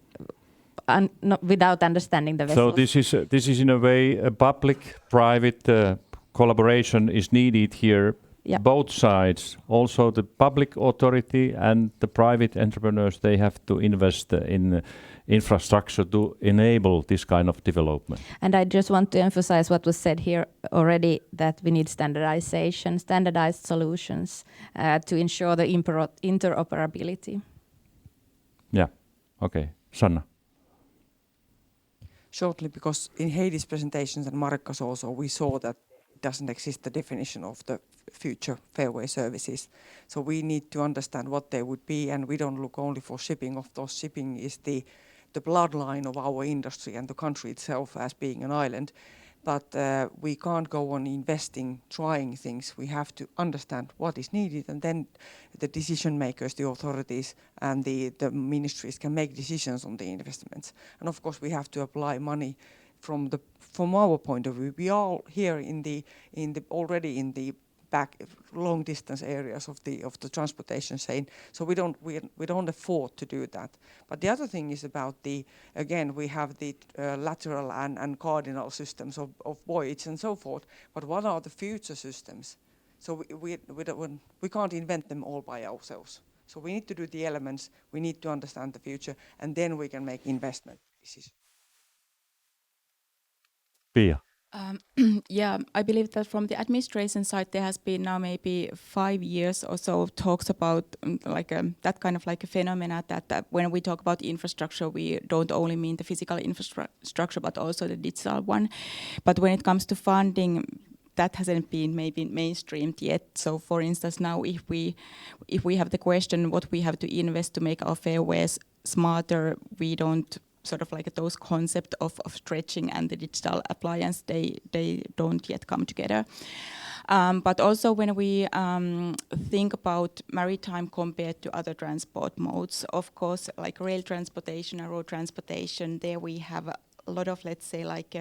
without understanding the vessels. So this is in a way a public-private collaboration is needed here. Yeah. Both sides, also the public authority and the private entrepreneurs, they have to invest in infrastructure to enable this kind of development. And I just want to emphasize what was said here already, that we need standardization, standardized solutions to ensure the interoperability. Yeah, okay. Sanna. Shortly, because in Heidi's presentations and Markka's also, we saw that it doesn't exist the definition of the future Fairway services. So we need to understand what they would be, and we don't look only for shipping. Of course, shipping is the bloodline of our industry and the country itself as being an island. But we can't go on investing, trying things. We have to understand what is needed, and then the decision makers, the authorities and the ministries can make decisions on the investments. And of course we have to apply money from our point of view. We are here already in the back long distance areas of the transportation chain, so we don't afford to do that. But the other thing is about again we have the lateral and cardinal systems of voyage and so forth. But what are the future systems? So we can't invent them all by ourselves. So we need to do the elements. We need to understand the future, and then we can make investment decisions. Pia. Yeah, I believe that from the administration side, there has been now maybe 5 years or so talks about that kind of like a phenomena that when we talk about infrastructure, we don't only mean the physical infrastructure, but also the digital one. But when it comes to funding, that hasn't been maybe mainstreamed yet. So for instance, now if we have the question what we have to invest to make our fairways smarter, we don't sort of like those concept of stretching and the digital appliance, they don't yet come together. But also when we think about maritime compared to other transport modes, of course, like rail transportation and road transportation, there we have a lot of, let's say, like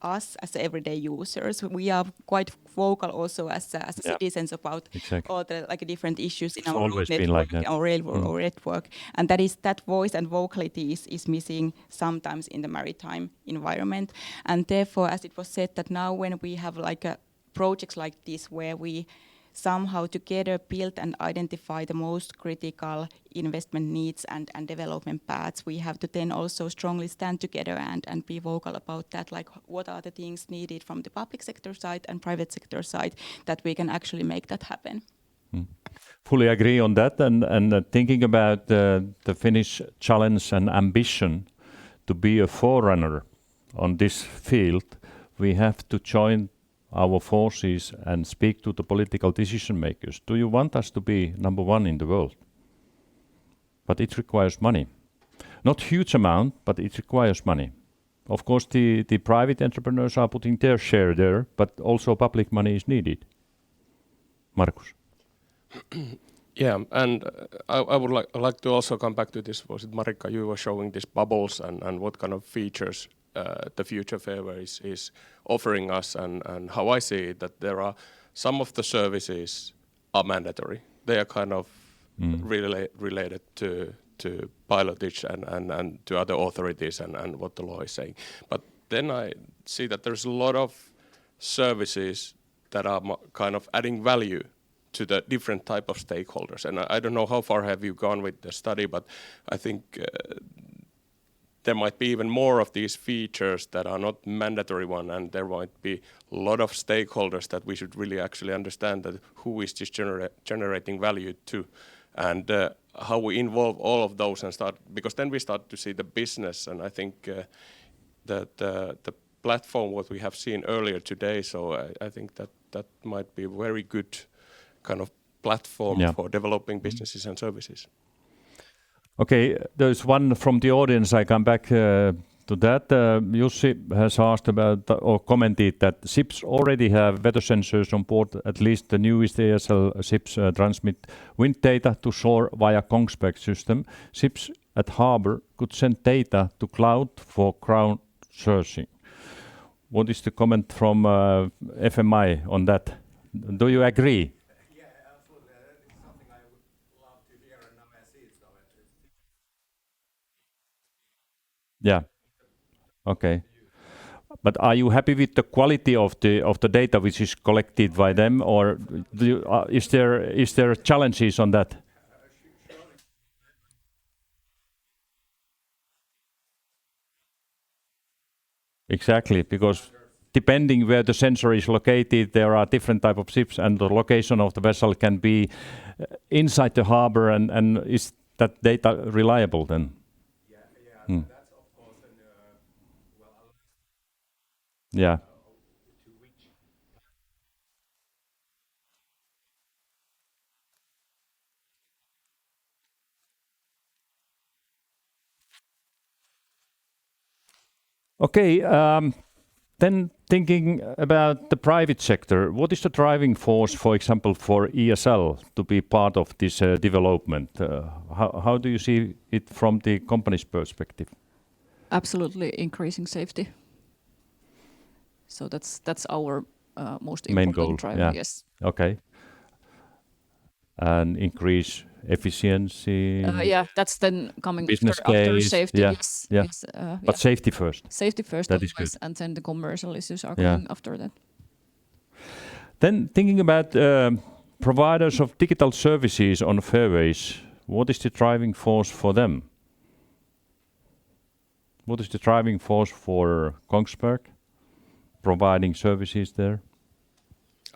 us as everyday users. We are quite vocal also as citizens about all the like different issues in our network, like our railroad network, and that voice and vocality is missing sometimes in the maritime environment. And therefore, as it was said, that now when we have like projects like this where we somehow together build and identify the most critical investment needs and development paths, we have to then also strongly stand together and be vocal about that, like what are the things needed from the public sector side and private sector side that we can actually make that happen. Fully agree on that, and thinking about the Finnish challenge and ambition to be a forerunner on this field, we have to join our forces and speak to the political decision makers. Do you want us to be number one in the world? But it requires money. Not huge amount, but it requires money. Of course, the private entrepreneurs are putting their share there, but also public money is needed. Markus. Yeah, and I would like to also come back to this. Was it Marikka, you were showing these bubbles and what kind of features the future Fairway is offering us, and how I see it, that there are some of the services are mandatory. They are kind of related to pilotage and to other authorities and what the law is saying. But then I see that there's a lot of services that are kind of adding value to the different type of stakeholders. And I don't know how far have you gone with the study, but I think there might be even more of these features that are not mandatory one, and there might be a lot of stakeholders that we should really actually understand that who is this generating value to, and how we involve all of those and start, because then we start to see the business. And I think that the platform what we have seen earlier today, so I think that might be a very good kind of platform for developing businesses and services. Okay, there's one from the audience. I come back to that. Jussi has asked about or commented that ships already have weather sensors on board. At least the newest ASL ships transmit wind data to shore via Kongsberg system. Ships at harbor could send data to cloud for ground searching. What is the comment from FMI on that? Do you agree? Yeah. Okay. But are you happy with the quality of the data which is collected by them, or is there challenges on that? Exactly, because depending where the sensor is located, there are different type of ships, and the location of the vessel can be inside the harbor. And is that data reliable then? Yeah, that's of course yeah. Okay, then thinking about the private sector, what is the driving force, for example, for ESL to be part of this development? How do you see it from the company's perspective? Absolutely increasing safety. So that's our most Main important goal, driver. yeah. Yes. Okay. And increase efficiency. Yeah, that's then coming business after case, safety. yeah, Yes. yeah. Yes, But safety first. Safety first, That is always, good. and then the commercial issues are Yeah. coming after that. Then thinking about providers of digital services on fairways, what is the driving force for them? What is the driving force for Kongsberg providing services there?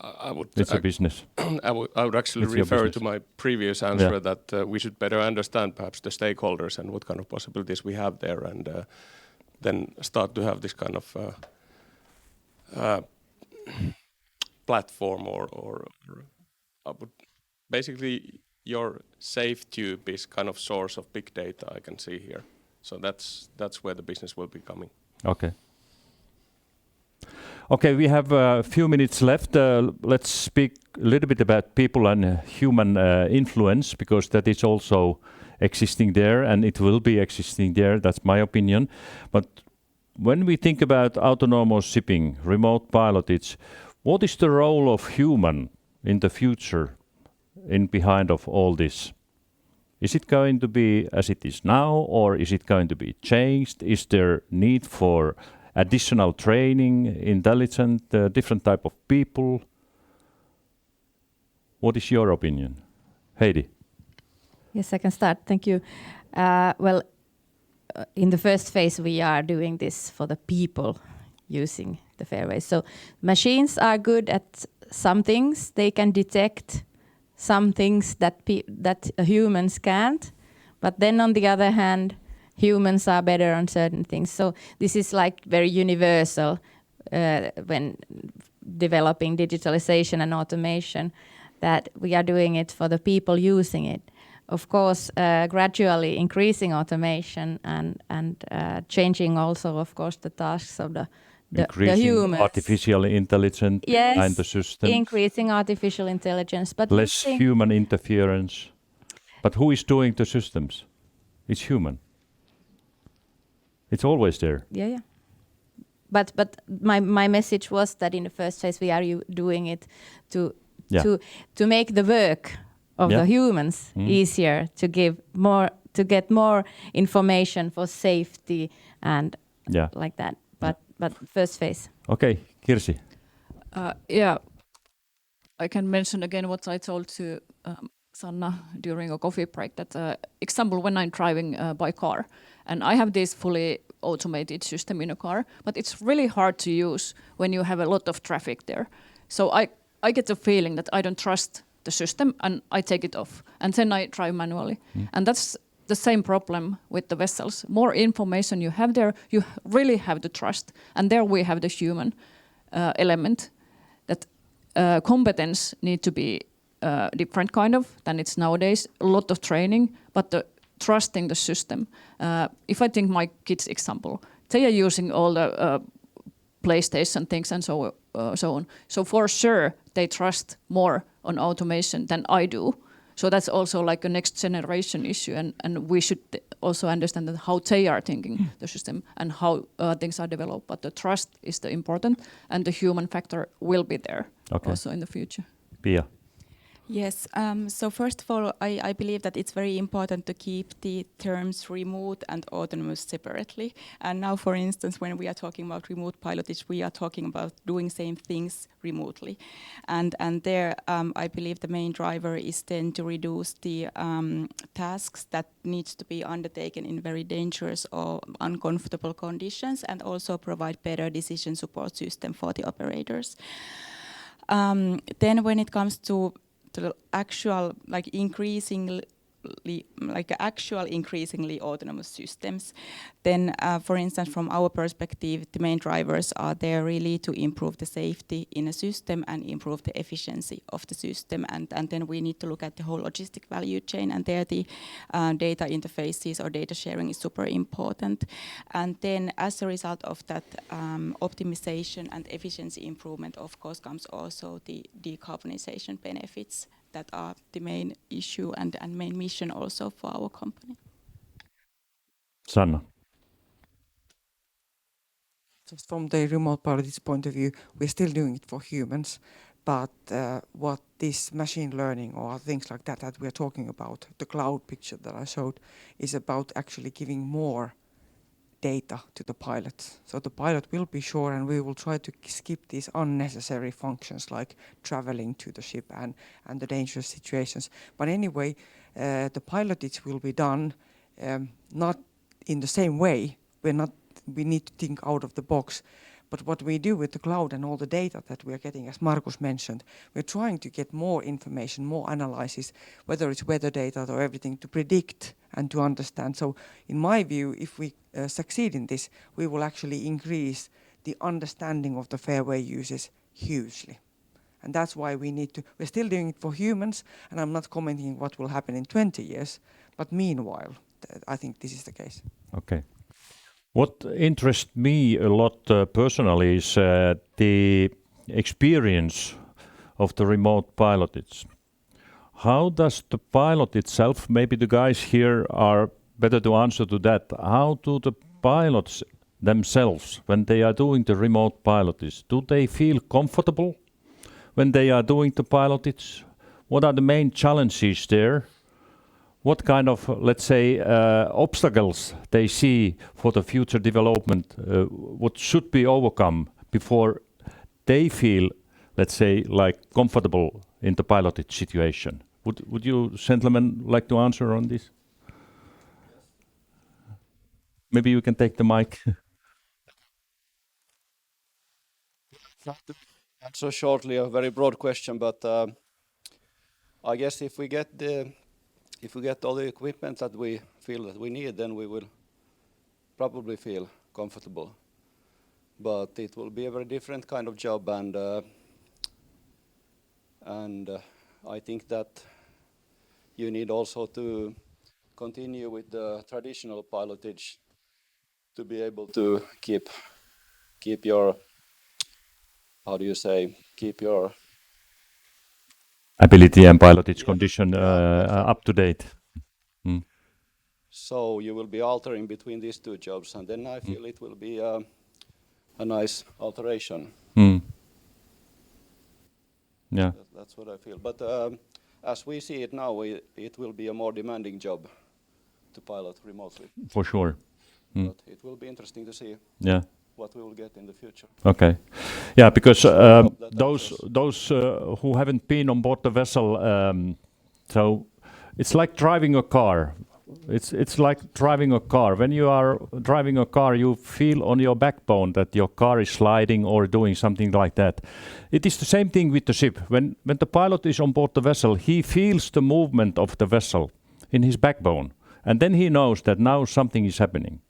I would. It's a business. I would actually It's your refer business. to my previous answer that we should better understand perhaps the stakeholders and what kind of possibilities we have there, and then start to have this kind of platform or I would basically your safe tube is kind of source of big data I can see here. So that's where the business will be coming. Okay. Okay, we have a few minutes left. Let's speak a little bit about people and human influence, because that is also existing there and it will be existing there. That's my opinion. But when we think about autonomous shipping, remote pilotage, what is the role of human in the future in behind of all this? Is it going to be as it is now, or is it going to be changed? Is there need for additional training, intelligent, different type of people? What is your opinion? Heidi? Yes, I can start. Thank you. Well, in the first phase, we are doing this for the people using the Fairway. So machines are good at some things. They can detect some things that humans can't. But then on the other hand, humans are better on certain things. So this is like very universal when developing digitalization and automation, that we are doing it for the people using it. Of course, gradually increasing automation and changing also, of course, the tasks of the humans. Artificial intelligence behind the system. Increasing artificial intelligence. But less human interference. But who is doing the systems? It's human. It's always there. Yeah. But my message was that in the first phase we are doing it to make the work of the humans easier, to get more information for safety and like that. But first phase. Okay, Kirsi. I can mention again what I told to Sanna during a coffee break, that example when I'm driving by car and I have this fully automated system in a car, but it's really hard to use when you have a lot of traffic there. So I get the feeling that I don't trust the system and I take it off and then I drive manually. And that's the same problem with the vessels. More information you have there, you really have to trust. And there we have the human element, that competence need to be different kind of than it's nowadays. A lot of training, but the trusting the system. If I think my kids' example, they are using all the PlayStation things and so on. So for sure, they trust more on automation than I do. So that's also like a next generation issue, and we should also understand that how they are thinking the system and how things are developed. But the trust is the important, and the human factor will be there also in the future. Pia. Yes. So first of all, I believe that it's very important to keep the terms remote and autonomous separately. And now, for instance, when we are talking about remote pilotage, we are talking about doing same things remotely. And there, I believe the main driver is then to reduce the tasks that needs to be undertaken in very dangerous or uncomfortable conditions, and also provide better decision support system for the operators. Then when it comes to the actual increasingly autonomous systems, then for instance, from our perspective, the main drivers are there really to improve the safety in a system and improve the efficiency of the system, and then we need to look at the whole logistic value chain, and there the data interfaces or data sharing is super important. And then as a result of that optimization and efficiency improvement, of course, comes also the decarbonization benefits that are the main issue and main mission also for our company. Sanna. Just from the remote pilotage point of view, we're still doing it for humans, but what this machine learning or things like that we're talking about, the cloud picture that I showed, is about actually giving more data to the pilot. So the pilot will be sure, and we will try to skip these unnecessary functions like traveling to the ship and the dangerous situations. But anyway, the pilotage will be done not in the same way. We need to think out of the box. But what we do with the cloud and all the data that we are getting, as Markus mentioned, we're trying to get more information, more analysis, whether it's weather data or everything, to predict and to understand. So in my view, if we succeed in this, we will actually increase the understanding of the fairway users hugely. And that's why we're still doing it for humans, and I'm not commenting what will happen in 20 years, but meanwhile, I think this is the case. Okay. What interests me a lot personally is the experience of the remote pilotage. How does the pilot itself, maybe the guys here are better to answer to that, how do the pilots themselves, when they are doing the remote pilotage, do they feel comfortable when they are doing the pilotage? What are the main challenges there? What kind of, let's say, obstacles they see for the future development, what should be overcome before they feel, let's say, like comfortable in the piloted situation? Would you gentlemen like to answer on this? Maybe you can take the mic. Answer shortly, a very broad question, but I guess if we get all the equipment that we feel that we need, then we will probably feel comfortable. But it will be a very different kind of job, and I think that you need also to continue with the traditional pilotage to be able to keep your, how do you say, keep your ability and pilotage condition up to date. Mm. So you will be altering between these two jobs, and then I feel it will be a nice alteration. Mm. Yeah. That's what I feel. But as we see it now, it will be a more demanding job to pilot remotely. For sure. Mm. But it will be interesting to see. Yeah. What we will get in the future. Okay, yeah, because those who haven't been on board the vessel, so it's like driving a car. It's like driving a car. When you are driving a car, you feel on your backbone that your car is sliding or doing something like that. It is the same thing with the ship. When the pilot is on board the vessel, he feels the movement of the vessel in his backbone, and then he knows that now something is happening.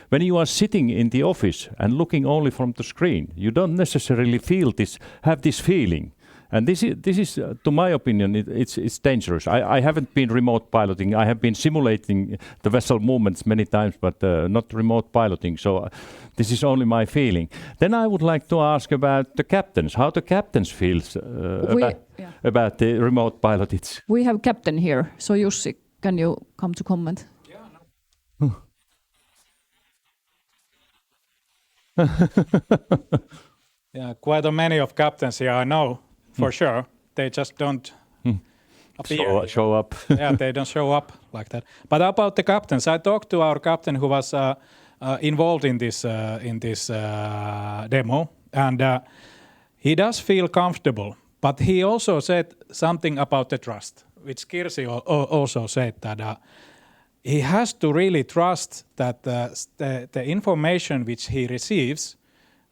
When you are sitting in the office and looking only from the screen, you don't necessarily have this feeling. And this is to my opinion, it's dangerous. I haven't been remote piloting. I have been simulating the vessel movements many times, but not remote piloting. So this is only my feeling. Then I would like to ask about the captains, how the captains feel about the remote pilotage. We have captain here. So Jussi, can you come to comment? Yeah, quite a many of captains here I know for sure. They just don't appear. Show up. Yeah, they don't show up like that. But about the captains, I talked to our captain who was involved in this demo, and he does feel comfortable. But he also said something about the trust, which Kirsi also said, that he has to really trust that the information which he receives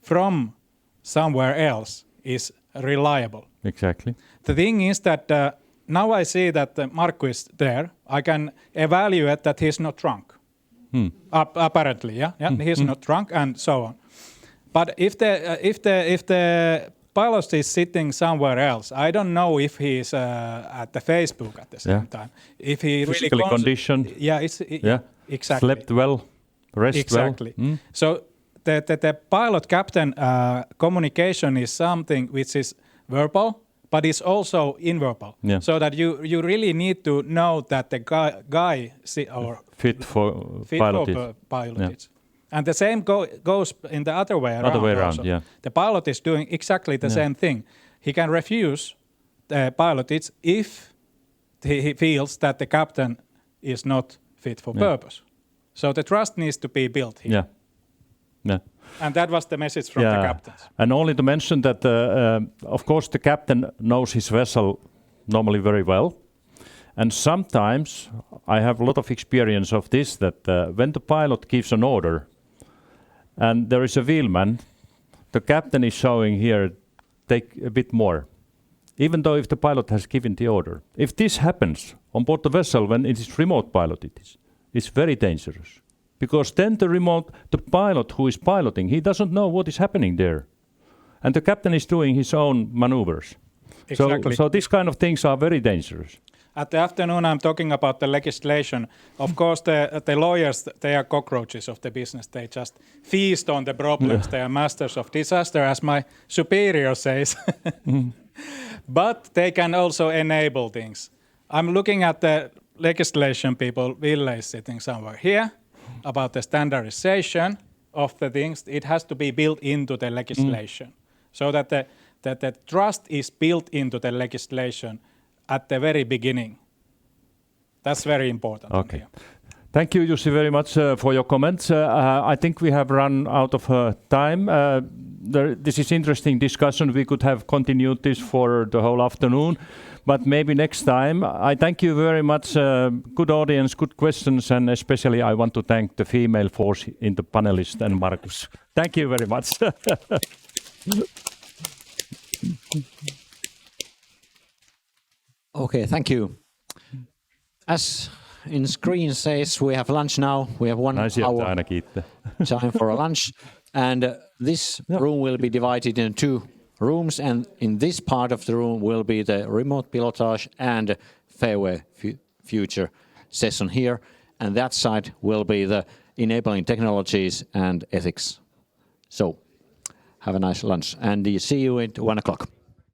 from somewhere else is reliable. Exactly. The thing is that now I see that Markku is there. I can evaluate that he's not drunk. Apparently, yeah, he's not drunk, and so on. But if the pilot is sitting somewhere else, I don't know if he's at the Facebook at the same time. If he physically really conditioned. Yeah, exactly. Slept well, rest exactly. well. So the pilot captain communication is something which is verbal, but it's also inverbal. Yeah. So that you really need to know that the guy fit for pilotage. Yeah. And the same goes in the other way around. Yeah. The pilot is doing exactly the same thing. He can refuse the pilotage if he feels that the captain is not fit for purpose. So the trust needs to be built here. Yeah. Yeah. And that was the message from the captains. And only to mention that, of course, the captain knows his vessel normally very well. And sometimes I have a lot of experience of this, that when the pilot gives an order and there is a wheelman, the captain is showing here, take a bit more. Even though if the pilot has given the order. If this happens on board the vessel when it is remote piloted, it's very dangerous. Because then the pilot who is piloting, he doesn't know what is happening there. And the captain is doing his own maneuvers. Exactly. So these kind of things are very dangerous. At the afternoon, I'm talking about the legislation. Of course, the lawyers, they are cockroaches of the business. They just feast on the problems. They are masters of disaster, as my superior says. But they can also enable things. I'm looking at the legislation people. Ville is sitting somewhere here. About the standardization of the things, it has to be built into the legislation, so that the trust is built into the legislation at the very beginning. That's very important. Okay. Thank you, Jussi, very much for your comments. I think we have run out of time. This is interesting discussion. We could have continued this for the whole afternoon. But maybe next time. I thank you very much. Good audience, good questions, and especially I want to thank the female force in the panelists and Markus. Thank you very much. Okay, thank you. As in screen says, we have lunch now. We have 1 hour time for a lunch. And this room will be divided into 2 rooms, and in this part of the room will be the remote pilotage and Fairway future session here, and that side will be the enabling technologies and ethics. So have a nice lunch, and see you at 1 o'clock.